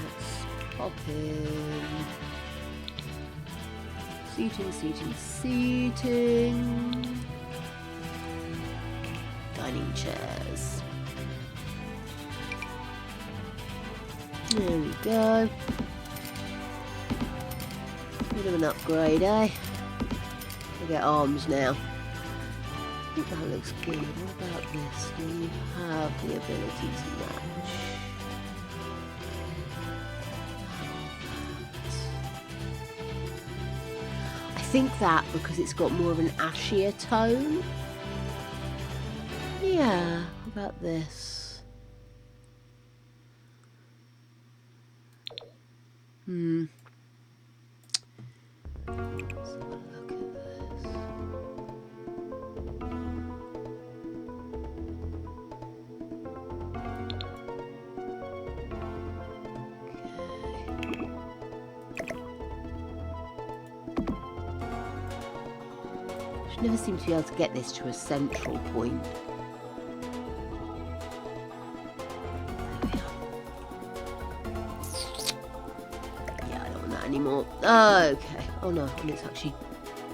Let's pop in. Seating. Dining chairs. There we go. Bit of an upgrade, eh? I get arms now. I think that looks good. What about this? Do you have the ability to match? I think that because it's got more of an ashier tone. Yeah, what about this? Let's have a look at this. I never seem to be able to get this to a central point. Yeah, I don't want that anymore. Okay. Oh no, I need to actually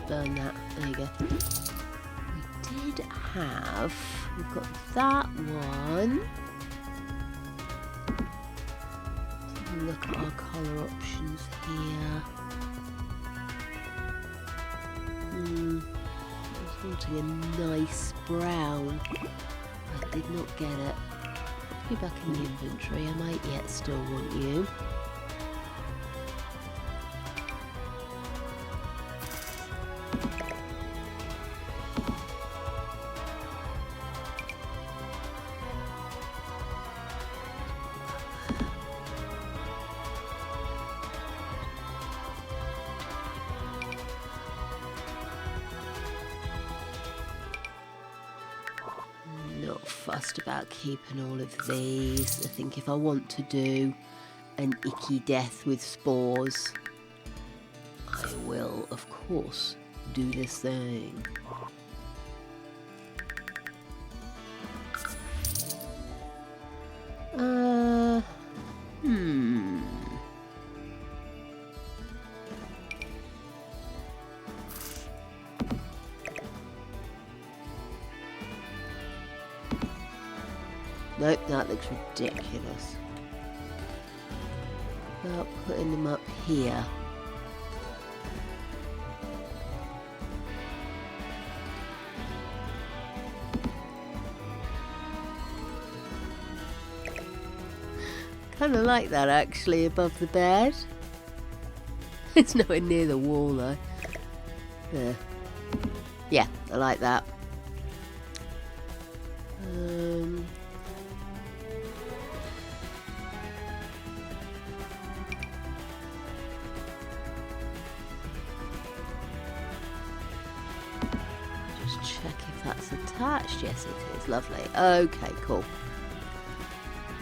burn that. There you go. We did have... We've got that one. Let's have a look at our colour options here. Wanting a nice brown. I did not get it. Put you back in the inventory. I might yet still want you. Not fussed about keeping all of these. I think if I want to do an icky death with spores, I will, of course, do this thing. Nope, that looks ridiculous. About putting them up here. Kind of like that actually, above the bed. It's nowhere near the wall though. There. Yeah, I like that. Check if that's attached. Yes, it is. Lovely. Okay, cool.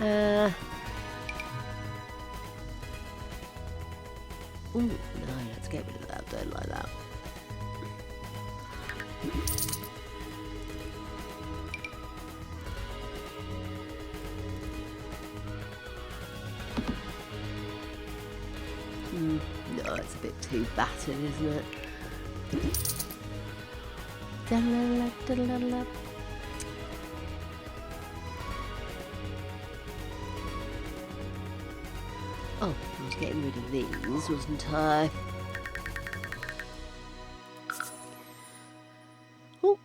Ooh, no, let's get rid of that. Don't like that. No, it's a bit too battered, isn't it? Oh, I was getting rid of these, wasn't I? Oh,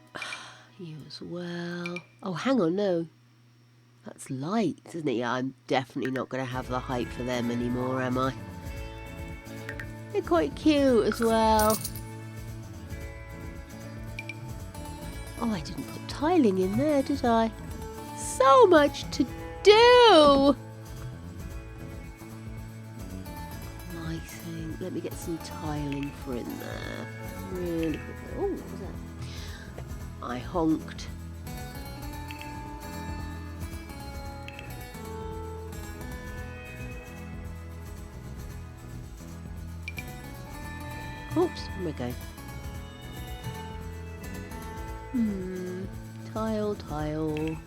you as well. Oh, hang on, no. That's light, isn't it? Yeah, I'm definitely not going to have the height for them anymore, am I? They're quite cute as well. Oh, I didn't put tiling in there, did I? So much to do! My thing. Let me get some tiling for in there. Really quick. Oh, what was that? I honked. Oops, where we go? Tile, tile.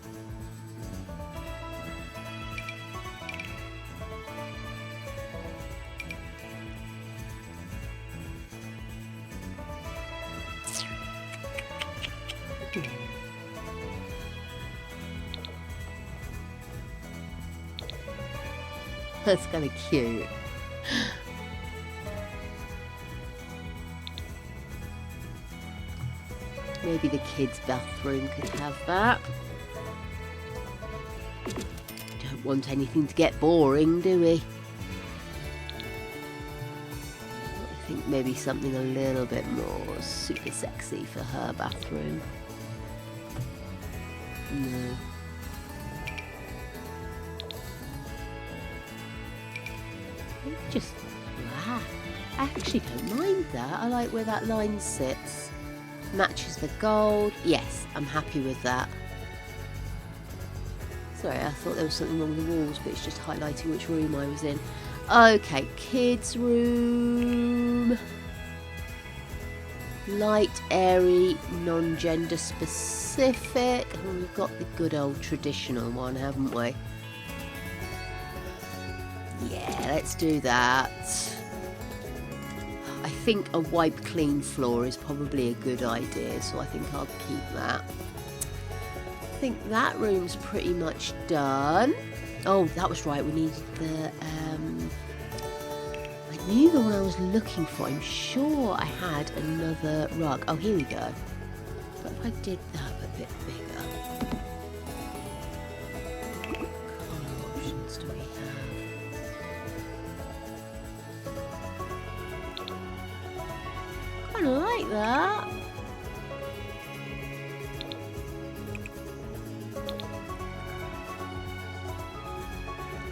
That's kind of cute. Maybe the kids' bathroom could have that. Don't want anything to get boring, do we? I think maybe something a little bit more super sexy for her bathroom. No. Just black. I actually don't mind that. I like where that line sits. Matches the gold. Yes, I'm happy with that. Sorry, I thought there was something wrong with the walls, but it's just highlighting which room I was in. Okay, kids' room. Light, airy, non-gender specific. And we've got the good old traditional one, haven't we? Yeah, let's do that. I think a wipe clean floor is probably a good idea, so I think I'll keep that. I think that room's pretty much done. Oh, that was right, we needed the... I knew the one I was looking for. I'm sure I had another rug. Oh, here we go. What if I did that a bit bigger? What colour options do we have? Kind of like that.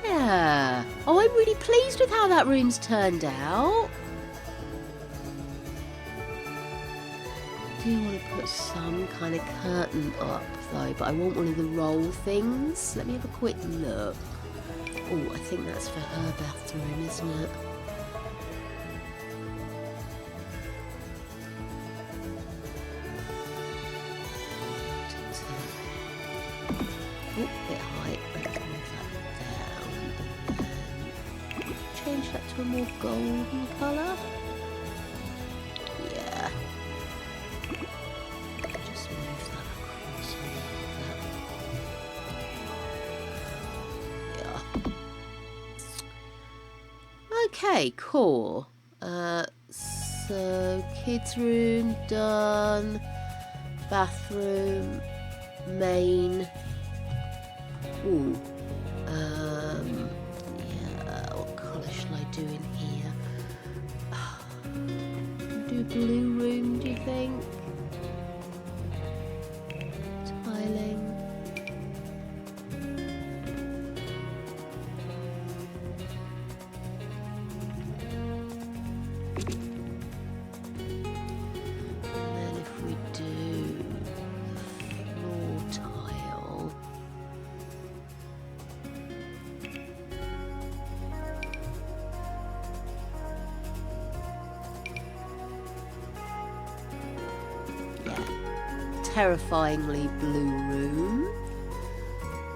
Yeah. Oh, I'm really pleased with how that room's turned out. I do want to put some kind of curtain up though, but I want one of the roll things. Let me have a quick look. Oh, I think that's for her bathroom, isn't it? Oh, bit high. Let's move that down. And then change that to a more golden colour. Yeah. Just move that across a little bit. Yeah. Okay, cool. So kids' room done. Bathroom, main. Ooh. Yeah, what colour shall I do in here? Do a blue room, do you think? Tiling. And then if we do the floor tile. Terrifyingly blue room.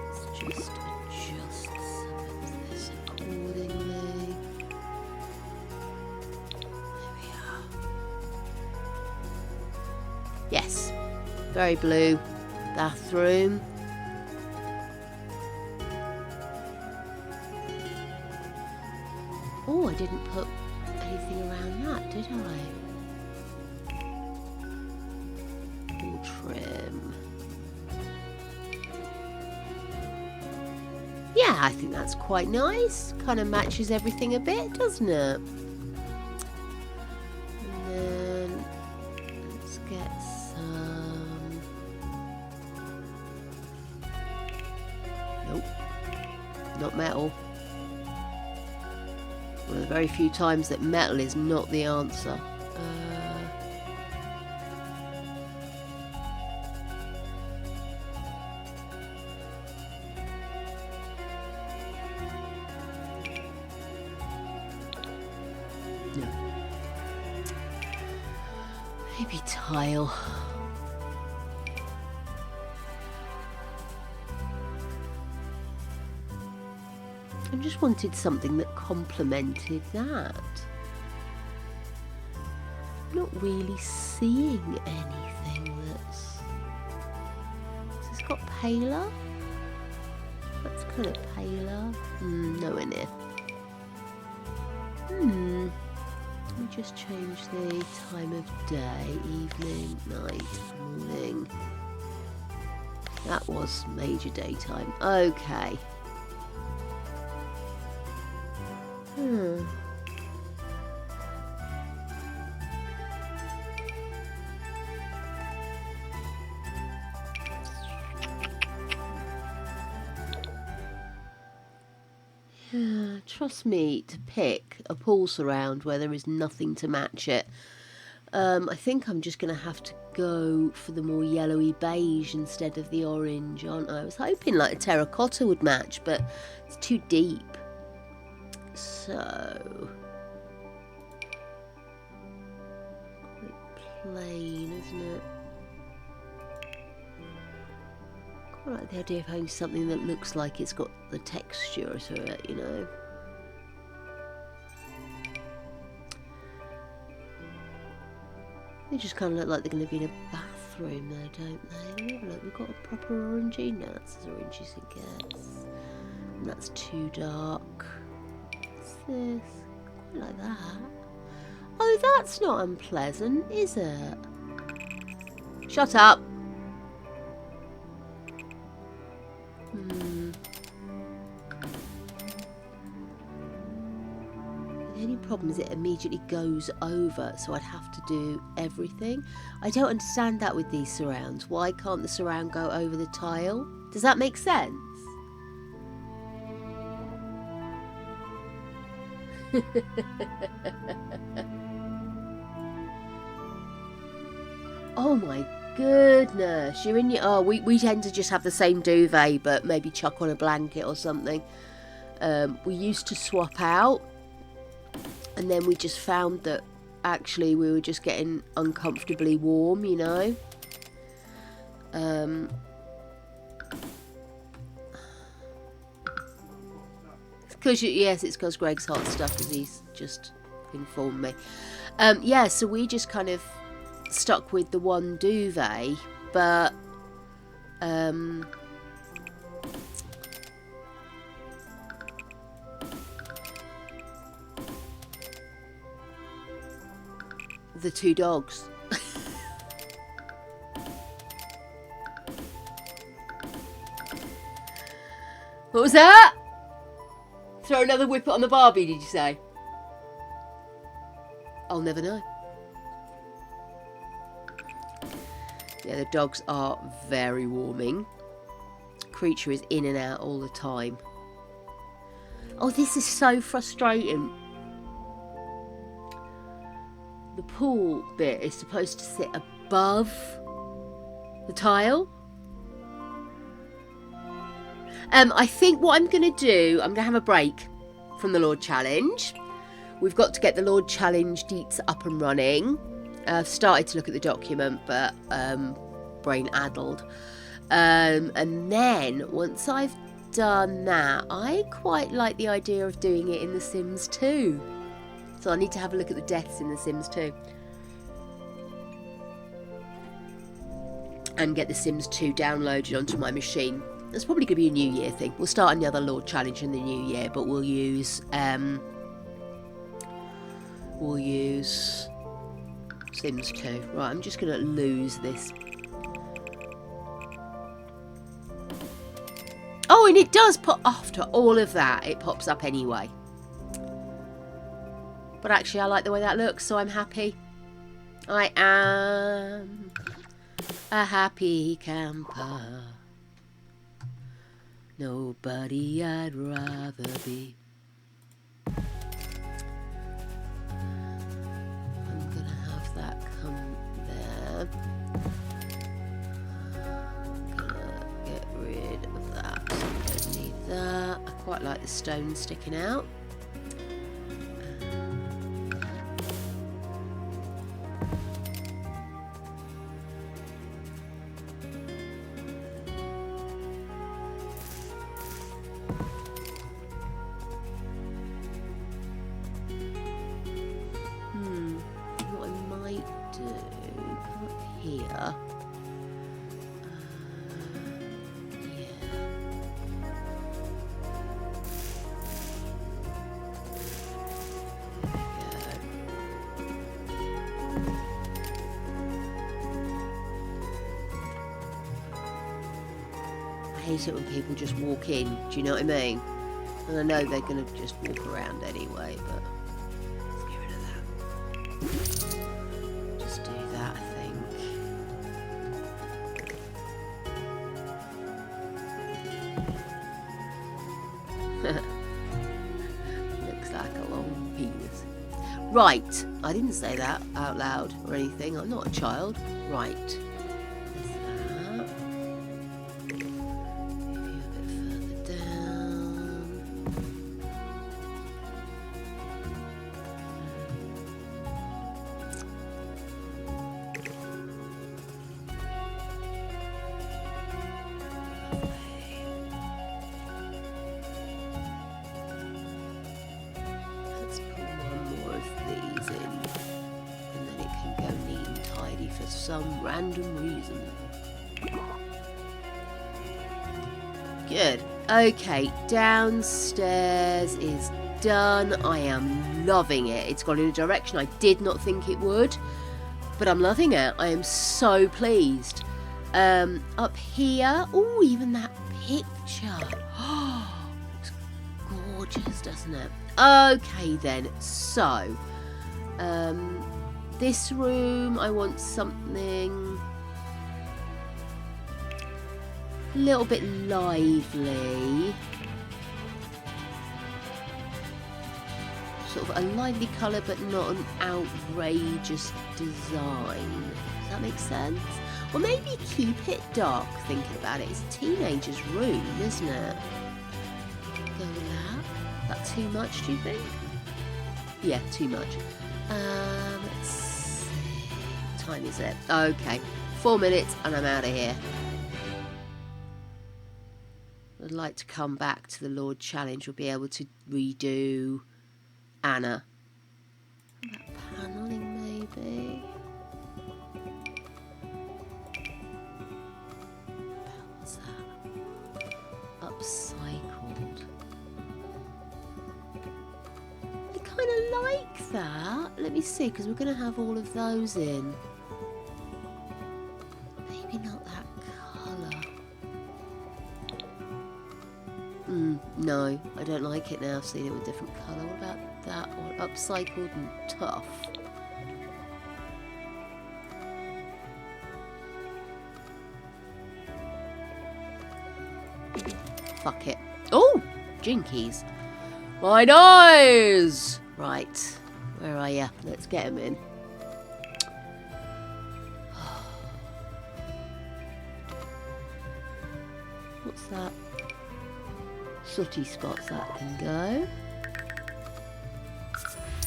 Let's just adjust some of this accordingly. There we are. Yes, very blue. Bathroom. Oh, I didn't put anything around that, did I? Trim. Yeah, I think that's quite nice. Kind of matches everything a bit, doesn't it? And then let's get some. Nope, not metal. One of the very few times that metal is not the answer. No. Maybe tile. wanted something that complemented that. I'm not really seeing anything that's... Has this got paler? That's kind of paler. Nowhere near. Let me just change the time of day, evening, night, morning. That was major daytime. Okay. Trust me to pick a pool surround where there is nothing to match it. I think I'm just going to have to go for the more yellowy beige instead of the orange, aren't I? I was hoping like a terracotta would match, but it's too deep. So... quite plain, isn't it? I like the idea of having something that looks like it's got the texture to it, you know. They just kind of look like they're going to be in a bathroom there, don't they? Let me have a look. We've got a proper orangey. No, that's as orange as it gets. And that's too dark. What's this? Quite like that. Oh, that's not unpleasant, is it? Shut up. The only problem is it immediately goes over, so I'd have to do everything. I don't understand that with these surrounds. Why can't the surround go over the tile? Does that make sense? Oh my goodness, you're in your... Oh, we tend to just have the same duvet, but maybe chuck on a blanket or something. We used to swap out, and then we just found that actually we were just getting uncomfortably warm, you know. Yes, it's because Greg's hot stuff, as he's just informed me. Yeah, so we just kind of stuck with the one duvet, but the two dogs. What was that? Throw another whippet on the Barbie, did you say? I'll never know. Yeah, the dogs are very warming. Creature is in and out all the time. Oh, this is so frustrating. The pool bit is supposed to sit above the tile. I think what I'm going to do, I'm going to have a break from the Lord Challenge. We've got to get the Lord Challenge deets up and running. I've started to look at the document, but brain addled. And then once I've done that, I quite like the idea of doing it in The Sims 2. So I need to have a look at the deaths in The Sims 2. And get The Sims 2 downloaded onto my machine. That's probably going to be a New Year thing. We'll start another Lord Challenge in the New Year, but we'll use Sims 2. Right, I'm just going to lose this. Oh, and it does pop, after all of that, it pops up anyway. But actually, I like the way that looks, so I'm happy. I am a happy camper. Nobody I'd rather be. I'm gonna have that come there. I'm gonna get rid of that. Don't need that. I quite like the stone sticking out. come up here. I hate it when people just walk in, do you know what I mean? And I know they're going to just walk around anyway, but let's get rid of that. Just do that, I think. Looks like a long penis. Right, I didn't say that out loud or anything. I'm not a child. Right. Some random reason. Good. Okay, downstairs is done. I am loving it. It's gone in a direction I did not think it would, but I'm loving it. I am so pleased. Up here, oh, even that picture. Oh, looks gorgeous, doesn't it? Okay then, so this room, I want something a little bit lively. Sort of a lively colour, but not an outrageous design. Does that make sense? Or maybe keep it dark, thinking about it. It's a teenager's room, isn't it? Go with that. That too much, do you think? Yeah, too much. Let's see. What time is it? Okay, 4 minutes and I'm out of here. I'd like to come back to the Lord Challenge. We'll be able to redo Anna. That panelling, maybe. What's that? Upcycled. I kind of like that. Let me see, because we're going to have all of those in. Maybe not that colour. No, I don't like it now. I've seen it with a different colour. What about that one? Upcycled and tough. Fuck it. Oh! Jinkies. My nose! Right. Where are you? Let's get him in. What's that? Sooty spots, that can go.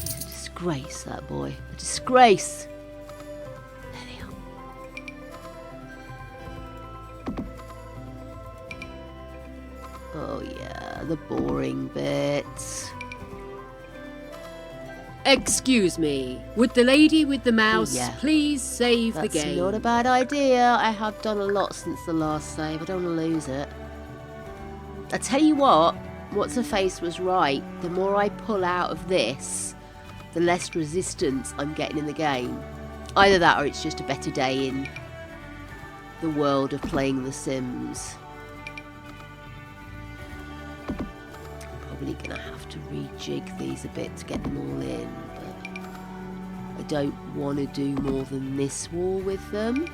He's a disgrace, that boy. A disgrace! There they are. Oh yeah, the boring bits. Excuse me, would the lady with the mouse please save That's the game? Not a bad idea. I have done a lot since the last save. I don't want to lose it. I tell you what, What's-Her-Face was right. The more I pull out of this, the less resistance I'm getting in the game. Either that or it's just a better day in the world of playing The Sims. I'm probably going to have to rejig these a bit to get them all in, but I don't want to do more than this wall with them.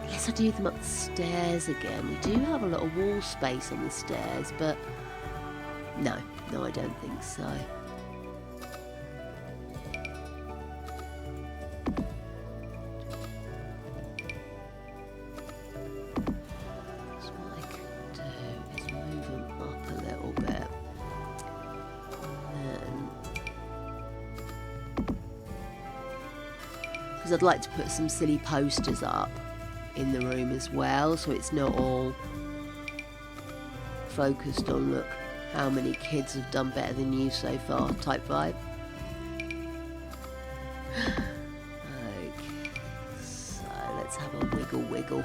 Unless I do them up the stairs again. We do have a lot of wall space on the stairs, but no, I don't think so. So what I could do is move them up a little bit. And then, because I'd like to put some silly posters up in the room as well, so it's not all focused on, look how many kids have done better than you so far type vibe. Okay. wiggle.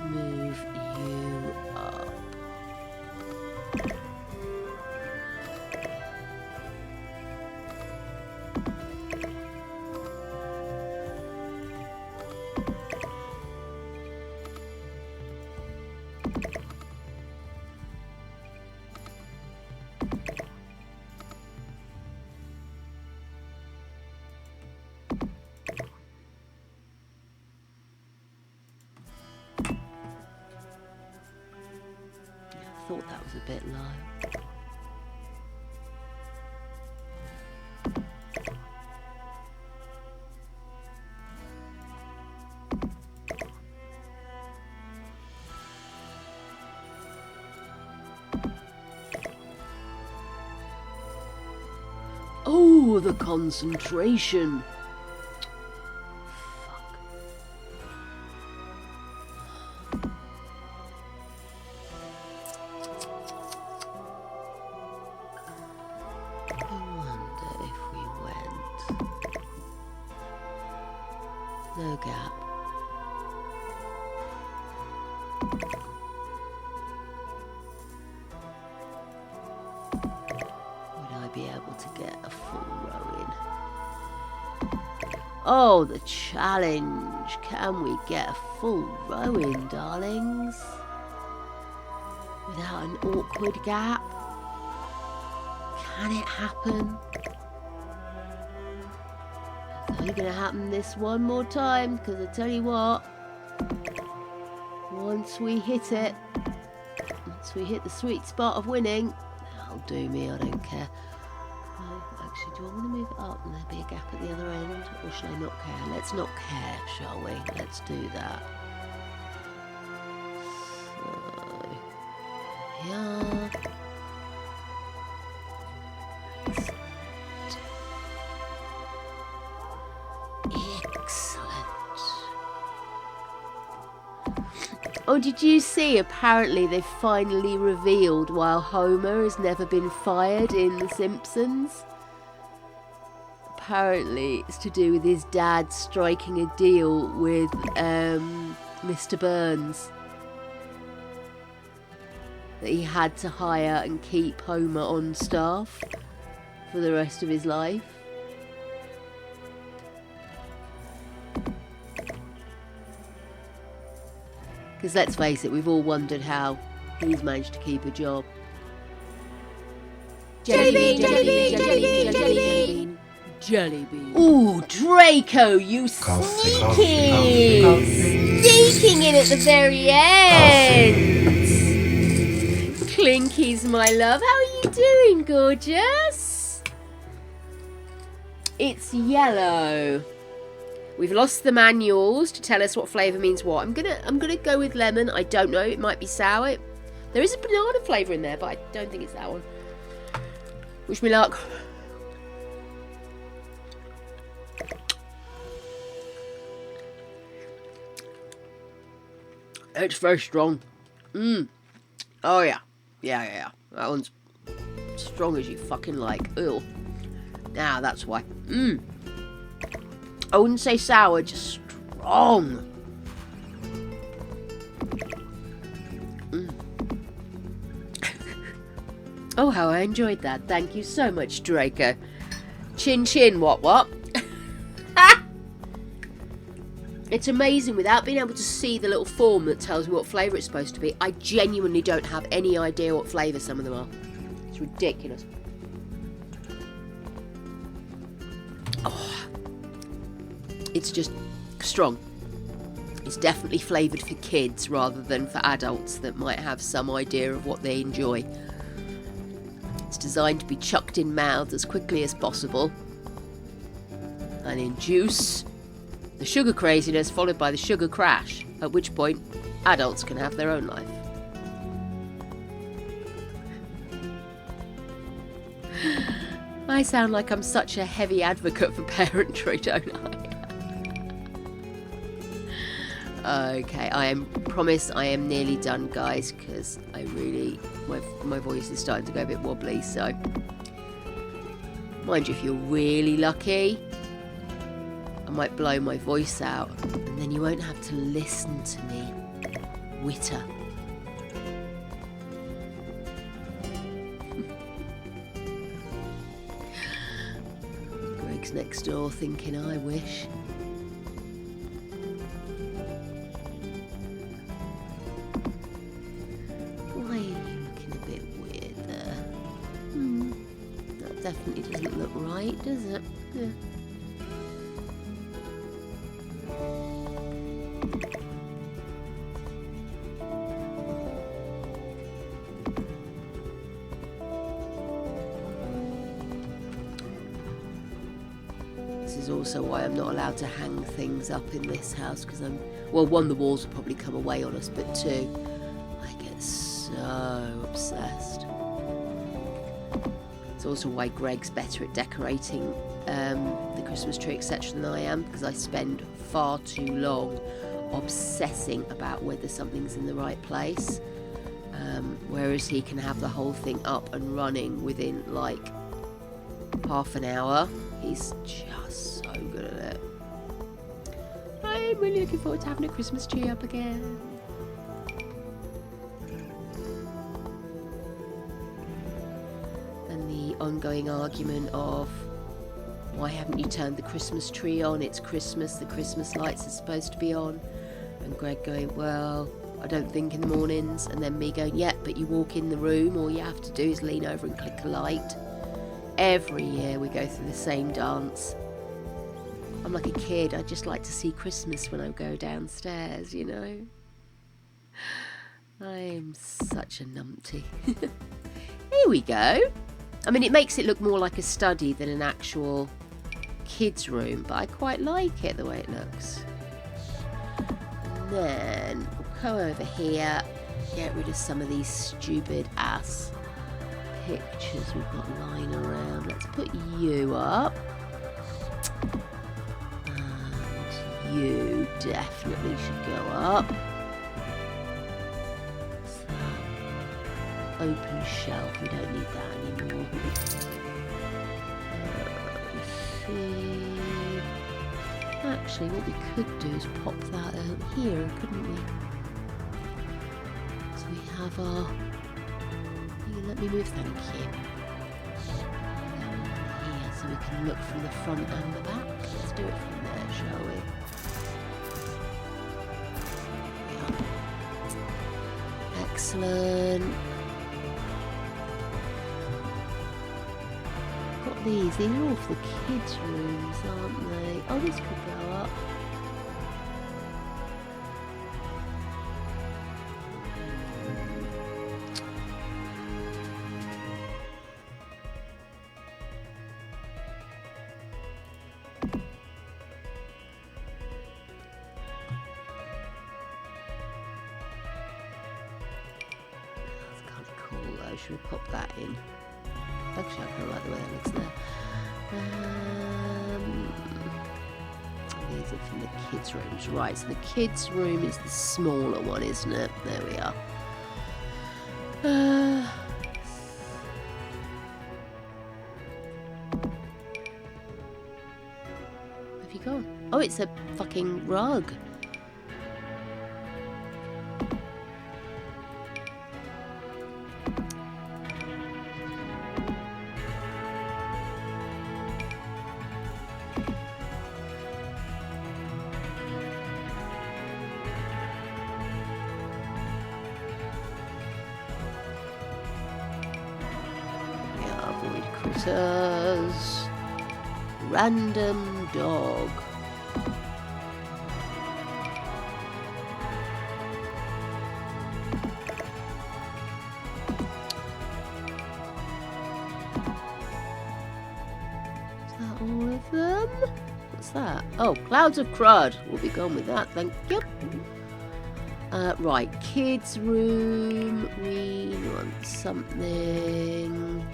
Move you up. I thought that was a bit low. Oh, the concentration. No gap. Would I be able to get a full row in? Oh, the challenge. Can we get a full row in, darlings? Without an awkward gap? Can it happen? It's only going to happen this one more time, because I tell you what, once we hit it, once we hit the sweet spot of winning, that'll do me, I don't care. No, actually, do I want to move it up and there be a gap at the other end, or should I not care? Let's not care, shall we? Let's do that. So, yeah. Oh, did you see? Apparently they've finally revealed why Homer has never been fired in The Simpsons. Apparently it's to do with his dad striking a deal with Mr. Burns. That he had to hire and keep Homer on staff for the rest of his life. Because let's face it, we've all wondered how he's managed to keep a job. Jellybean, jellybean, jellybean, jellybean, jellybean. Ooh, Draco, you sneaking! Sneaking in at the very end! Clinkies, my love, how are you doing, gorgeous? It's yellow. We've lost the manuals to tell us what flavour means what. I'm gonna go with lemon. I don't know. It might be sour. There is a banana flavour in there, but I don't think it's that one. Wish me luck. It's very strong. Oh yeah. Yeah. That one's strong as you fucking like. Ew. Now that's why. I wouldn't say sour, just strong. Oh, how I enjoyed that. Thank you so much, Draco. Chin chin, what? It's amazing, without being able to see the little form that tells me what flavour it's supposed to be, I genuinely don't have any idea what flavour some of them are. It's ridiculous. Oh. It's just strong. It's definitely flavoured for kids rather than for adults that might have some idea of what they enjoy. It's designed to be chucked in mouths as quickly as possible and induce the sugar craziness followed by the sugar crash, at which point adults can have their own life. I sound like I'm such a heavy advocate for parentry, don't I? Okay, promise I am nearly done, guys, because I really, my voice is starting to go a bit wobbly, so mind you, if you're really lucky, I might blow my voice out, and then you won't have to listen to me witter. Greg's next door thinking, I wish. Why are you looking a bit weird there? That definitely doesn't look right, does it? Yeah. This is also why I'm not allowed to hang things up in this house, because well, one, the walls will probably come away on us, but two, I get so obsessed. It's also why Greg's better at decorating the Christmas tree, etc., than I am, because I spend far too long obsessing about whether something's in the right place, whereas he can have the whole thing up and running within like half an hour. He's just so good at it. I'm really looking forward to having a Christmas tree up again. And the ongoing argument of, why haven't you turned the Christmas tree on? It's Christmas, the Christmas lights are supposed to be on. And Greg going, well, I don't think in the mornings. And then me going, yeah, but you walk in the room, all you have to do is lean over and click a light. Every year we go through the same dance. I'm like a kid, I just like to see Christmas when I go downstairs, you know. I'm such a numpty. Here we go. I mean, it makes it look more like a study than an actual kids' room, but I quite like it the way it looks. And then we'll go over here, get rid of some of these stupid ass pictures we've got lying around. Let's put you up. And you definitely should go up. What's that? Open shelf. We don't need that anymore. See. Actually, what we could do is pop that out here, couldn't we? So we have our... Let me move, thank you. Here, so we can look from the front and the back. Let's do it from there, shall we? Yeah. Excellent. Got these. These are all for the kids' rooms, aren't they? Oh, this could go up. Should we pop that in? Actually, I kind of like the way that looks there. These are from the kids' rooms. Right, so the kids' room is the smaller one, isn't it? There we are. Where have you gone? Oh, it's a fucking rug. Critters. Random dog. Is that all of them? What's that? Oh, clouds of crud. We'll be gone with that, thank you. Right, kids' room. We want something.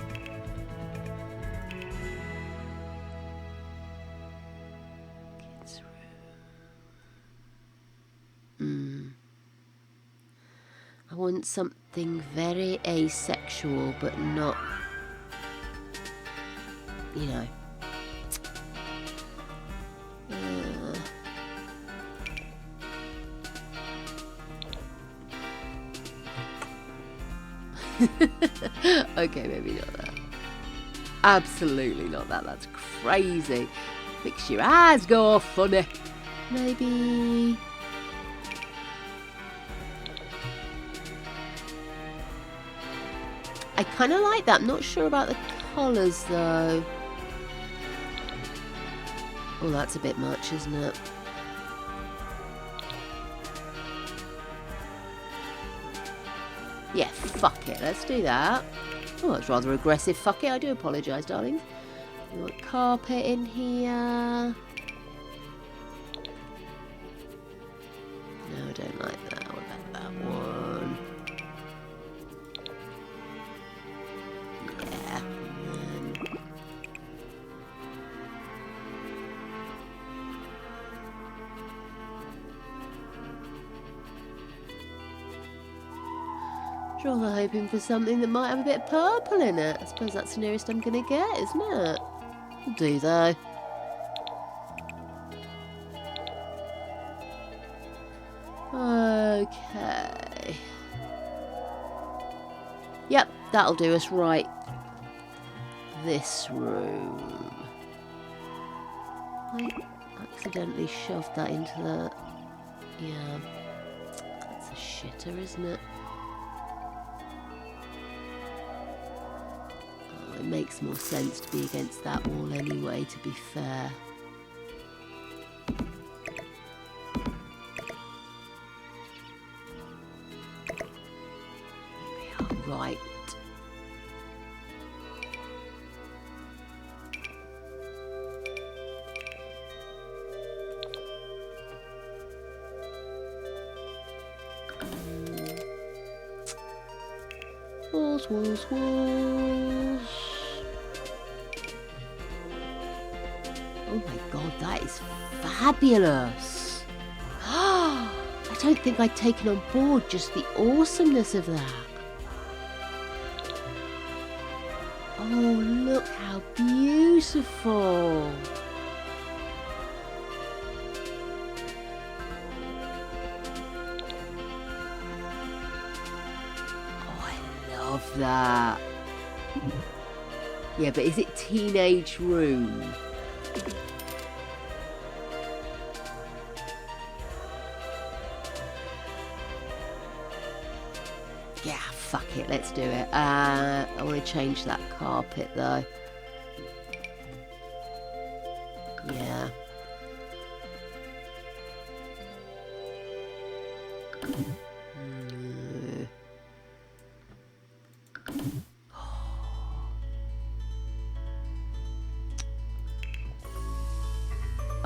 I want something very asexual, but not, you know. Okay, maybe not that. Absolutely not that. That's crazy. Makes your eyes go all funny. Maybe... I kind of like that. I'm not sure about the colours, though. Oh, that's a bit much, isn't it? Yeah, fuck it. Let's do that. Oh, that's rather aggressive. Fuck it. I do apologise, darlings. We want carpet in here. No, I don't like that. What about that one? Yeah. And then... rather hoping for something that might have a bit of purple in it. I suppose that's the nearest I'm going to get, isn't it? Will do, though. Okay. Yep, that'll do us right. This room. I accidentally shoved that into the... Yeah. That's a shitter, isn't it? Oh, it makes more sense to be against that wall anyway, to be fair. Right. Walls, walls, walls. Oh my god, that is fabulous. I don't think I'd taken on board just the awesomeness of that. Oh, look how beautiful. Oh, I love that. Yeah, but is it teenage room? Yeah, fuck it, let's do it. I want to change that carpet though. Yeah.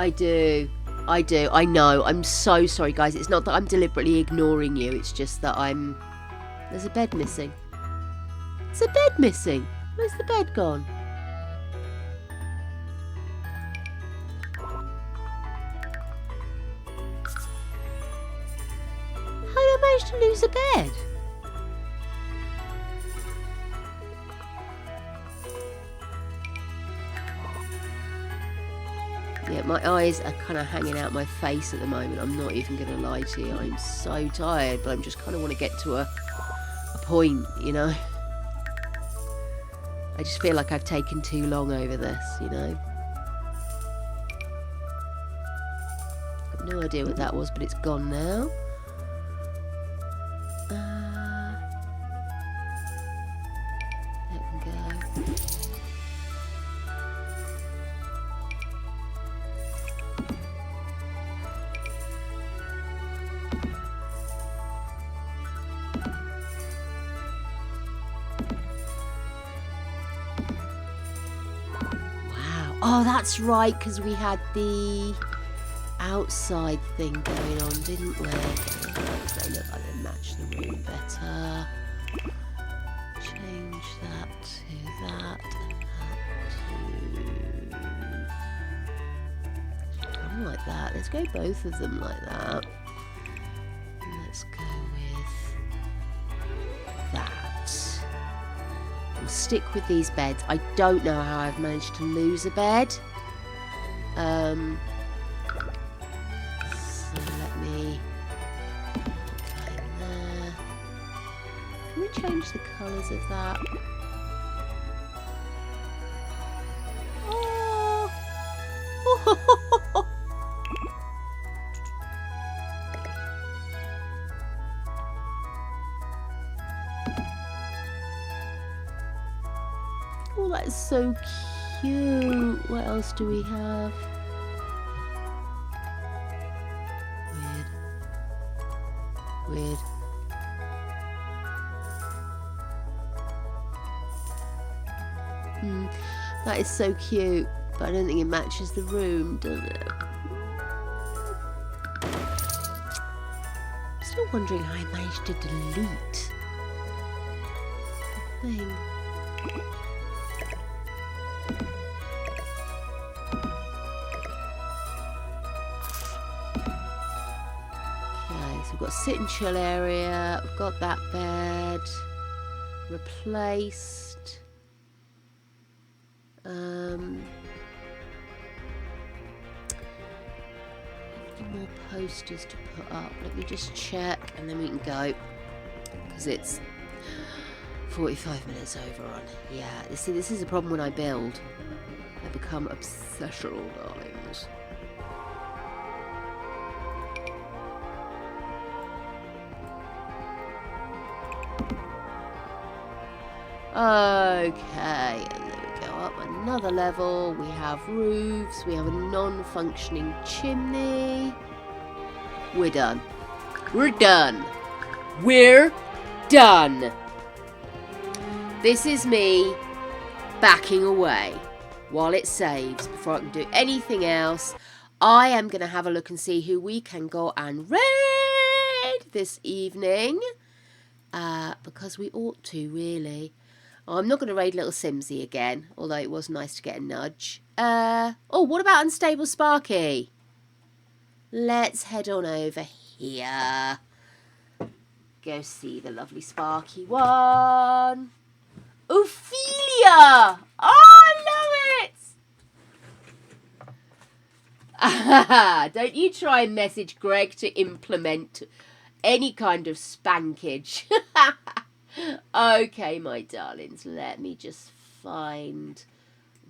I do. I know. I'm so sorry, guys. It's not that I'm deliberately ignoring you. It's just that there's a bed missing. There's a bed missing. Where's the bed gone? How did I manage to lose a bed? Yeah, my eyes are kind of hanging out my face at the moment. I'm not even going to lie to you. I'm so tired, but I just kind of want to get to a point, you know. I just feel like I've taken too long over this, you know. I've no idea what that was, but it's gone now. There we go. Oh, that's right, because we had the outside thing going on, didn't we? So look, I can match the room better. Change that to that, and that to... Come like that. Let's go both of them like that. And let's go with that. We'll stick with these beds. I don't know how I've managed to lose a bed. So let me put that in there. Can we we change the colours of that? Oh. Oh, that is so cute. What else do we have? Weird. That is so cute, but I don't think it matches the room, does it? I'm still wondering how I managed to delete the thing. Okay, so we've got a sit and chill area, we've got that bed replaced. More posters to put up. Let me just check and then we can go, because it's 45 minutes over on. Yeah, you see, this is a problem when I build. I become obsessional, darlings. Okay, and then we go up another level. We have roofs. We have a non-functioning chimney. We're done. We're done. We're done. This is me backing away while it saves before I can do anything else. I am going to have a look and see who we can go and raid this evening. Because we ought to, really. I'm not going to raid little Simsy again, although it was nice to get a nudge. Oh, what about Unstable Sparky? Let's head on over here. Go see the lovely Sparky one. Ophelia! Oh, I love it! Don't you try and message Greg to implement any kind of spankage. Okay, my darlings, let me just find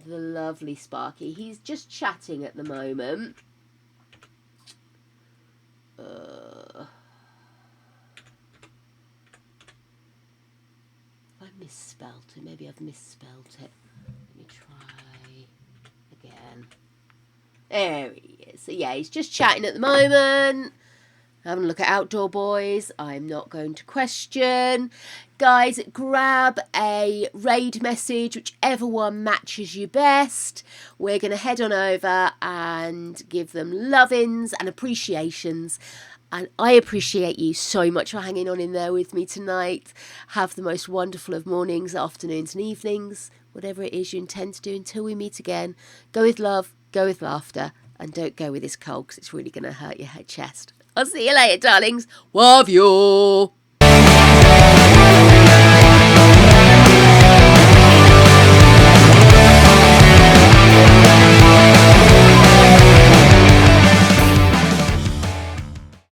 the lovely Sparky. He's just chatting at the moment. I misspelt it. Maybe I've misspelt it. Let me try again. There he is. So yeah, he's just chatting at the moment. Having a look at Outdoor Boys. I'm not going to question. Guys, grab a raid message, whichever one matches you best. We're going to head on over and give them love-ins and appreciations. And I appreciate you so much for hanging on in there with me tonight. Have the most wonderful of mornings, afternoons and evenings. Whatever it is you intend to do until we meet again. Go with love, go with laughter, and don't go with this cold because it's really going to hurt your head chest. I'll see you later, darlings. Love you.